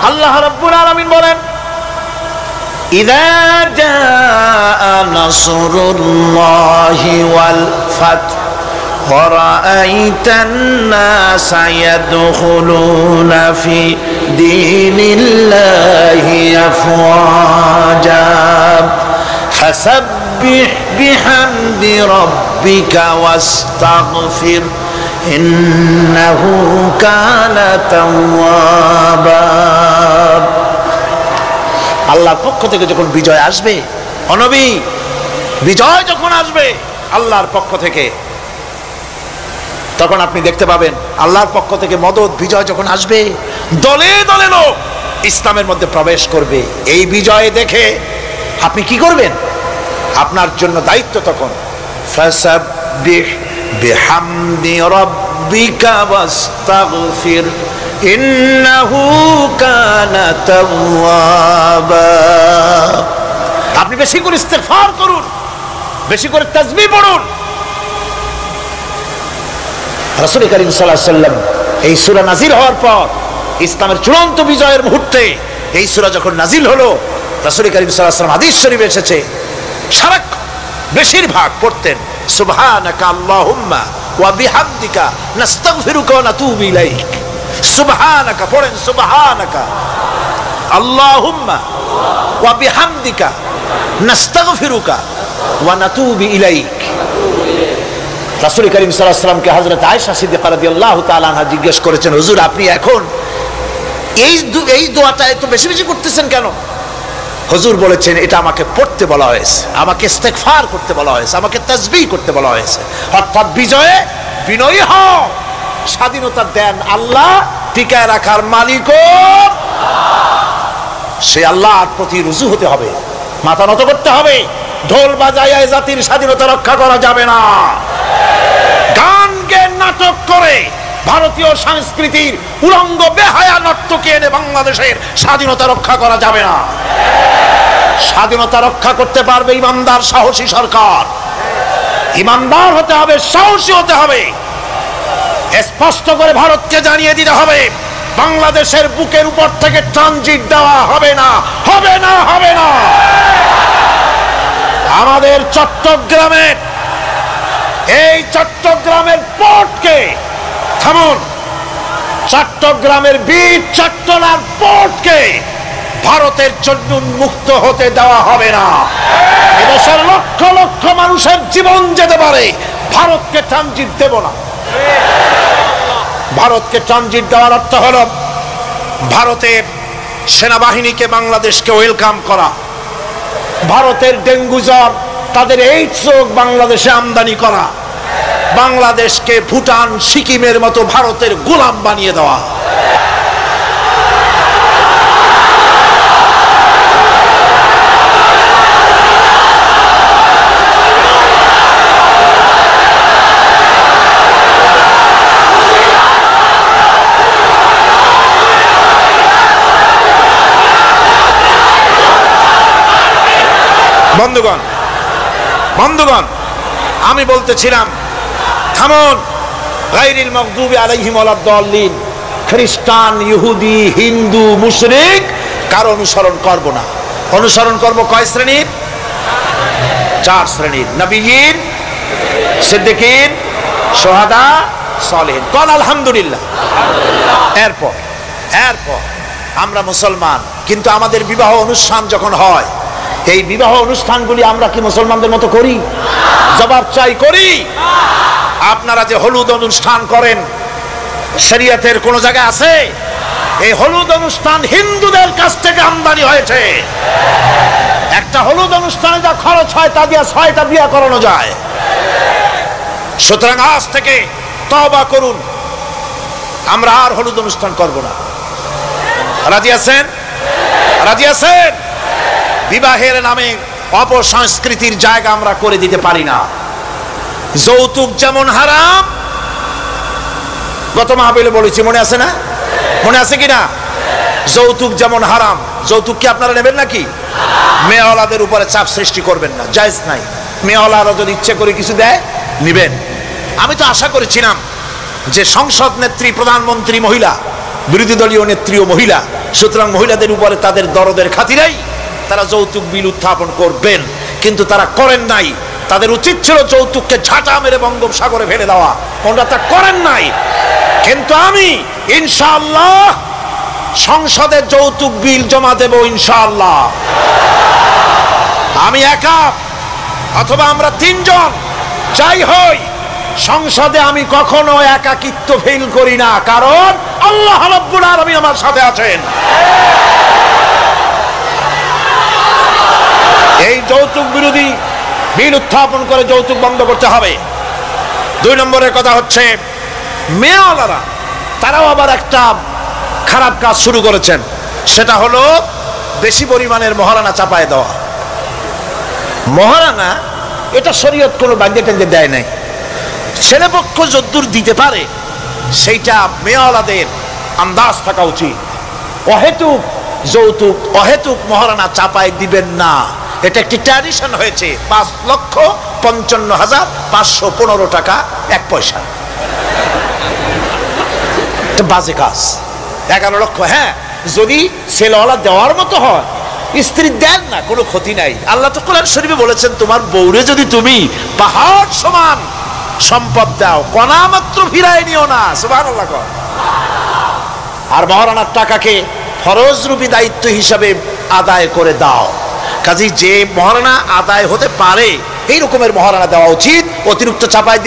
আল্লাহ রাব্বুল আলামিন বলেন, ইযা জাআ নাসরুল্লাহি ওয়াল ফাত ওয়া রাআইতান নাসা ইয়াদখুলুনা ফি দীনিল্লাহি আফওয়াজা ফাসাব্বিহ বিহামদি রাব্বিকা ওয়াস্তাগফির ইন্নাহু কানা তাওয়াবা। আল্লাহর পক্ষ থেকে যখন বিজয় আসবে, ও নবী, বিজয় যখন আসবে আল্লাহর পক্ষ থেকে, তখন আপনি দেখতে পাবেন আল্লাহর পক্ষ থেকে মদদ, বিজয় যখন আসবে, দলে দলে লোক ইসলামের মধ্যে প্রবেশ করবে। এই বিজয় দেখে আপনি কি করবেন? আপনার জন্য দায়িত্ব তখন ফাসাব্বিহ বিহামদি রাব্বিকা ওয়াস্তাগফির ইন্নাহু কানা তাওয়াবা। আপনি বেশি করে ইস্তেগফার করুন, বেশি করে তাসবিহ পড়ুন। রাসূল কারীম সাল্লাল্লাহু আলাইহি ওয়াসাল্লাম এই সূরা নাযিল হওয়ার পর, ইসলামের চূড়ান্ত বিজয়ের মুহূর্তে এই সূরা যখন নাযিল হলো, রাসূল কারীম সাল্লাল্লাহু আলাইহি ওয়াসাল্লাম হাদিস শরীফে এসেছে, সারাক্ষণ বেশিরভাগ পড়তেন সুবহানাকা আল্লাহুম্মা ওয়া বিহামদিকা নাস্তাগফিরুকা ওয়া নাতুবু ইলাইক। সুবহানাকা পড়েন, সুবহানাকা আল্লাহুম্মা ওয়া বিহামদিকা নাস্তাগফিরুকা ওয়া নাতুবু ইলাইক। রাসূল কারীম সাল্লাল্লাহু আলাইহি ওয়াসাল্লামকে হযরত আয়েশা সিদ্দিকা রাদিয়াল্লাহু তাআলা আনহা জিজ্ঞেস করেছেন, হুজুর আপনি এখন এই দোয়াটা এত বেশি বেশি করতেছেন কেন? হুজুর বলেছেন, এটা আমাকে পড়তে বলা হয়েছে, আমাকে ইস্তেগফার করতে বলা হয়েছে, আমাকে তাসবিহ করতে বলা হয়েছে। অর্থাৎ বিজয়ে বিনয়ী হও। স্বাধীনতা দেন আল্লাহ, টিকায় রাখার মালিকও সে আল্লাহর প্রতি রুজু হতে হবে, মাথা নত করতে হবে। ঢোল বাজায় জাতির স্বাধীনতা রক্ষা করা যাবে না। গান গেয়ে নাটক করে ভারতীয় সংস্কৃতির উলঙ্গ বেহায়া নর্তকী এনে বাংলাদেশের স্বাধীনতা রক্ষা করা যাবে না। স্বাধীনতা রক্ষা করতে পারবে ইমানদার সাহসী সরকার। ইমানদার হতে হবে, সাহসী হতে হবে। স্পষ্ট করে ভারতকে জানিয়ে দিতে হবে, বাংলাদেশের বুকের উপর থেকে ট্রানজিট দেওয়া হবে না, হবে না, হবে না। আমাদের চট্টগ্রামের এই চট্টগ্রামের পোর্টকে থামুন, চট্টগ্রামের বীর চট্টলার পোর্টকে ভারতের জন্য উন্মুক্ত হতে দেওয়া হবে না। এদেশের লক্ষ লক্ষ মানুষের জীবন যেতে পারে, ভারতকে ট্রানজিট দেব না। ভারতকে ট্রানজিট দেওয়ার অর্থ হল ভারতের সেনাবাহিনীকে বাংলাদেশকে ওয়েলকাম করা, ভারতের ডেঙ্গু জ্বর, তাদের এইডস রোগ বাংলাদেশে আমদানি করা, বাংলাদেশকে ভুটান, সিকিমের মতো ভারতের গোলাম বানিয়ে দেওয়া। বন্ধুগণ, বন্ধুগণ, আমি বলতেছিলাম থামুন। গায়রিল মাগদুবি আলাইহিম ওয়ালাদ-দাল্লিন, খ্রিস্টান, ইহুদি, হিন্দু, মুশরিক কারো অনুসরণ করব না। অনুসরণ করব কয় শ্রেণীর? 4 শ্রেণীর। নবীয়িন, সিদ্দিকিন, শুহাদা, সালেহীন। কোন আলহামদুলিল্লাহ। এরপর আমরা মুসলমান, কিন্তু আমাদের বিবাহ অনুষ্ঠান যখন হয়, এই বিবাহ অনুষ্ঠানগুলি আমরা কি মুসলমানদের মতো করি? জবাব চাই, করি? আপনারা যে হলুদ অনুষ্ঠান করেন, শরীয়তের কোন জায়গায় আছে? এই হলুদ অনুষ্ঠান হিন্দুদের কাছ থেকে আমদানি হয়েছে। একটা হলুদ অনুষ্ঠানে যা খরচ হয় তা দিয়ে 6টা বিয়ে করানো যায়। সুতরাং আজ থেকে তওবা করুন, আমরা আর হলুদ অনুষ্ঠান করব না। রাজি আছেন? রাজি আছেন? বিবাহের নামে অপসংস্কৃতির জায়গা আমরা করে দিতে পারি না। যৌতুক যেমন হারাম, গত মাহফিলে বলেছি, মনে আছে না? মনে আছে কিনা? যৌতুক যেমন হারাম। যৌতুক কি আপনারা নেবেন নাকি? মেয়েওয়ালাদের উপরে চাপ সৃষ্টি করবেন না, জায়েজ নাই। মেয়েওয়ালারা যদি ইচ্ছে করে কিছু দেয়, নিবেন। আমি তো আশা করেছিলাম যে সংসদ নেত্রী, প্রধানমন্ত্রী মহিলা, বিরোধী দলীয় নেত্রীও মহিলা, সুতরাং মহিলাদের উপরে তাদের দরদের খাতিরেই তারা যৌতুক বিল উত্থাপন করবেন, কিন্তু তারা করেন নাই। তাদের উচিত ছিল যৌতুককে ঝাঁটা মেরে বঙ্গোপসাগরে ফেলে দেওয়া, ওনারা তা করেন নাই। কিন্তু আমি ইনশাআল্লাহ সংসদে যৌতুক বিল জমা দেব ইনশাআল্লাহ। আমি একা অথবা আমরা 3 জন যাই হই, সংসদে আমি কখনো একাকিত্ব ফিল করি না, কারণ আল্লাহ রাব্বুল আলামিন আমার সাথে আছেন। এই যৌতুক বিরোধী বিল উত্থাপন করে যৌতুক বন্ধ করতে হবে। 2 নম্বরের কথা হচ্ছে, মেয়েওয়ালারা তারাও আবার একটা খারাপ কাজ শুরু করেছেন, সেটা হলো বেশি পরিমাণের মহারানা চাপায় দেওয়া। মহারানা এটা শরীয়ত কোনো বাধ্যে টেন্দে দেয় নাই। ছেলেপক্ষ যদ্দূর দিতে পারে সেইটা মেয়েওয়ালাদের আন্দাজ থাকা উচিত। অহেতুক যৌতুক, অহেতুক মহারানা চাপায় দিবেন না। এটা একটি ট্র্যাডিশন হয়েছে। 5,55,515 টাকা 1 পয়সা, বাজে কাজ। 11 লক্ষ, হ্যাঁ, যদি ছেলেওয়ালা দেওয়ার মতো হয়, স্ত্রী দেন না, কোনো ক্ষতি নাই। আল্লাহ তো কোরআন শরীফে বলেছেন, তোমার বউরে যদি তুমি পাহাড় সমান সম্পদ দাও, কণা মাত্র ফিরায় নিও না। সুবহানাল্লাহ। আর মহারানার টাকাকে ফরজরূপী দায়িত্ব হিসাবে আদায় করে দাও। কাজী যে মহারানা আদায় হতে পারে এই রকমের মহারানা দেওয়া উচিত। অতিরিক্ত চাপাই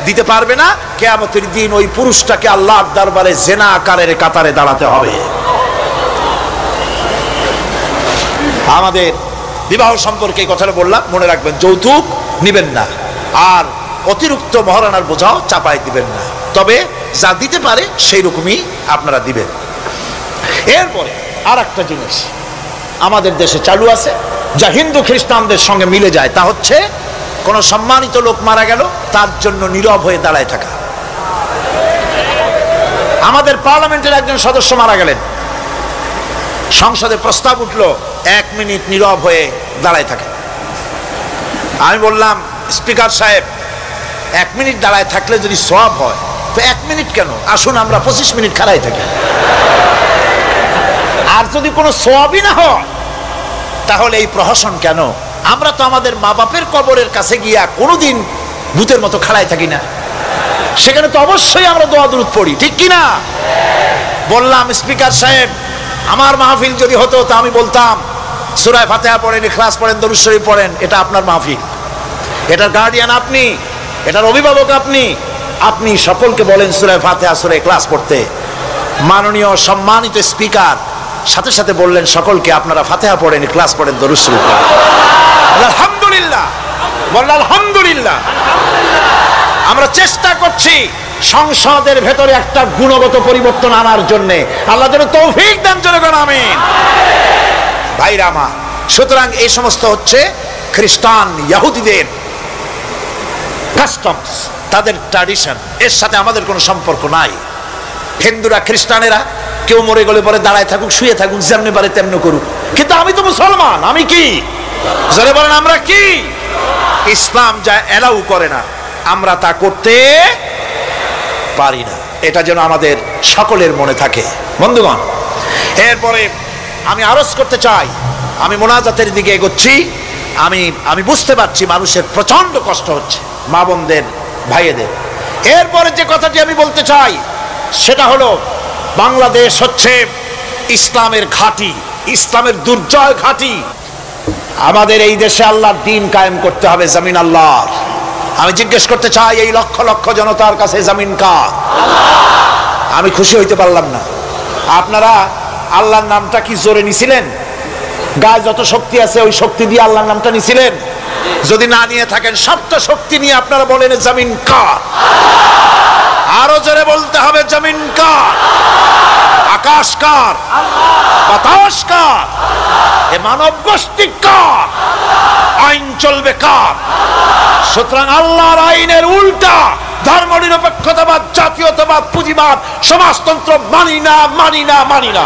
দিতে পারবে না। কিয়ামতের দিন ওই পুরুষটাকে আল্লাহর দরবারে জিনাকারের কাতারে দাঁড়াতে হবে। আমাদের বিবাহ সম্পর্কে এই কথাটা বললাম, মনে রাখবেন, যৌতুক নিবেন না, আর অতিরিক্ত মহারানার বোঝাও চাপাই দিবেন না। তবে যা দিতে পারে সেই রকমই আপনারা দিবেন। এরপরে আর একটা জিনিস আমাদের দেশে চালু আছে, যা হিন্দু খ্রিস্টানদের সঙ্গে মিলে যায়, তা হচ্ছে কোন সম্মানিত লোক মারা গেল, তার জন্য নীরব হয়ে দাঁড়ায় থাকা। আমাদের পার্লামেন্টের একজন সদস্য মারা গেলেন, সংসদে প্রস্তাব উঠলো 1 মিনিট নীরব হয়ে দাঁড়ায় থাকে। আমি বললাম, স্পিকার সাহেব, 1 মিনিট দাঁড়ায় থাকলে যদি সওয়াব হয়, তো 1 মিনিট কেন, আসুন আমরা 25 মিনিট খাড়াই থাকি। আর যদি কোনো সওয়াবই না হয়, তাহলে এই প্রহসন কেন? আমরা তো আমাদের মা বাপের কবরের কাছে গিয়া কোনোদিন ভূতের মতো খাড়াই থাকি না, সেখানে তো অবশ্যই আমরা দোয়া দুরূদ পড়ি, ঠিক কিনা? বললাম, স্পিকার সাহেব, আমার মাহফিল যদি হতো তা আমি বলতাম সূরা ফাতিহা পড়েন, ইখলাস পড়েন, দরুদ শরীফ পড়েন। এটা আপনার মাহফিল, এটার গার্ডিয়ান আপনি, এটার অভিভাবক আপনি। আপনি সকলকে বলেন সূরা ফাতিহা, সূরা ইখলাস পড়তে। মাননীয় সম্মানিত স্পিকার সাথে সাথে বললেন সকলকে, আপনারা ফাতিহা পড়েন, ইখলাস পড়েন, দরুদ শরীফ পড়েন। আলহামদুলিল্লাহ, বললেন আলহামদুলিল্লাহ। আমরা চেষ্টা করছি সংসদের ভেতরে একটা গুণগত পরিবর্তন আনার জন্য। আল্লাহ যেন তৌফিক দেন, জনগণ আমিন। ভাইরা আমার, সুতরাং এই সমস্ত হচ্ছে খ্রিস্টান ইহুদিদের কাস্টমস, তাদের ট্র্যাডিশন, এর সাথে আমাদের কোনো সম্পর্ক নাই। হিন্দুরা, খ্রিস্টানেরা কেউ মরে গেলে পরে দাঁড়ায় থাকুক, শুয়ে থাকুক, যেমনি পারে তেমনি করুক, কিন্তু আমি তো মুসলমান, আমি কি? জোরে বলেন, আমরা কি? ইসলাম যা এলাউ করে না, আমরা তা করতে পারি না। এটা যেন আমাদের সকলের মনে থাকে, বন্ধুগণ। এরপরে আমি আরজ করতে চাই, আমি মোনাজাতের দিকে এগোচ্ছি। আমি বুঝতে পারছি মানুষের প্রচন্ড কষ্ট হচ্ছে, মা বোনদের, ভাইয়েদের। এরপরে যে কথাটি আমি বলতে চাই সেটা হলো, বাংলাদেশ হচ্ছে ইসলামের ঘাঁটি, ইসলামের দুর্জয় ঘাঁটি। আমাদের এই দেশে আল্লাহর দ্বীন কায়েম করতে হবে, জমিন আল্লাহর। আমি জিজ্ঞেস করতে চাই, এই লক্ষ লক্ষ জনতার কাছে জমিন কার? আমি খুশি হইতে পারলাম না। আপনারা আল্লাহর নামটা কি জোরে নিছিলেন? গায়ে যত শক্তি আছে ওই শক্তি দিয়ে আল্লাহর নামটা নিছিলেন? যদি না নিয়ে থাকেন, সবটা শক্তি নিয়ে আপনারা বলেন জমিন কার? আরো জোরে বলতে হবে, জমিন কার? আকাশ কার? বাতাস কার? এ মানব গোষ্ঠী কার? আইন চলবে কার? সুতরাং আল্লাহর আইনের উল্টা ধর্মনিরপেক্ষতাবাদ, জাতীয়তাবাদ, পুঁজিবাদ, সমাজতন্ত্র মানি না, মানি না, মানি না।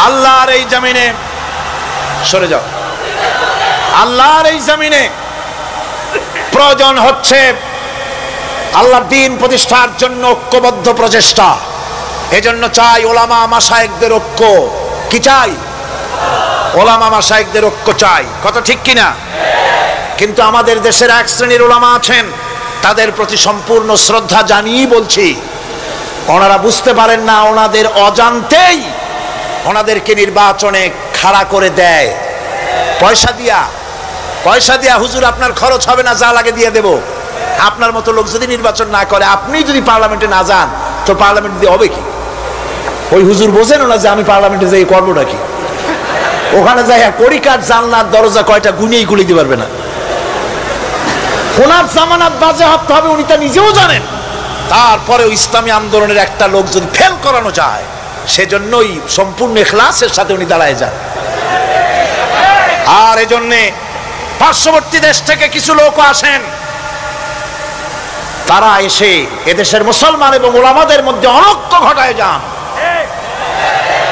আল্লাহর এই জমিনে, সরে যাও, আল্লাহর এই জমিনে প্রয়োজন হচ্ছে আল্লাহর দ্বীন প্রতিষ্ঠার জন্য ঐক্যবদ্ধ প্রচেষ্টা। এজন্য চাই ওলামা মাশায়েখদের ঐক্য। কি চাই? ওলামা মাশায়েখদের ঐক্য চাই। কথা ঠিক কিনা? কিন্তু আমাদের দেশের এক শ্রেণীর ওলামা আছেন, তাদের প্রতি সম্পূর্ণ শ্রদ্ধা জানিয়ে বলছি, ওনারা বুঝতে পারেন না, ওনাদের অজান্তেই ওনাদেরকে নির্বাচনে খাড়া করে দেয় পয়সা দিয়া। হুজুর আপনার খরচ হবে না, যা লাগে দিয়ে দেব। আপনার মতো লোক যদি নির্বাচন না করে, আপনি যদি পার্লামেন্টে না যান, তো পার্লামেন্ট দিয়ে হবে কি? ওই হুজুর বোঝেন না যে আমি পার্লামেন্টে যাই করবোটা কি? ওখানে যাই কড়িকাঠ জানলার দরজা কয়টা গুনেই খুলে দিতে পারবে না। ওনার জামানত বাজেয়াপ্ত হবে, উনি তা নিজেও জানেন। তারপরেও ইসলামী আন্দোলনের একটা লোক যদি ফেল করানো যায়, সেজন্যই সম্পূর্ণ ইখলাসের সাথে উনি দাঁড়ায় যান। আর এজন্যে পার্শ্ববর্তী দেশ থেকে কিছু লোক আসেন, তারা এসে এদেশের মুসলমান এবং ওলামাদের মধ্যে অনৈক্য ঘটায় যান।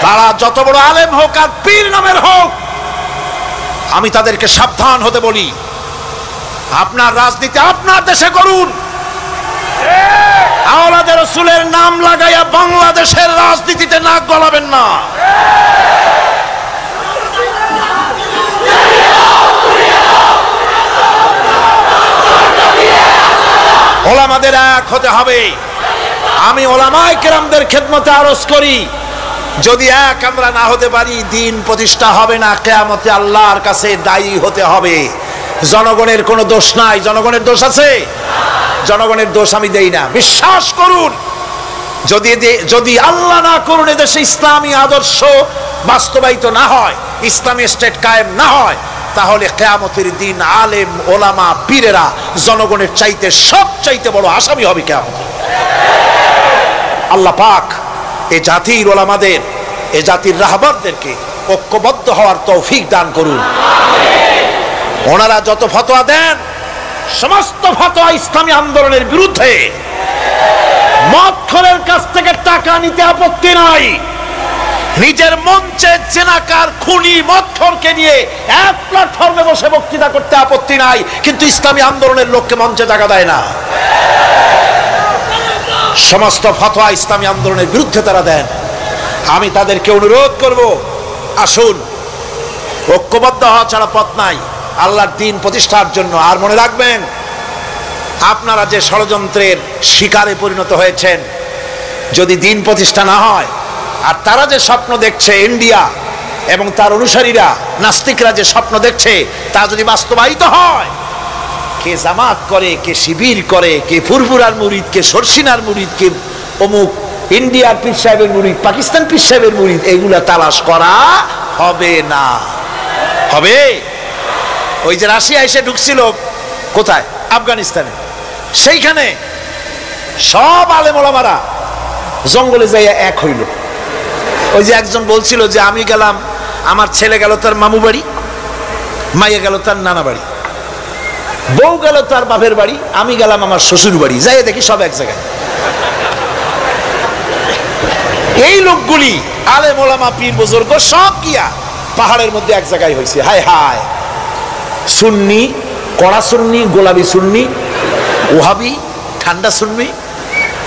তারা যত বড় আলেম হোক আর পীর নামের হোক, আমি তাদেরকে সাবধান হতে বলি, আপনার রাজনীতি আপনার দেশে করুন। আওলাদে রাসূলের নাম লাগাইয়া বাংলাদেশের রাজনীতিতে নাক গলাবেন না। ওলামাদের এক হতে হবে। আমি ওলামায়ে কেরামদের খেদমতে আরজ করি, যদি এক আমরা না হতে পারি, দ্বীন প্রতিষ্ঠা হবে না। কিয়ামতে আল্লাহর কাছে দায়ী হতে হবে। জনগণের কোনো দোষ নাই। জনগণের দোষ আছে? জনগণের দোষ আমি দেই না। বিশ্বাস করুন, যদি আল্লাহ না করুন এদেশে ইসলামী আদর্শ বাস্তবায়িত না হয়, ইসলামী স্টেট কায়েম না হয়, তাহলে কিয়ামতের দিন আলেম ওলামা পীরেরা জনগণের চাইতে সবচাইতে বড় আসামি হবে কিয়ামতে। আল্লাহ পাক এই জাতির ওলামাদের, এই জাতির রাহবারদেরকে ঐক্যবদ্ধ হওয়ার তৌফিক দান করুন। ওনারা যত ফতোয়া দেন, সমস্ত ফতোয়া ইসলামী আন্দোলনের বিরুদ্ধে। মদখোরের কাছ থেকে টাকা নিতে আপত্তি নাই, নিজের মঞ্চে জেনাকার খুনি মদখোরকে নিয়ে এক প্ল্যাটফর্মে বসে বক্তৃতা করতে আপত্তি নাই, কিন্তু ইসলামী আন্দোলনের লোককে মঞ্চে টাকা দেয় না। সমস্ত ফতোয়া ইসলামী আন্দোলনের বিরুদ্ধে তারা দেন। আমি তাদেরকে অনুরোধ করব, আসুন, ঐক্যবদ্ধ হওয়া ছাড়া পথ নাই আল্লাহর দ্বীন প্রতিষ্ঠার জন্য। আর মনে রাখবেন, আপনারা যে ষড়যন্ত্রের শিকারে পরিণত হয়েছেন, যদি দ্বীন প্রতিষ্ঠা না হয়, আর তারা যে স্বপ্ন দেখছে, ইন্ডিয়া এবং তার অনুসারীরা নাস্তিকরা যে স্বপ্ন দেখছে, তা যদি বাস্তবায়িত হয়, কে জামাত করে, কে শিবির করে, কে ফুরফুরার মুরিদ, কে সরসিনার মুরিদ, কে অমুক ইন্ডিয়ার পীর সাহেবের মুরিদ, পাকিস্তান পীর সাহেবের মুরিদ, এগুলা তালাশ করা হবে না। হবে? ওই যে রাশিয়া এসে ঢুকছিল কোথায়? আফগানিস্তানে। সেইখানে সব আলেম ওলামারা জঙ্গলে যাইয়া এক হইল। ওই যে একজন বলছিল যে আমি গেলাম, আমার ছেলে গেল তার মামু বাড়ি, মাইয়া গেল তার নানা বাড়ি, বউ গেল তার বাপের বাড়ি, আমি গেলাম আমার শ্বশুর বাড়ি। যাই দেখি সব এক জায়গায়। এই লোকগুলি আলেম ওলামা পীর বুজুর্গ সব গিয়া পাহাড়ের মধ্যে এক জায়গায় হয়েছে। হায় হায়, সুন্নি, কড়া সুন্নি, গোলাপি সুন্নি, ওহাবি, ঠান্ডা সুন্নি,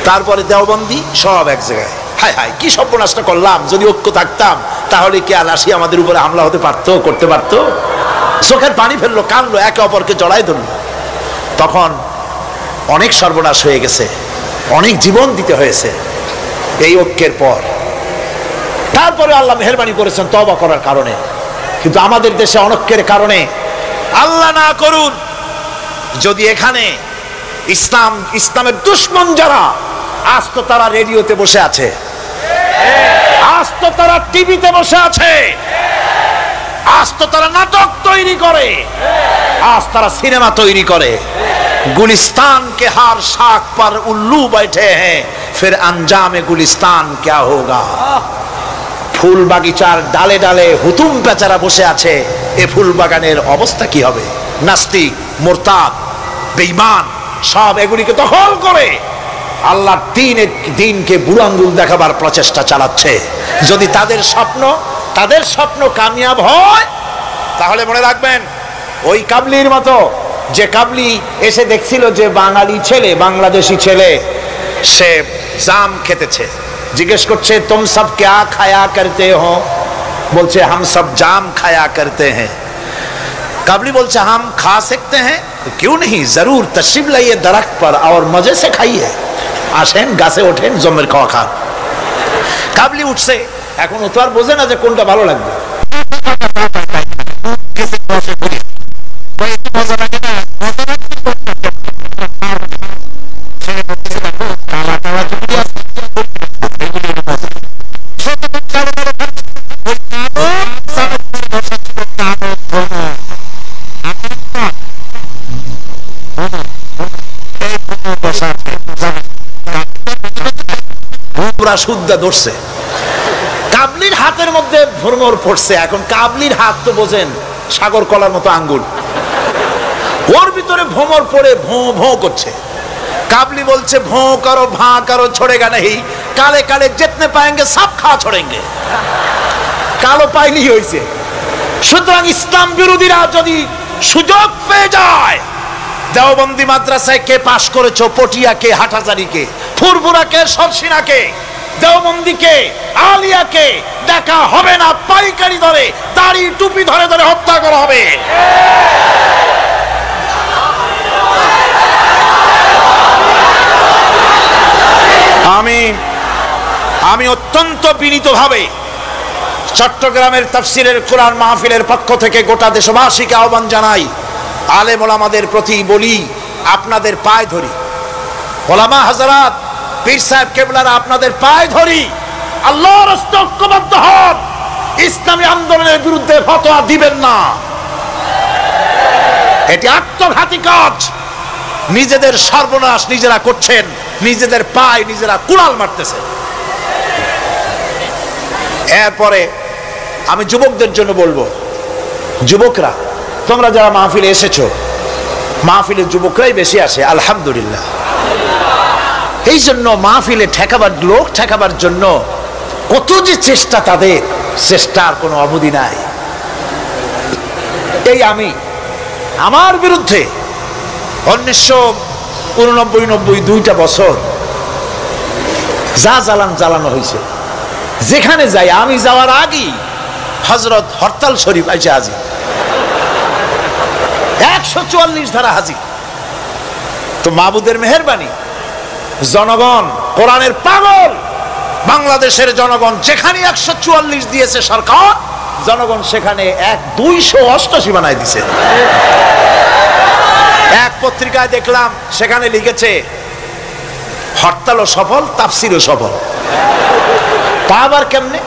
তারপরে দেওবন্দি সব এক জায়গায়। হায় হায়, কি সর্বনাশটা করলাম! যদি ঐক্য থাকতাম তাহলে কি আর রাশিয়া আমাদের উপরে হামলা হতে পারতো, করতে পারতো? চোখের পানি ফেললো, কানলো, একে অপরকে জড়াই ধরলো। তখন অনেক সর্বনাশ হয়ে গেছে, অনেক জীবন দিতে হয়েছে এই ঐক্যের পর। তারপরে আল্লাহ মেহেরবানি করেছেন তওবা করার কারণে। কিন্তু আমাদের দেশে অনৈক্যের কারণে, আল্লাহ না করুন, যদি এখানে ইসলামের দুশমন যারা, আজ তো তারা রেডিওতে বসে আছে, আজ তো তারা টিভিতে বসে আছে, আজ তো তারা নাটক তৈরি করে, আজ তারা সিনেমা তৈরি করে। गुलिस्तान के हर शाख पर उल्लू बैठे हैं, फिर अंजाम गुलिस्तान क्या होगा। ফুল বাগিচার ডালে ডালে হুতুম পেচারা বসে আছে, এ ফুল বাগানের অবস্থা কি হবে? নাস্তিক, মুরতাদ, বেঈমান সব এগুলিকে দখল করে আল্লাহর দ্বীনকে বুড়ো আঙ্গুল দেখাবার প্রচেষ্টা চালাচ্ছে। যদি তাদের স্বপ্ন কামিয়াব হয়, তাহলে মনে রাখবেন ওই কাবলির মতো, যে কাবলি এসে দেখছিল যে বাঙালি ছেলে, বাংলাদেশি ছেলে, সে জাম খেতেছে, জিজ্ঞেস করছে তুম সব क्या खाया करते हो? বলছে हम सब जाम खाया करते हैं। काबली बोलছে हम खा सकते हैं, तो क्यों नहीं, जरूर तशरीफ लाइए दरख्त पर और मजे से खाइए। আসেন গাছে ওঠেন, জমের খাওয়া খান। কাবলি উঠছে, এখন ও তো আর বোঝে না যে কোনটা ভালো লাগবে। শুদ্ধা ধরছে, কাবলির হাতের মধ্যে ভ্রমর পড়ছে। এখন কাবলির হাত তো বোঝেন সাগর কলার মতো আঙ্গুল, ওর ভিতরে ভ্রমর পড়ে ভোঁ ভোঁ করছে। কাবলি বলছে ভোঁ করো, ভাঁ করো, छोड़ेगा नहीं, কালে কালে जितने पाएंगे सब खा छोड़ेंगे। কালো পাইলি হয়েছে। সুতরাং ইসলাম বিরোধীরা যদি সুযোগ পেয়ে যায়, দেওবন্দি মাদ্রাসায় কে পাশ করেছো, পটিয়াকে, হাটহাজারীকে, ফুরফুরাকে, সরসিনাকে, দেওবন্দিকে, আলিয়াকে দেখা হবে না, পাইকারি ধরে দাড়ি টুপি ধরে ধরে হত্যা করা হবে। আমি অত্যন্ত বিনীতভাবে চট্টগ্রামের তাফসিরের কোরআন মাহফিলের পক্ষ থেকে গোটা দেশবাসীকে আহ্বান জানাই, আলেম ওলামাদের প্রতি বলি, আপনাদের পায়ে ধরি, ওলামা হযরত, পীর সাহেব কেবলারা, আপনাদের পায়ে ধরি, আল্লাহর রাস্তে ঐক্যবদ্ধ হন, ইসলামী আন্দোলনের বিরুদ্ধে ফতোয়া দিবেন না। এটি আত্মঘাতী কাজ, নিজেদের সর্বনাশ নিজেরা করছেন, নিজেদের পায়ে নিজেরা কুড়াল মারতেছেন। এরপরে আমি যুবকদের জন্য বলবো, যুবকরা তোমরা যারা মাহফিলে এসেছো, মাহফিলে যুবকরাই বেশি আসে আলহামদুলিল্লাহ। এই জন্য মাহফিলে লোক ঠেকাবার জন্য কত যে চেষ্টা, তাদের চেষ্টার কোনো অবধি নাই। এই আমার বিরুদ্ধে 1989-90 দুইটা বছর যা জ্বালানো হয়েছে, যেখানে যাই, আমি যাওয়ার আগেই হযরত হরতাল শরীফ আইসে হাজির, 144 ধারা হাজির। তো মাবুদের মেহেরবানি, জনগণ কোরআনের পাগল, বাংলাদেশের জনগণ যেখানে 144 দিয়েছে সরকার, জনগণ সেখানে 288 বানায় দিছে। এক পত্রিকায় দেখলাম সেখানে লিখেছে হরতালও সফল, তাফসিরও সফল। তা আবার কেমনে?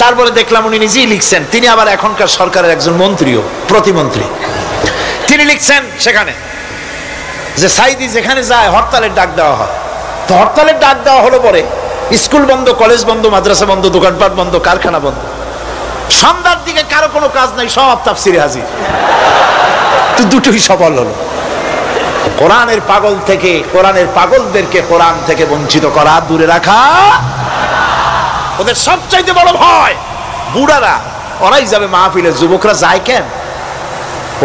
তারপরে দেখলাম উনি নিজেই লিখছেন, তিনি আবার এখনকার সরকারের একজন মন্ত্রীও, প্রতিমন্ত্রী। তিনি লিখছেন সেখানে যে সাইদি যেখানে যায় হরতালের ডাক দেওয়া হয়। তো হরতালের ডাক দেওয়া হলো পরে স্কুল বন্ধ, কলেজ বন্ধ, মাদ্রাসা বন্ধ, দোকানপাট বন্ধ, কারখানা বন্ধ, সন্ধ্যার দিকে কারো কোনো কাজ নাই, সব তাফসিরে হাজির। তো দুটোই সফল হলো। কোরআনের পাগল থেকে, কোরআনের পাগলদেরকে কোরআন থেকে বঞ্চিত করা, দূরে রাখা ওদের সবচাইতে বড় ভয়। বুড়ারা ওরাই যাবে মাহফিলে, যুবকরা যায় কেন?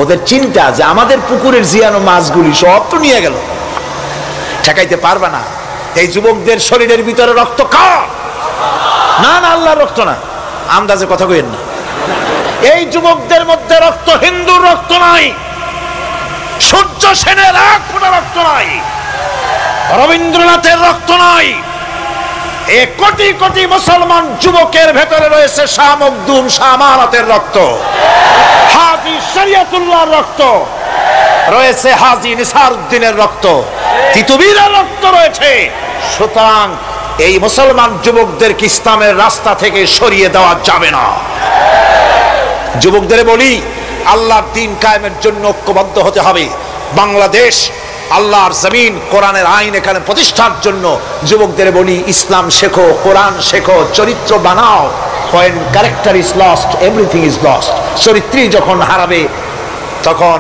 ওদের চিন্তা যে আমাদের পুকুরের জিয়ানো মাছগুলি সব তো নিয়ে গেল, ঠেকাইতে পারবে না। এই যুবকদের শরীরের ভিতরে রক্ত কার? না না, আল্লাহর রক্ত না, আন্দাজে কথা কইেন না। এই যুবকদের মধ্যে রক্ত হিন্দুর রক্ত নাই, সূর্য সেনের এক ফোঁটা রক্ত নাই, রবীন্দ্রনাথের রক্ত নাই। এই কোটি কোটি মুসলমান যুবকের ভেতরে রয়েছে শাহ মখদুম, শাহ আমানতের রক্ত, হাজী শরিয়তুল্লাহর রক্ত রয়েছে, হাজী নিসারউদ্দিনের রক্ত, তিতুমীরের রক্ত রয়েছে। সুতরাং এই মুসলমান যুবকদেরকে ইসলামের রাস্তা থেকে সরিয়ে দেওয়া যাবে না। যুবকদের বলি, আল্লাহর দ্বীন কায়েমের জন্য ঐক্যবদ্ধ হতে হবে। বাংলাদেশ আল্লাহর জমিন, কোরআনের আইন এখানে প্রতিষ্ঠার জন্য যুবকদের বলি, ইসলাম শেখো, কোরআন শেখো, চরিত্র বানাও। when character is lost everything is lost। চরিত্রই যখন হারাবে তখন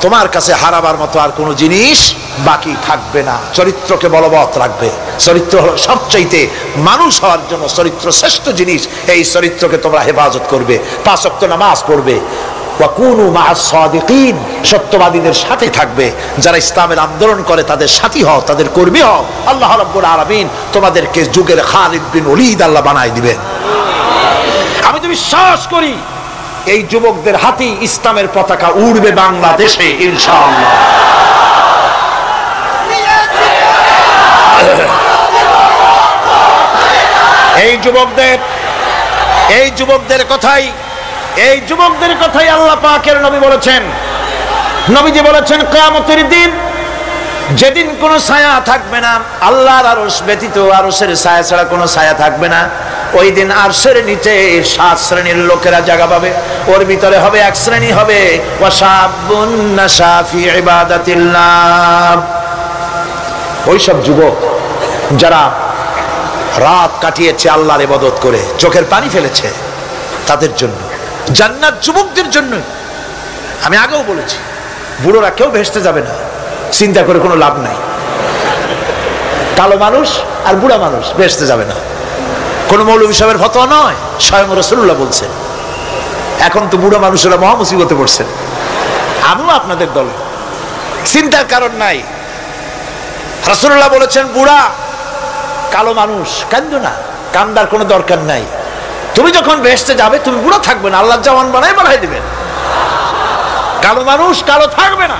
তোমার কাছে হারাবার মতো আর কোনো জিনিস বাকি থাকবে না। চরিত্রকে বলবৎ রাখবে। চরিত্র হলো সবচাইতে মানুষ হওয়ার জন্য চরিত্র শ্রেষ্ঠ জিনিস। এই চরিত্রকে তোমরা হেফাজত করবে, 5 ওয়াক্ত নামাজ পড়বে, ওয়াকুনু মা'আস সাদিকিন, সত্যবাদীদের সাথে থাকবে। যারা ইসলামের আন্দোলন করে তাদের সাথী হও, তাদের কর্মী হও। আল্লাহ রাব্বুল আলামিন তোমাদেরকে যুগের খালিদ বিন ওলীদ আল্লাহ বানায় দিবেন। আমি তো বিশ্বাস করি এই যুবকদের হাতে ইসলামের পতাকা উড়বে বাংলাদেশে ইনশাআল্লাহ। এই যুবকদের কথাই আল্লাহ পাকের নবী বলেছেন। নবীজি বলেছেন, কিয়ামতের দিন যেদিন কোনো ছায়া থাকবে না, আল্লাহর আরশ ব্যতীত আরশের ছায়া ছাড়া কোনো ছায়া থাকবে না, ওই দিন আরশের নিচে 7 শ্রেণীর লোকেরা জায়গা পাবে। ওর ভিতরে হবে এক শ্রেণী হবে ওয়াশাবুন নাশা ফি ইবাদাতিল্লাহ, ওই সব যুবক যারা রাত কাটিয়েছে আল্লাহর ইবাদত করে, চোখের পানি ফেলেছে, তাদের জন্য জান্নাত যুবকদের জন্য। আমি আগেও বলেছি, বুড়োরা কেউ ভেস্তে যাবে না, চিন্তা করে কোনো লাভ নাই। কালো মানুষ আর বুড়া মানুষ ভেস্তে যাবে না, কোন মৌলভী সাহেবের ফতোয়া নয়, স্বয়ং রাসূলুল্লাহ বলছেন। এখন তো বুড়া মানুষেরা মহা মুসিবতে পড়ছেন, আমিও আপনাদের দলে, চিন্তার কারণ নাই। রাসূলুল্লাহ বলেছেন, বুড়া কালো মানুষ কান্দো না, কান্দার কোনো দরকার নাই। তুমি যখন ভেস্তে যাবে তুমি বুড়া থাকবে না, আল্লাহ জওয়ান বানাই দিবেন। কালো মানুষ কালো থাকবে না,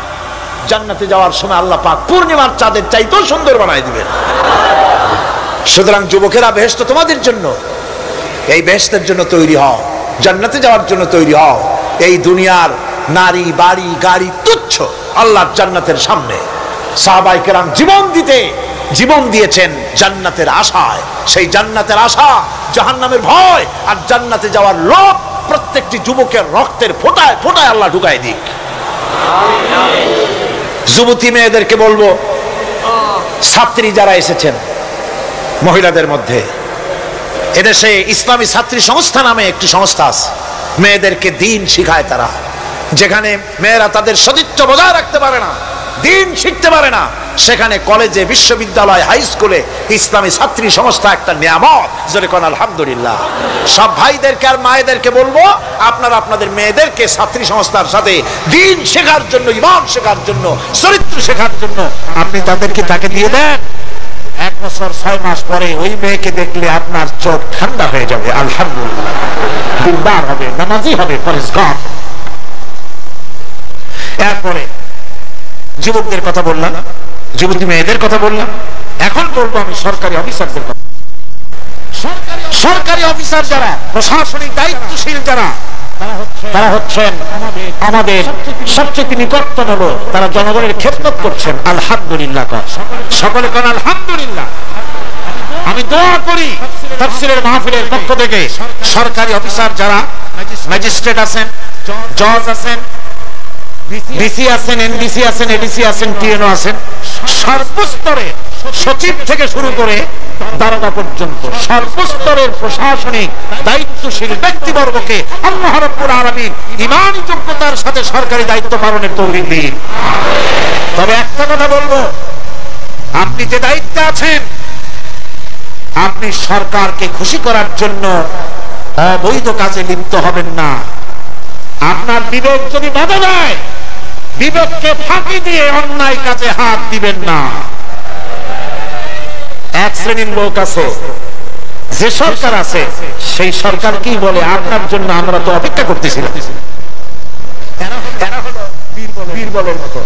জান্নাতে যাওয়ার সময় আল্লাহ পাক পূর্ণিমার চাঁদের চাইতেও সুন্দর বানাই দিবেন। সুতরাং যুবকেরা, বেহেশত তোমাদের জন্য, এই বেহেশতের জন্য তৈরি হও, জান্নাতে যাওয়ার জন্য তৈরি হও। এই দুনিয়ার নারী বাড়ি গাড়ি তুচ্ছ আল্লাহর জান্নাতের সামনে। সাহাবায়ে কেরাম জীবন দিয়েছেন জান্নাতের আশায়। সেই জান্নাতের আশা জাহান্নামের ভয় আর জান্নাতে যাওয়ার লোভ প্রত্যেকটি যুবকের রক্তের ফোঁটায় ফোঁটায় আল্লাহ ঢুকায় দিক। যুবতী মেয়েদেরকে বলবো, ছাত্রী যারা এসেছেন মহিলাদের মধ্যে, এদেশে ইসলামী ছাত্রী সংস্থা নামে একটি সংস্থা আছে, মেয়েদেরকে দ্বীন শিখায় তারা। যেখানে মেয়েরা তাদের সতীত্ব বজায় রাখতে পারে না, দ্বীন শিখতে পারে না, সেখানে কলেজে, বিশ্ববিদ্যালয়, হাই স্কুলে ইসলামী ছাত্রী সংস্থা একটা নিয়ামত। জোরে কোন আলহামদুলিল্লাহ। সব ভাইদেরকে আর মায়েদেরকে বলবো, আপনারা আপনাদের মেয়েদেরকে ছাত্রী সংস্থার সাথে দ্বীন শেখার জন্য, ঈমান শেখার জন্য, চরিত্র শেখার জন্য আপনি তাকে দিয়ে দেন। 1 বছর 6 মাস পরে ওই মেয়েকে দেখলে আপনার চোখ ঠান্ডা হয়ে যাবে। আলহামদুলিল্লাহ, দিনদার হবে, নামাজি হবে, পরেশগার। এরপরে যুবকদের কথা বললাম, যুবতী মেয়েদের কথা বললাম, এখন বলবো আমি সরকারি অফিসারদের কথা। সরকারি অফিসার যারা, প্রশাসনিক দায়িত্বশীল যারা, তারা হচ্ছেন আমাদের সবচেয়ে নিকটতম লোক। তারা জনগণের খেদমত করছেন। আলহামদুলিল্লাহ, সকলে কোন আলহামদুলিল্লাহ। আমি দোয়া করি তাফসীরের মাহফিলের পক্ষ থেকে সরকারি অফিসার যারা, ম্যাজিস্ট্রেট আছেন, জজ আছেন, ডিসি আছেন, এনডিসি আছেন, এডিসি আছেন, টিএনও আছেন, সর্বস্তরে সচিব থেকে শুরু করে দারোগা পর্যন্ত সর্বস্তরের প্রশাসনিক দায়িত্বশীল ব্যক্তিবর্গকে আল্লাহ রাব্বুল আলামিন ঈমানি যোগ্যতার সাথে সরকারি দায়িত্ব পালনের তৌফিক দিন। তবে একটা কথা বলবো, আপনি যে দায়িত্বে আছেন, আপনি সরকারকে খুশি করার জন্য অবৈধ কাজে লিপ্ত হবেন না। আপনার বিবেক যদি বাধা দেয়, বিবেককে ফাঁকি দিয়ে অন্যায় কাজে হাত দিবেন না। এক শ্রেণীর লোক আছে, যে সরকার আছে সেই সরকার কি বলে, আপনার জন্য আমরা তো অপেক্ষা করতেছিলাম। এরা হলো বীরবলের মতো।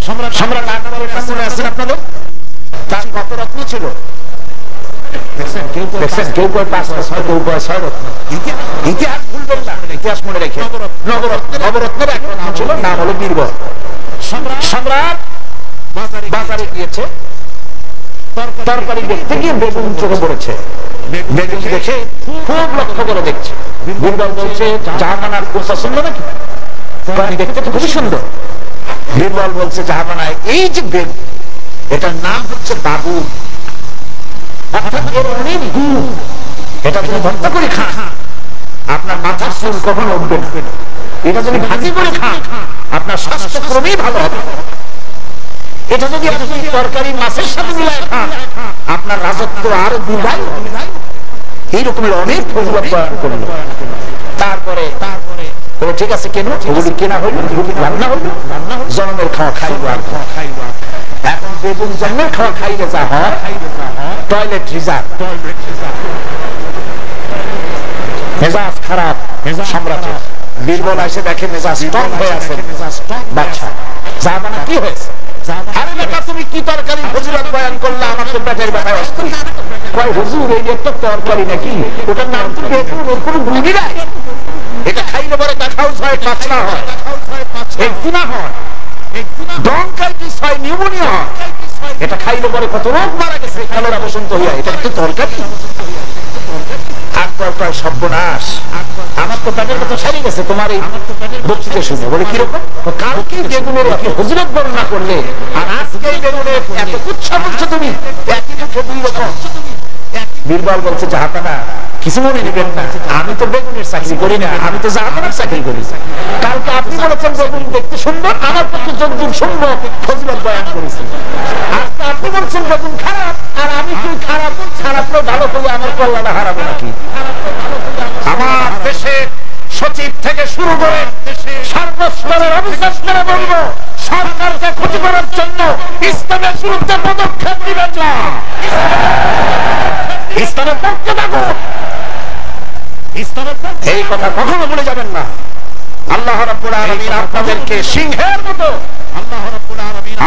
সম্রাট আকবরের নাম মনে আছে আপনাদের? তার কত রত্ন ছিল দেখছেন? কেউ কয় 5 রত্ন, কেউ কয় 6 রত্ন। ইতিহাস ভুলবেন না, ইতিহাস মনে রেখে। নবরত্নের একটা নাম ছিল, নাম হলো বীরবল। সম্রাট বাজারে গিয়েছে, তরকারি দেখতে গিয়ে বেগুন চোখে পড়েছে। বেগুন দেখে খুব লক্ষ্য করে দেখছে। বীরবল বলছে, জাহাপানার খুব পছন্দ নাকি? দেখতে তো খুবই সুন্দর। বীরবল বলছে, জাহাপানায় এই যে বেগুন, এটার নাম হচ্ছে বাবু, অর্থাৎ এর অনেক গুণ। এটা যদি ভর্তা করে খান আপনার মাথার চুল কখনো উঠবে না। এটা যদি ভাজি করে খান আপনার স্বাস্থ্য ক্রমেই ভালো হবে। এটা যদি আপনি তরকারি মাছের সাথে মিলায় খান আপনার রাজত্ব আরো দ্বিগুণ। এই রকমের অনেক ফজিলত বয়ান করলো। তারপরে ঠিক আছে, কেন ওগুলি কেনা হইল, রান্না হইল, জন্মের খাওয়া খাইব। আর এখন বেগুন জন্মের খাওয়া খাইলে যা হয়, টয়লেট রিজার্ভ, মেজাজ খারাপ সম্রাটের। বীরবল এসে দেখে মেজাজ স্ট্রং হয়ে আছে। বাচ্চা জাহাপানা কি হয়েছে? আরে বেটা, তুমি কি তরকারি ফজিলত বয়ান করলে, আমার তো পেটের ব্যথায় অস্থির। কয় হুজুর, এই একটা তরকারি নাকি, ওটার নাম তো বেগুন, ওর কোনো গুণই নাই। এটা খাইলে পরে দেখাউস হয়, পাতলা হয়, একদিনা হয়, ব্রঙ্কাইটিস হয়, নিউমোনিয়া হয়। এটা খাইলে পরে কত রোগ মারা গেছে, কলেরা বসন্ত হইয়া। এটা তো তরকারি। আকবর প্রায় সর্বনাশ, আমার তো পেটের কথা সারি গেছে তোমার এই বক্তৃতা শুনে। বলে কিরকম? কালকে বেগুনের এত ফজিলত বর্ণনা করলে আর আজকে বেগুনের এত উৎসাহ বলছো তুমি, একই মুখে দুই রকম। বীরবল বলছে, জাহাপানা কিছু মনে নেবেন না, আমি তো বেগুনের চাকরি করি না, আমি তো জাহাপানার চাকরি করি। কালকে আপনি বলেছেন বেগুন দেখতে সুন্দর, আমার পক্ষে যদ্দূর সুন্দর ফজিলত বয়ান করেছি। আজকে আপনি বলছেন বেগুন খারাপ, আর আমি কি খারাপ ভালো করে আমার কল্যাণে হারাবো নাকি? আমার দেশে সচিব থেকে শুরু করে সর্বস্তরের অফিসাররা বলবো, সরকারকে ক্ষতি করার জন্য ইসলামের বিরুদ্ধে পদক্ষেপ নেবেন না। ইসলামের পক্ষে থাকুন, এই কথা কখনো বলে যাবেন না। আল্লাহ রাব্বুল আলামিন আপনাদেরকে সিংহের মতো,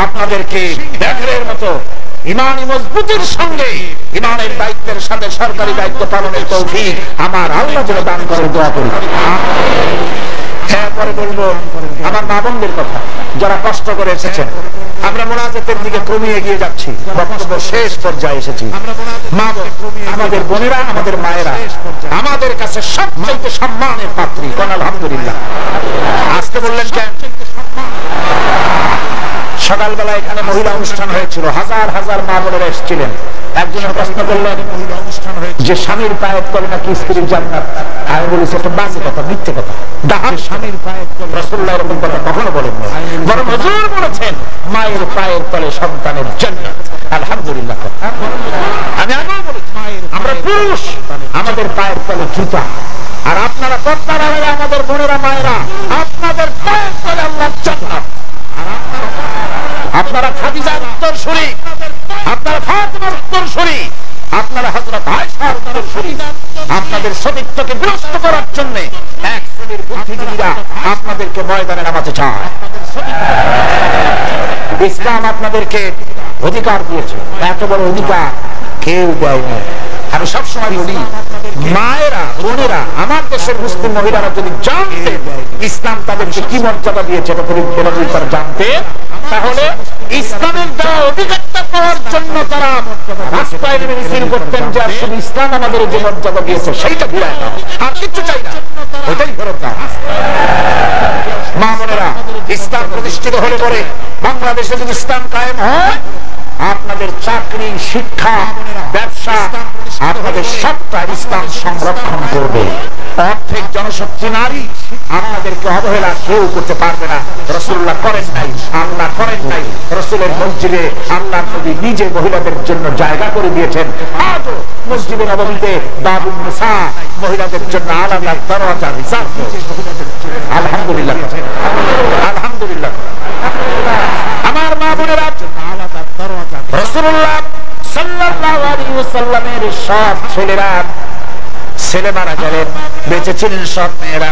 আপনাদেরকে ব্যাঘ্রের মতো ইমানি মজবুতির সঙ্গে ইমানের দায়িত্বের সাথে সরকারি দায়িত্ব পালনের তৌফিক আমার আল্লাহ যেন দান করে দোয়া করি। এরপরে বলবো আমার মা বোনদের কথা, যারা কষ্ট করে এসেছেন। আমরা মুনাজাতের দিকে ক্রমে এগিয়ে যাচ্ছি, বক্তব্য শেষ পর্যায়ে এসেছি। মা বোন, আমাদের বোনেরা, আমাদের মায়েরা আমাদের কাছে সবচেয়ে সম্মানের পাত্রী। কোন আলহামদুলিল্লাহ। আজকে বললেন কেন? সকালবেলা এখানে মহিলা অনুষ্ঠান হয়েছিল, হাজার হাজার মা বোনেরা এসেছিলেন। একজনের প্রশ্ন করলেন যে স্বামীর পায়ের তলে নাকি স্ত্রীর জান্নাত। আমি বলেছি এটা বাজে কথা, মিথ্যে কথা। স্বামীর পায়ের তলে রাসূলুল্লাহ এরকম কথা কখনো বলেন না, বরং হুজুর বলেছেন মায়ের পায়ের তলে সন্তানের জান্নাত। আলহামদুলিল্লাহ। আমি আগেও বলেছি আমরা পুরুষ, আমাদের পায়ের তলে জুতা, আর আপনারা পর্দার আড়ালে আমাদের বোনেরা মায়েরা আপনাদের পায়ের তলে আল্লাহর জান্নাত। আপনারা খাদিজার উত্তরসূরি, আপনারা ফাতিমার উত্তরসূরি, আপনারা হযরত আয়েশার উত্তরসূরি। আপনাদের সতীত্বকে বিনষ্ট করার জন্য এক শ্রেণীর বুদ্ধিজীবীরা আপনাদেরকে ময়দানে নামাতে চায়। ইসলাম আপনাদেরকে অধিকার দিয়েছে, এত বড় অধিকার কেউ দেয়নি। আমি সবসময় বলি, মায়েরা, বোনেরা, আমার দেশের মুসলিম মহিলারা যদি জানতেন ইসলাম তাদেরকে কি মর্যাদা দিয়েছে, এটা যদি তারা জানতেন, তাহলে ইসলামের দেওয়া অধিকারটা পাওয়ার জন্য তারা রাস্তায় নেমে মিছিল করতেন যে শুধু ইসলাম আমাদের যে মর্যাদা দিয়েছে সেইটা ফিরায় দাও, আর কিচ্ছু চাই না, ওইটাই ফেরত দাও। মা বোনেরা, ইসলাম প্রতিষ্ঠিত হলে পরে বাংলাদেশে যদি ইসলাম কায়েম হয়, আপনাদের চাকরি, শিক্ষা, ব্যবসা, আপনাদের সবটা ইসলাম সংরক্ষণ করবে। অর্ধেক জনশক্তি নারী, আপনাদেরকে অবহেলা কেউ করতে পারবে না। রাসূলুল্লাহ করেন নাই, আল্লাহ করেন নাই। রাসূলের মসজিদে আল্লাহ নবী নিজে মহিলাদের জন্য জায়গা করে দিয়েছেন। আজও মসজিদে নববীতে বাবুন নিসা, মহিলাদের জন্য আলাদা দরজা রিজার্ভ। আলহামদুলিল্লাহ, আলহামদুলিল্লাহ। আমার মা বোনেরা, রাসূলুল্লাহ সাল্লাল্লাহু সাল্লামের সব ছেলেরা ছেলে মারা গেলেন, বেঁচে ছিলেন সব মেয়েরা।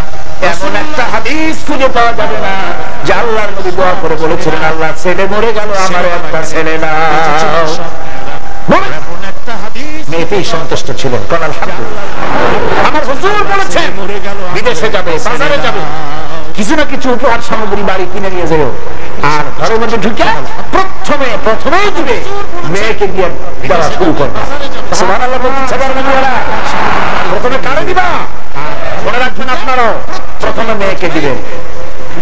এমন একটা হাদিস খুঁজে পাওয়া যাবে না যে আল্লাহর নবী দোয়া করে বলেছিলেন, আল্লাহ ছেলে মরে গেল, আমার একটা ছেলে না। মেয়েতেই সন্তুষ্ট ছিলেন। কোন আলহামদুলিল্লাহ। আমার হুজুর বলেছেন বিদেশে যাবে, বাজারে যাবে, কিছু না কিছু উপহার সামগ্রী বাড়ি কিনে নিয়ে যাও, আর ঘরের মধ্যে ঢুকে প্রথমেই দিবে মেয়েকে দিয়ে দেওয়া শুরু করবে। সুবহানাল্লাহ বলতে চাবার না, প্রথমে কারে দিবা? মনে রাখবেন আপনারাও, প্রথমে মেয়েকে দিবেন,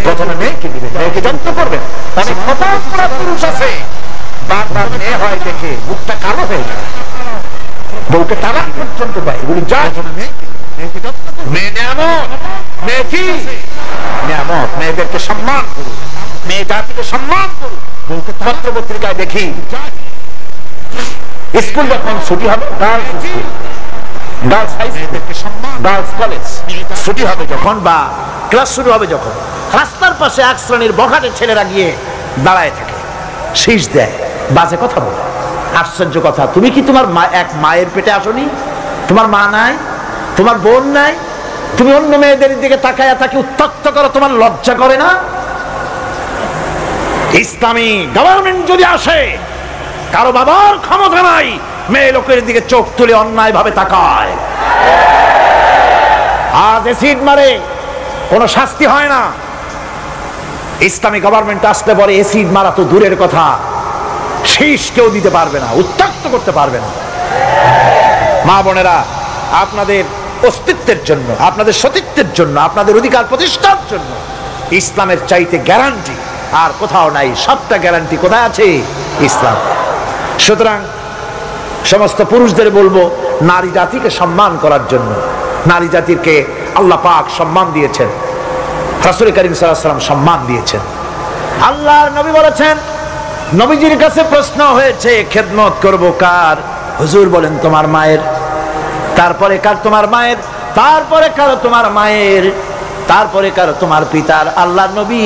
প্রথমে মেয়েকে দিবেন, মেয়েকে যত্ন করবেন। অনেক হতভাগ্য পুরুষ আছে, বারবার মেয়ে হয় দেখে মুখটা কালো হয়ে যায়, বউকে তালাক পর্যন্ত পায়। এগুলি যা মেয়ে নিয়ামত, মেয়ে কি নিয়ামত, মেয়েদেরকে সম্মান করুন, মেয়ে জাতিকে সম্মান করুন। পত্র পত্রিকায় দেখি স্কুল যখন ছুটি হবে, girls school, girls high school, girls college ছুটি হবে যখন বা ক্লাস শুরু হবে যখন, রাস্তার পাশে এক শ্রেণীর বখাটে ছেলেরা গিয়ে দাঁড়ায় থাকে, শীষ দেয়, বাজে কথা বলে। আশ্চর্য কথা, তুমি কি তোমার এক মায়ের পেটে আসনি? তোমার মা নাই, তোমার বোন নাই, তুমি অন্য মেয়েদের দিকে তাকায়া তাকে উত্ত্যক্ত করো, তোমার লজ্জা করে না? ইসলামী গভর্নমেন্ট যদি আসে, কারো বাবার ক্ষমতা নাই মেয়ে লোকের দিকে চোখ তুলে অন্যায় ভাবে তাকায়। আজ এসিড মারে, কোনো শাস্তি হয় না। ইসলামী গভর্নমেন্ট আসলে বলে এসিড মারা তো দূরের কথা, শীষ কেউ দিতে পারবে না, উত্ত্যক্ত করতে পারবে না। মা বোনেরা, আপনাদের অস্তিত্বের জন্য, আপনাদের সতীত্বের জন্য, আপনাদের অধিকার প্রতিষ্ঠার জন্য ইসলামের চাইতে গ্যারান্টি আর কোথাও নাই। সবটা গ্যারান্টি কোথায় আছে? ইসলাম। সুতরাং সমস্ত পুরুষদের বলবো, নারী জাতিকে সম্মান করার জন্য। নারী জাতিকে আল্লাহ পাক সম্মান দিয়েছেন, রাসূল করিম সাল্লাল্লাহু আলাইহি ওয়াসাল্লাম সম্মান দিয়েছেন। আল্লাহর নবী বলেছেন, নবীজির কাছে প্রশ্ন হয়েছে খেদমত করব কার? হুজুর বলেন তোমার মায়ের। তারপরে কার? তোমার মায়ের। তারপরে কার? তোমার মায়ের। তারপরে কার? তোমার পিতার। আল্লাহর নবী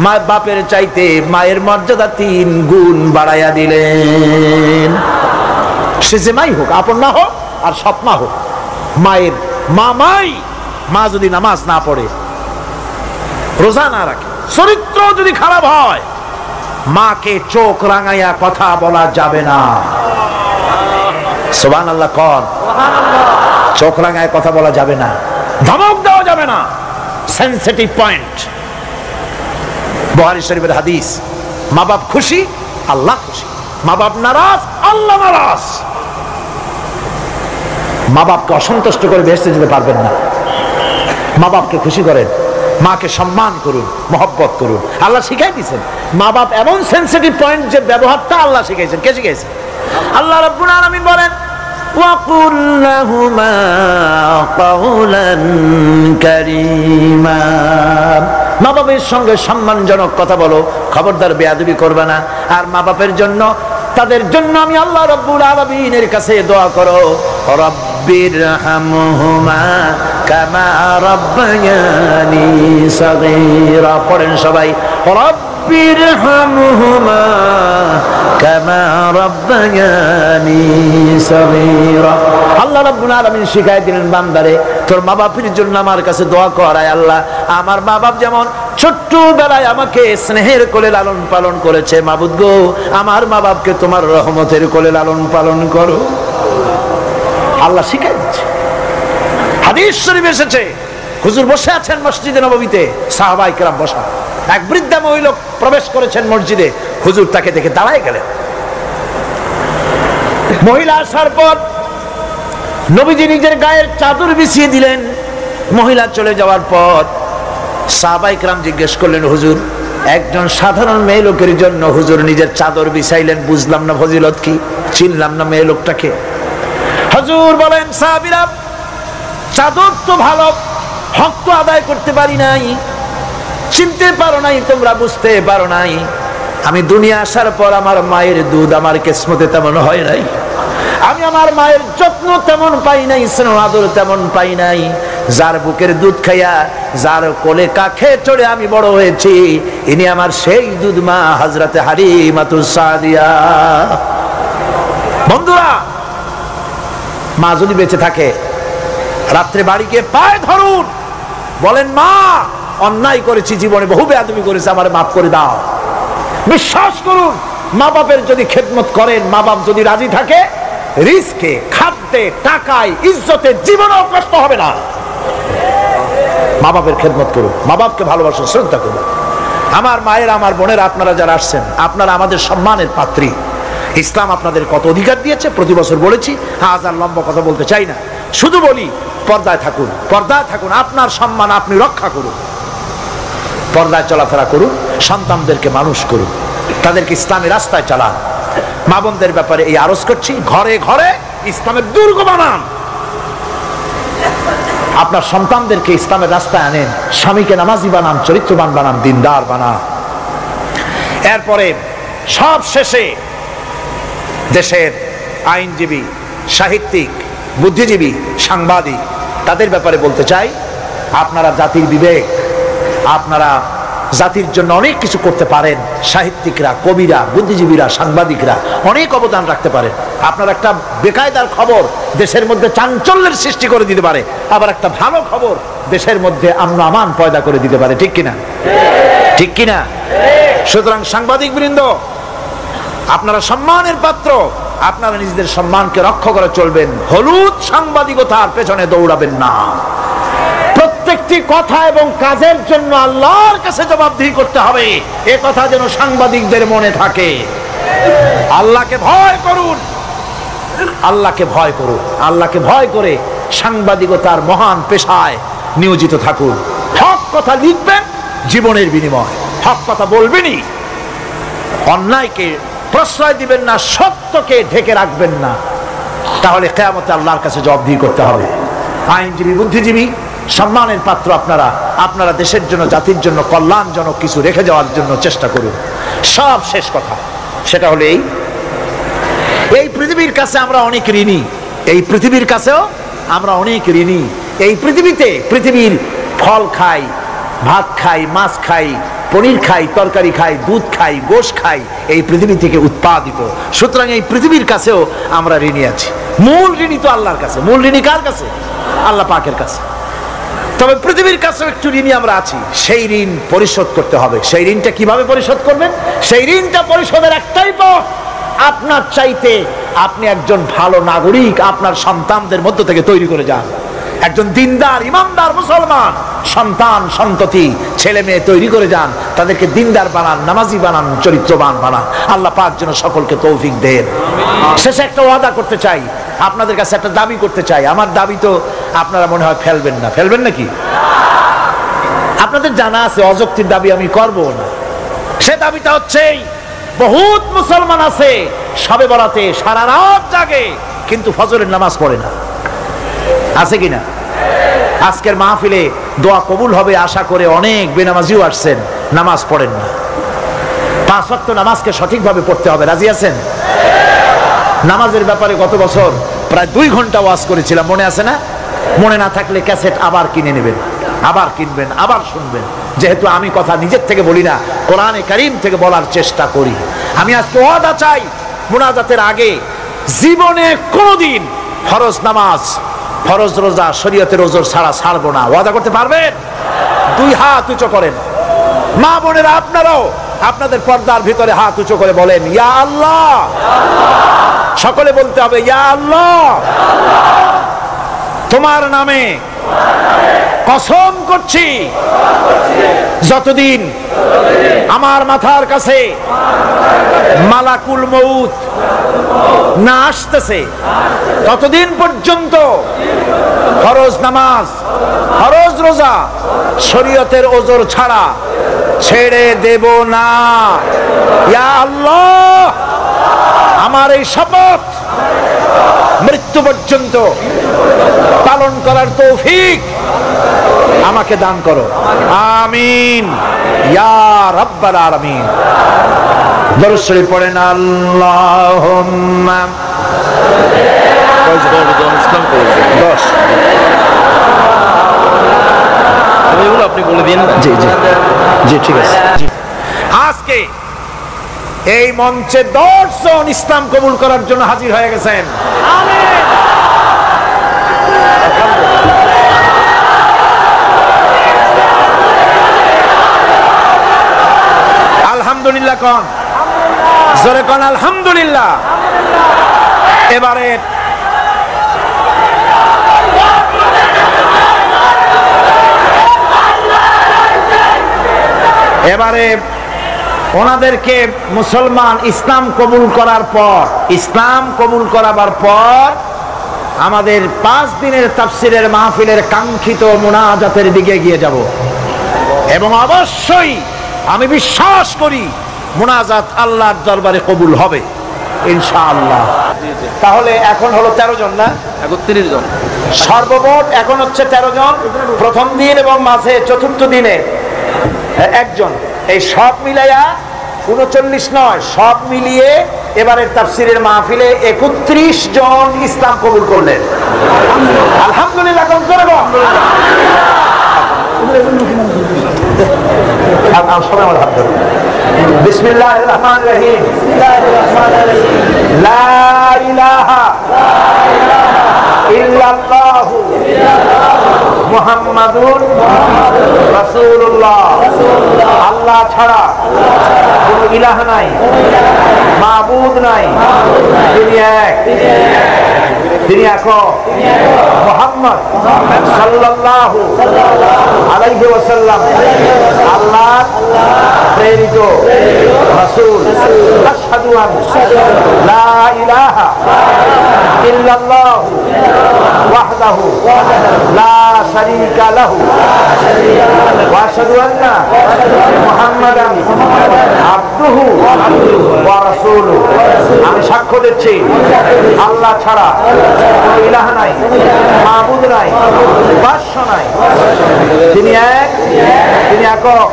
মা বাপের চাইতে মায়ের মর্যাদা 3 গুণ বাড়াইয়া দিলেন। সে যে মাই হোক, আপন না হোক আর সৎ মা হোক, মায়ের মামাই। মা যদি নামাজ না পড়ে, রোজা না রাখে, চরিত্র যদি খারাপ হয়, মাকে চোখ রাঙাইয়া কথা বলা যাবে না। সুবহানাল্লাহ কোন? চোখ রাঙায় কথা বলা যাবে না, ধমক দেওয়া যাবে না, সেনসিটিভ পয়েন্ট। বুখারী শরীফের হাদিস, মা বাপ খুশি, আল্লাহ খুশি। মা বাপ নারাজ, আল্লাহ নারাজ। মা বাপকে অসন্তুষ্ট করে বেহেশতে যেতে পারবেন না। মা বাপকে খুশি করেন, মাকে সম্মান করুন, মহব্বত করুন। আল্লাহ শিখাই দিয়েছেন। মা বাপ এমন সেনসিটিভ পয়েন্ট যে ব্যবহারটা আল্লাহ শিখাইছেন। কে শিখাইছেন? আল্লাহ রাব্বুল আলামিন বলেন, ওয়াকুল লাহুমা কাওলান কারীমা। মা বাপের সঙ্গে সম্মানজনক কথা বলো, খবরদার বেয়াদবি করবে না। আর মা বাপের জন্য, তাদের জন্য আমি আল্লাহ রাব্বুল আলামিনের কাছে দোয়া করো, রব্বিরহামহুমা কামা রাব্বায়ানি সাগীরা। পড়েন সবাই, রব্বিরহামহুমা কামা রাব্বায়ানি সাগীরা। আল্লাহ রাব্বুল আলামিন শিখাই দিলেন বান্দারে, তোর মা বাপের জন্য আমার কাছে দোয়া কর, আয় আল্লাহ আমার মা বাপ যেমন ছোট্টবেলায় আমাকে স্নেহের কোলে লালন পালন করেছে, মাবুদ গো আমার মা বাপকে তোমার রহমতের কোলে লালন পালন করো। আল্লাহ শিখাই দিচ্ছে। হাদিস শরীফে এসেছে, হুজুর বসে আছেন মসজিদে নববীতে, সাহাবায়ে কেরাম বসা। এক বৃদ্ধা মহিলা প্রবেশ করেছেন মসজিদে, হুজুর তাকে দেখে দাঁড়ায় গেলেন। মহিলা আসার পর নবীজি নিজের গায়ের চাদর বিছিয়ে দিলেন। মহিলা চলে যাওয়ার পর সাহাবায়ে কেরাম জিজ্ঞেস করলেন, হুজুর একজন সাধারণ মেয়ে লোকের জন্য হুজুর নিজের চাদর বিছাইলেন, বুঝলাম না ফজিলত কি, চিনলাম না মেয়ে লোকটাকে। হুজুর বলেন, সাহাবীরা চাদর তো ভালো, হক তো আদায় করতে পারি নাই, চিনতে পারো নাই, তোমরা বুঝতে পারো নাই। আমি দুনিয়া আসার পর আমার মায়ের দুধ আমার কিসমতে তেমন হয় নাই, আমি আমার মায়ের যত্ন তেমন পাই নাই, স্নেহ আদর তেমন পাই নাই। যার বুকের দুধ খাইয়া, যার কোলে কাখে চড়ে আমি বড় হয়েছি, ইনি আমার সেই দুধ মা হযরতে হালিমাতুস সাদিয়া। বন্ধুরা, মা যদি বেঁচে থাকে রাত্রে বাড়ি গিয়ে পায়ে ধরুন, বলেন মা অন্যায় করেছি, জীবনে বহু বেয়াদবি করেছি, আমারে মাফ করে দাও। বিশ্বাস করুন, মা বাপের যদি খেদমত করেন, মা বাপ যদি রাজি থাকে, রিস্কে, খাদ্যে, টাকায়, ইজ্জতে জীবনেও কষ্ট হবে না। মা বাপের খেদমত করুন, মা বাপকে ভালোবাসুন, শ্রদ্ধা করুন। আমার মায়ের, আমার বোনের, আপনারা যারা আসছেন, আপনারা আমাদের সম্মানের পাত্রী। ইসলাম আপনাদের কত অধিকার দিয়েছে প্রতি বছর বলেছি, আজ আর লম্বা কথা বলতে চাই না, শুধু বলি পর্দায় থাকুন, পর্দায় থাকুন, আপনার সম্মান আপনি রক্ষা করুন, পর্দায় চলাফেরা করুন, সন্তানদেরকে মানুষ করুন, তাদেরকে ইসলামের রাস্তায় চালান। মা বোনদের ব্যাপারে এই আরজ করছি, ঘরে ঘরে ইসলামের দুর্গ বানান, আপনার সন্তানদেরকে ইসলামের রাস্তায় আনেন, স্বামীকে নামাজি বানান, চরিত্রবান বানান, দিনদার বানান। এরপরে সব শেষে দেশের আইনজীবী, সাহিত্যিক, বুদ্ধিজীবী, সাংবাদিক, তাদের ব্যাপারে বলতে চাই, আপনারা জাতির বিবেক, আপনারা জাতির জন্য অনেক কিছু করতে পারেন। সাহিত্যিকরা, কবিরা, বুদ্ধিজীবীরা, সাংবাদিকরা অনেক অবদান রাখতে পারেন। আপনার একটা বেকায়দার খবর দেশের মধ্যে চাঞ্চল্যের সৃষ্টি করে দিতে পারে, আবার একটা ভালো খবর দেশের মধ্যে আমন আমান পয়দা করে দিতে পারে। ঠিক কিনা? ঠিক কিনা? সুতরাং সাংবাদিক বৃন্দ, আপনারা সম্মানের পাত্র, আপনারা নিজেদের সম্মানকে রক্ষা করে চলবেন, হলুদ সাংবাদিকতার পেছনে দৌড়াবেন না। প্রত্যেকটি কথা এবং কাজের জন্য আল্লাহর কাছে জবাবদিহি করতে হবে, এ কথা যেন সাংবাদিকদের মনে থাকে। আল্লাহকে ভয় করুন, আল্লাহকে ভয় করুন, আল্লাহকে ভয় করে সাংবাদিকতার মহান পেশায় নিয়োজিত থাকুন। হক কথা লিখবেন, জীবনের বিনিময় হক কথা বলবেনই, অন্যায়কে প্রশ্রয় দিবেন না, সত্যকে ঢেকে রাখবেন না, তাহলে কিয়ামতে আল্লাহর কাছে জবাবদিহি করতে হবে। আইনজীবী, বুদ্ধিজীবী, সম্মানের পাত্র আপনারা, আপনারা দেশের জন্য, জাতির জন্য কল্যাণজনক কিছু রেখে যাওয়ার জন্য চেষ্টা করুন। সব শেষ কথা, সেটা হলো এই পৃথিবীর কাছে আমরা অনেক ঋণী, এই পৃথিবীর কাছেও আমরা অনেক ঋণী। এই পৃথিবীতে পৃথিবীর ফল খাই, ভাত খাই, মাছ খাই, পনির খাই, তরকারি খাই, দুধ খাই, গোশ খাই, এই পৃথিবী থেকে উৎপাদিত। সুতরাং এই পৃথিবীর কাছেও আমরা ঋণী আছি। মূল ঋণী তো আল্লাহর কাছে। মূল ঋণী কার কাছে? আল্লাহ পাকের কাছে। তবে পৃথিবীর কাছেও একটু ঋণী আমরা আছি, সেই ঋণ পরিশোধ করতে হবে। সেই ঋণটা কিভাবে পরিশোধ করবেন? সেই ঋণটা পরিশোধের একটাই পথ, আপনার চাইতে আপনি একজন ভালো নাগরিক আপনার সন্তানদের মধ্য থেকে তৈরি করে যান। একজন দিনদার, ইমানদার মুসলমান সন্তান, সন্ততি, ছেলে মেয়ে তৈরি করে যান, তাদেরকে দিনদার বানান, নামাজি বানান, চরিত্রবান বানান। আল্লাহ পাক যেন সকলকে তৌফিক দেন। শেষে একটা ওয়াদা করতে চাই, আপনাদের কাছে একটা দাবি করতে চাই। আমার দাবি তো আপনারা মনে হয় ফেলবেন না, ফেলবেন নাকি? আপনাদের জানা আছে অযৌক্তিক দাবি আমি করব না। সে দাবিটা হচ্ছে, বহুত মুসলমান আছে শবে বরাতে সারা রাত জাগে কিন্তু ফজরের নামাজ পড়ে না, আছে কিনা? আজকের মাহফিলে দোয়া কবুল হবে আশা করে অনেক বেনামাজিও আসছেন, নামাজ পড়েন না। 5 ওয়াক্ত নামাজকে সঠিকভাবে পড়তে হবে, রাজি আছেন? নামাজের ব্যাপারে গত বছর প্রায় 2 ঘন্টা ওয়াজ করেছিলাম, মনে আছে না? মনে না থাকলে ক্যাসেট আবার কিনে নেবেন, আবার কিনবেন, আবার শুনবেন। যেহেতু আমি কথা নিজের থেকে বলি না, কোরআনে কারীম থেকে বলার চেষ্টা করি। আমি আজকে ওয়াদা চাই, মুনাজাতের আগে জীবনে কোনোদিন ফরজ নামাজ, ফরজ রোজা, শরীয়তের ওজর ছাড়া ছাড়বো না। ওয়াদা করতে পারবেন? 2 হাত উঁচু করেন। মা বোনেরা আপনারাও আপনাদের পর্দার ভিতরে হাত উঁচু করে বলেন, ইয়া আল্লাহ। সকলে বলতে হবে, ইয়া আল্লাহ, তোমার নামে কসম করছি, যতদিন আমার মাথার কাছে মালাকুল মউত না আসতেছে ততদিন পর্যন্ত ফরজ নামাজ, ফরজ রোজা, শরীয়তের ওজর ছাড়া ছেড়ে দেব না। ইয়া আল্লাহ, আমার এই শপথ মৃত্যু পর্যন্ত পালন করার তৌফিক আমাকে দান করো, আমিন ইয়া রাব্বাল আলামিন। দরুদ শরীফ পড়েন। আল্লাহুম্মা 10 আপনি বলে দিন। জি জি জি, ঠিক আছে। আজকে এই মঞ্চে 10 জন ইসলাম কবুল করার জন্য হাজির হয়ে গেছেন। আমিন। আলহামদুলিল্লাহ কোন, জোরে কোন আলহামদুলিল্লাহ। এবারে ওনাদেরকে মুসলমান ইসলাম কবুল করার পর আমাদের 5 দিনের তাফসিরের মাহফিলের কাঙ্ক্ষিত মুনাজাতের দিকে গিয়ে যাব এবং অবশ্যই আমি বিশ্বাস করি মুনাজাত আল্লাহর দরবারে কবুল হবে ইনশাআল্লাহ। তাহলে এখন হলো 13 জন না 31 জন, সর্বমোট এখন হচ্ছে 13 জন, প্রথম দিন এবং মাঝে চতুর্থ দিনে একজন, এই সব মিলাইয়া 39 নয়, সব মিলিয়ে এবারের তাফসিরের মাহফিলে 31 জন ইসলাম কবুল করলেন আলহামদুলিল্লাহ। সবাই আমার হাত ধরুন। বিসমিল্লাহির রহমানির রহিম। লা ইলাহা ইল্লাল্লাহু মুহাম্মাদুর রাসূলুল্লাহ। আল্লাহ ছাড়া কোনো ইলাহ নাই, মাবুদ নাই, তিনি এক, তিনি একক। মুহাম্মদ সাল্লাল্লাহু আলাইহি ওয়াসাল্লাম আল্লাহর প্রেরিত রাসূল। আশহাদু আন্না লা ইলাহা ইল্লাল্লাহু ওয়াহদাহু লা শারীকা লাহু ওয়া আশহাদু আন্না মুহাম্মাদান আবদুহু ওয়া রাসূলুহু। আমি সাক্ষ্য দিচ্ছি আল্লাহ ছাড়া কোনো ইলাহ নাই, মাবুদ নাই, উপাস্য নাই, তিনি এক, তিনি একক,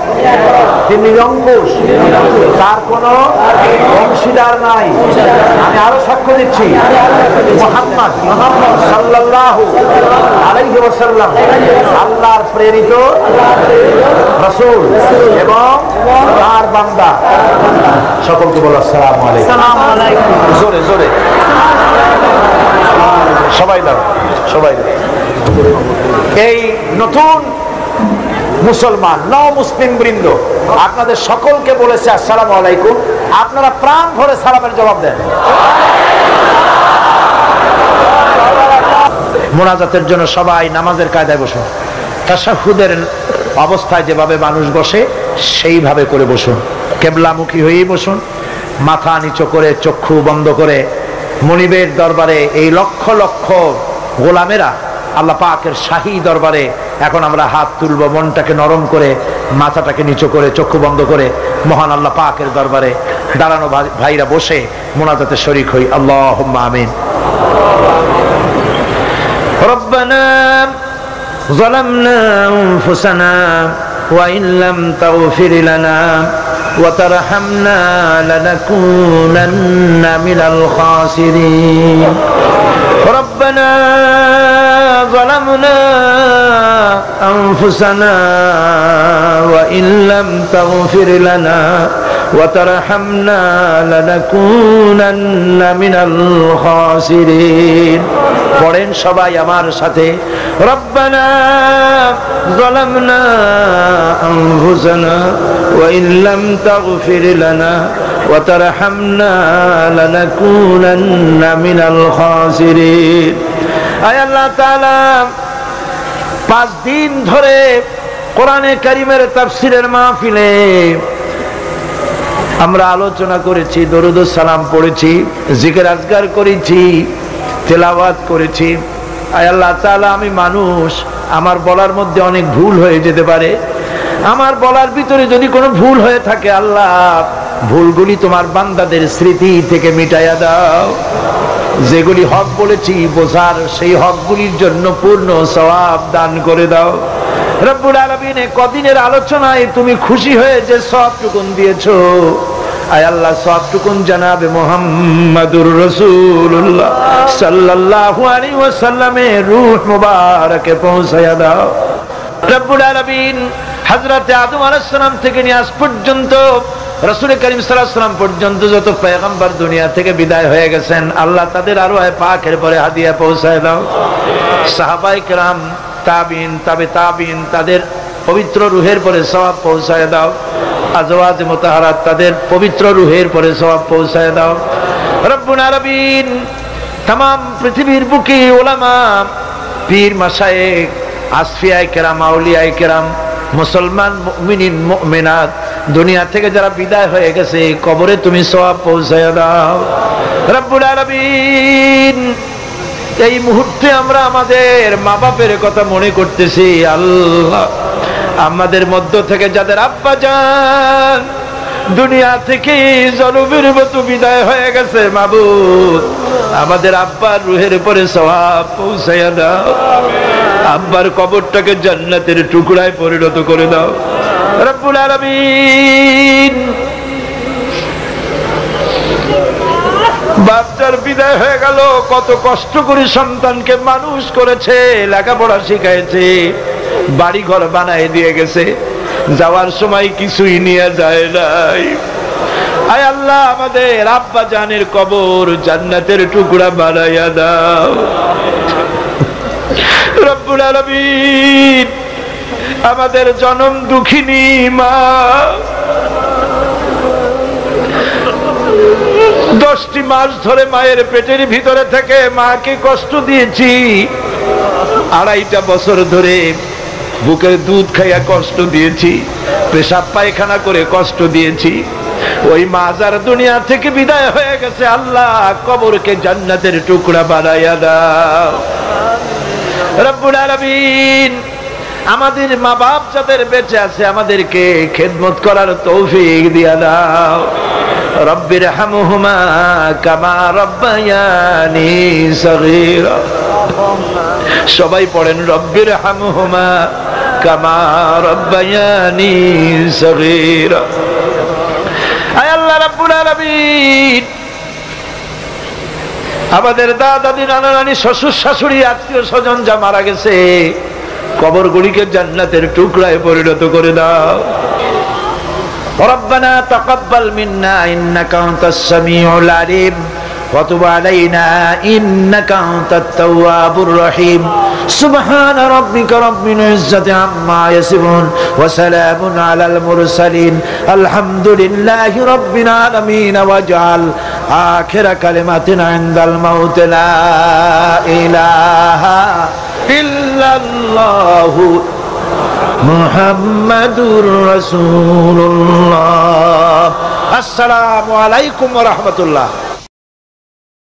তিনি নিরঙ্কুশ, তার কোনো অংশীদার নাই। আমি আরো সাক্ষ্য দিচ্ছি মুহাম্মদ সাল্লাল্লাহু আলাইহি ওয়াসাল্লাম আল্লাহর প্রেরিত রাসূল এবং তার বান্দা। সকলকে বলো আসসালামু আলাইকুম। জোরে জোরে সবাই দাও, সবাই দাও। এই নতুন মুসলমান মুসলিম বৃন্দ আপনাদের সকলকে বলেছে আসসালামু আলাইকুম, আপনারা প্রাণ ভরে সালামের জবাব দেন। মোনাজাতের জন্য সবাই নামাজের কায়দায় বসুন, তাশাহুদের অবস্থায় যেভাবে মানুষ বসে সেইভাবে করে বসুন, কেবলামুখী হয়েই বসুন, মাথা নিচু করে চক্ষু বন্ধ করে। মনিবের দরবারে এই লক্ষ লক্ষ গোলামেরা আল্লাহ পাকের শাহী দরবারে এখন আমরা হাত তুলব, মনটাকে নরম করে, মাথাটাকে নিচু করে, চক্ষু বন্ধ করে মহান আল্লাহ পাকের দরবারে দাঁড়ানো ভাইরা বসে মোনাজাতে শরীক হই। আল্লাহুম্মা আমিন। রব্বানা যালামনা আনফুসানা ওয়া ইন লাম তাগফির লানা ওয়া তারহামনা লানাকুনান্না মিনাল খাসিরিন। রব্বানা ظلمنا أنفسنا وإن لم تغفر لنا وترحمنا لنكونن من الخاسرين। পড়েন সবাই আমার সাথে, রব্বানা ظلمنا أنفسنا وإن لم تغفر لنا وترحمنا لنكونن من الخاسرين। আয় আল্লাহ তাআলা 5 দিন ধরে কোরআনে কারীমের তাফসীরের মাহফিলে আমরা আলোচনা করেছি, দরুদ ও সালাম পড়েছি, জিকির আজকার করেছি, তেলাওয়াত করেছি। আয় আল্লাহ তাআলা আমি মানুষ, আমার বলার মধ্যে অনেক ভুল হয়ে যেতে পারে, আমার বলার ভিতরে যদি কোনো ভুল হয়ে থাকে আল্লাহ ভুলগুলি তোমার বান্দাদের স্মৃতি থেকে মিটাইয়া দাও। যেগুলি হক বলেছি বোঝার, সেই হকগুলির জন্য পূর্ণ সওয়াব দান করে দাও। রব্বুল আলামিন কদিনের আলোচনায় তুমি খুশি হয়ে যে সওয়াবটুকুন দিয়েছো, আয় আল্লাহ সওয়াবটুকুন জনাবে মুহাম্মাদুর রাসূলুল্লাহ সাল্লাল্লাহু আলাইহি ওয়াসাল্লামের রূহ মুবারকে পৌঁছায়া দাও। রব্বুল আলামিন হযরত আদম আলাইহিস সালাম থেকে নিয়ে আজ পর্যন্ত রাসূল করিম সাল্লাল্লাহু আলাইহি ওয়াসাল্লাম পর্যন্ত যত পয়গম্বর দুনিয়া থেকে বিদায় হয়ে গেছেন আল্লাহ তাদের আরওয়ায়ে পাকের পরে হাদিয়া পৌঁছায় দাও। সাহাবায়ে কেরাম, তাবিঈন, তাবে তাবিঈন, তাদের পবিত্র রূহের পরে সওয়াব পৌঁছায় দাও। আজওয়াজ মুতাহারাত তাদের পবিত্র রূহের পরে সওয়াব পৌঁছায় দাও রব্বুল আলামিন। तमाम পৃথিবীর বুকে উলামা, পীর, মাশায়েখ, আসফিয়ায়ে কেরাম, আউলিয়ায়ে কেরাম, মুসলমান মুমিনিন মুমিনাত দুনিয়া থেকে যারা বিদায় হয়ে গেছে কবরে তুমি সওয়াব পৌঁছায় দাও রব্বুল আলামিন। এই মুহূর্তে আমরা আমাদের মা বাপের কথা মনে করতেছি আল্লাহ, আমাদের মধ্য থেকে যাদের আব্বা জান দুনিয়া থেকে জনমের মতো বিদায় হয়ে গেছে মাবুদ, আমাদের আব্বার রুহের পরে সওয়াব পৌঁছায়া দাও। আব্বার কবরটাকে জান্নাতের টুকরায় পরিণত করে দাও রব্বুল আলামিন। বাচ্চার বিদায় হয়ে গেল, কত কষ্ট করে সন্তানকে মানুষ করেছে, লেখাপড়া শিখাইছে, বাড়ি ঘর বানায় দিয়ে গেছে, যাওয়ার সময় কিছুই নিয়ে যায় নাই। আয় আল্লাহ, আমাদের আব্বা জানের কবর জান্নাতের টুকরা বানাইয়া দাও রব্বুল আলামিন। আমাদের জনম দুঃখিনী মা, 10টি মাস ধরে মায়ের পেটের ভিতরে থেকে মাকে কষ্ট দিয়েছি, 2.5 বছর ধরে বুকের দুধ খাইয়া কষ্ট দিয়েছি, পেশাব পায়খানা করে কষ্ট দিয়েছি। ওই মা যার দুনিয়া থেকে বিদায় হয়ে গেছে, আল্লাহ কবরকে জান্নাতের টুকরা বানাইয়া দাও রব্বুল আলামিন। আমাদের মা বাপ যাদের বেঁচে আছে আমাদেরকে খেদমত করার তৌফিক দিয়া দাও রব্বির হামহুমা কামা রব্বায়ানি সগীরা। সবাই পড়েন রব্বির হামহুমা কামা রব্বায়ানি সগীরা। আয় আল্লাহ রাব্বুল আলামিন, আমাদের দাদা দাদি নানা নানি শ্বশুর শাশুড়ি আত্মীয় স্বজন যা মারা গেছে কবরগুলিকে জান্নাতের টুকরায় পরিণত করে দাও। রব্বানা তাকাব্বাল মিন্না ইন্নাকা আনতাস সামিউল আলিম ওয়া তুব আলাইনা ইন্নাকা আনতাত তাওয়াবুর রহিম। সুবহানা রাব্বিকা রাব্বিল ইজ্জাতি আম্মা ইয়াসিফুন ওয়া সালামুন আলাল মুরসালিন আলহামদুলিল্লাহি রাব্বিল আলামিন। ওয়াজআল আখিরা কালিমাতিনা ইনদাল মাউত লা ইলাহা ইল্লাল্লাহু মুহাম্মাদুর রাসূলুল্লাহ। আসসালামু আলাইকুম ওয়া রাহমাতুল্লাহ।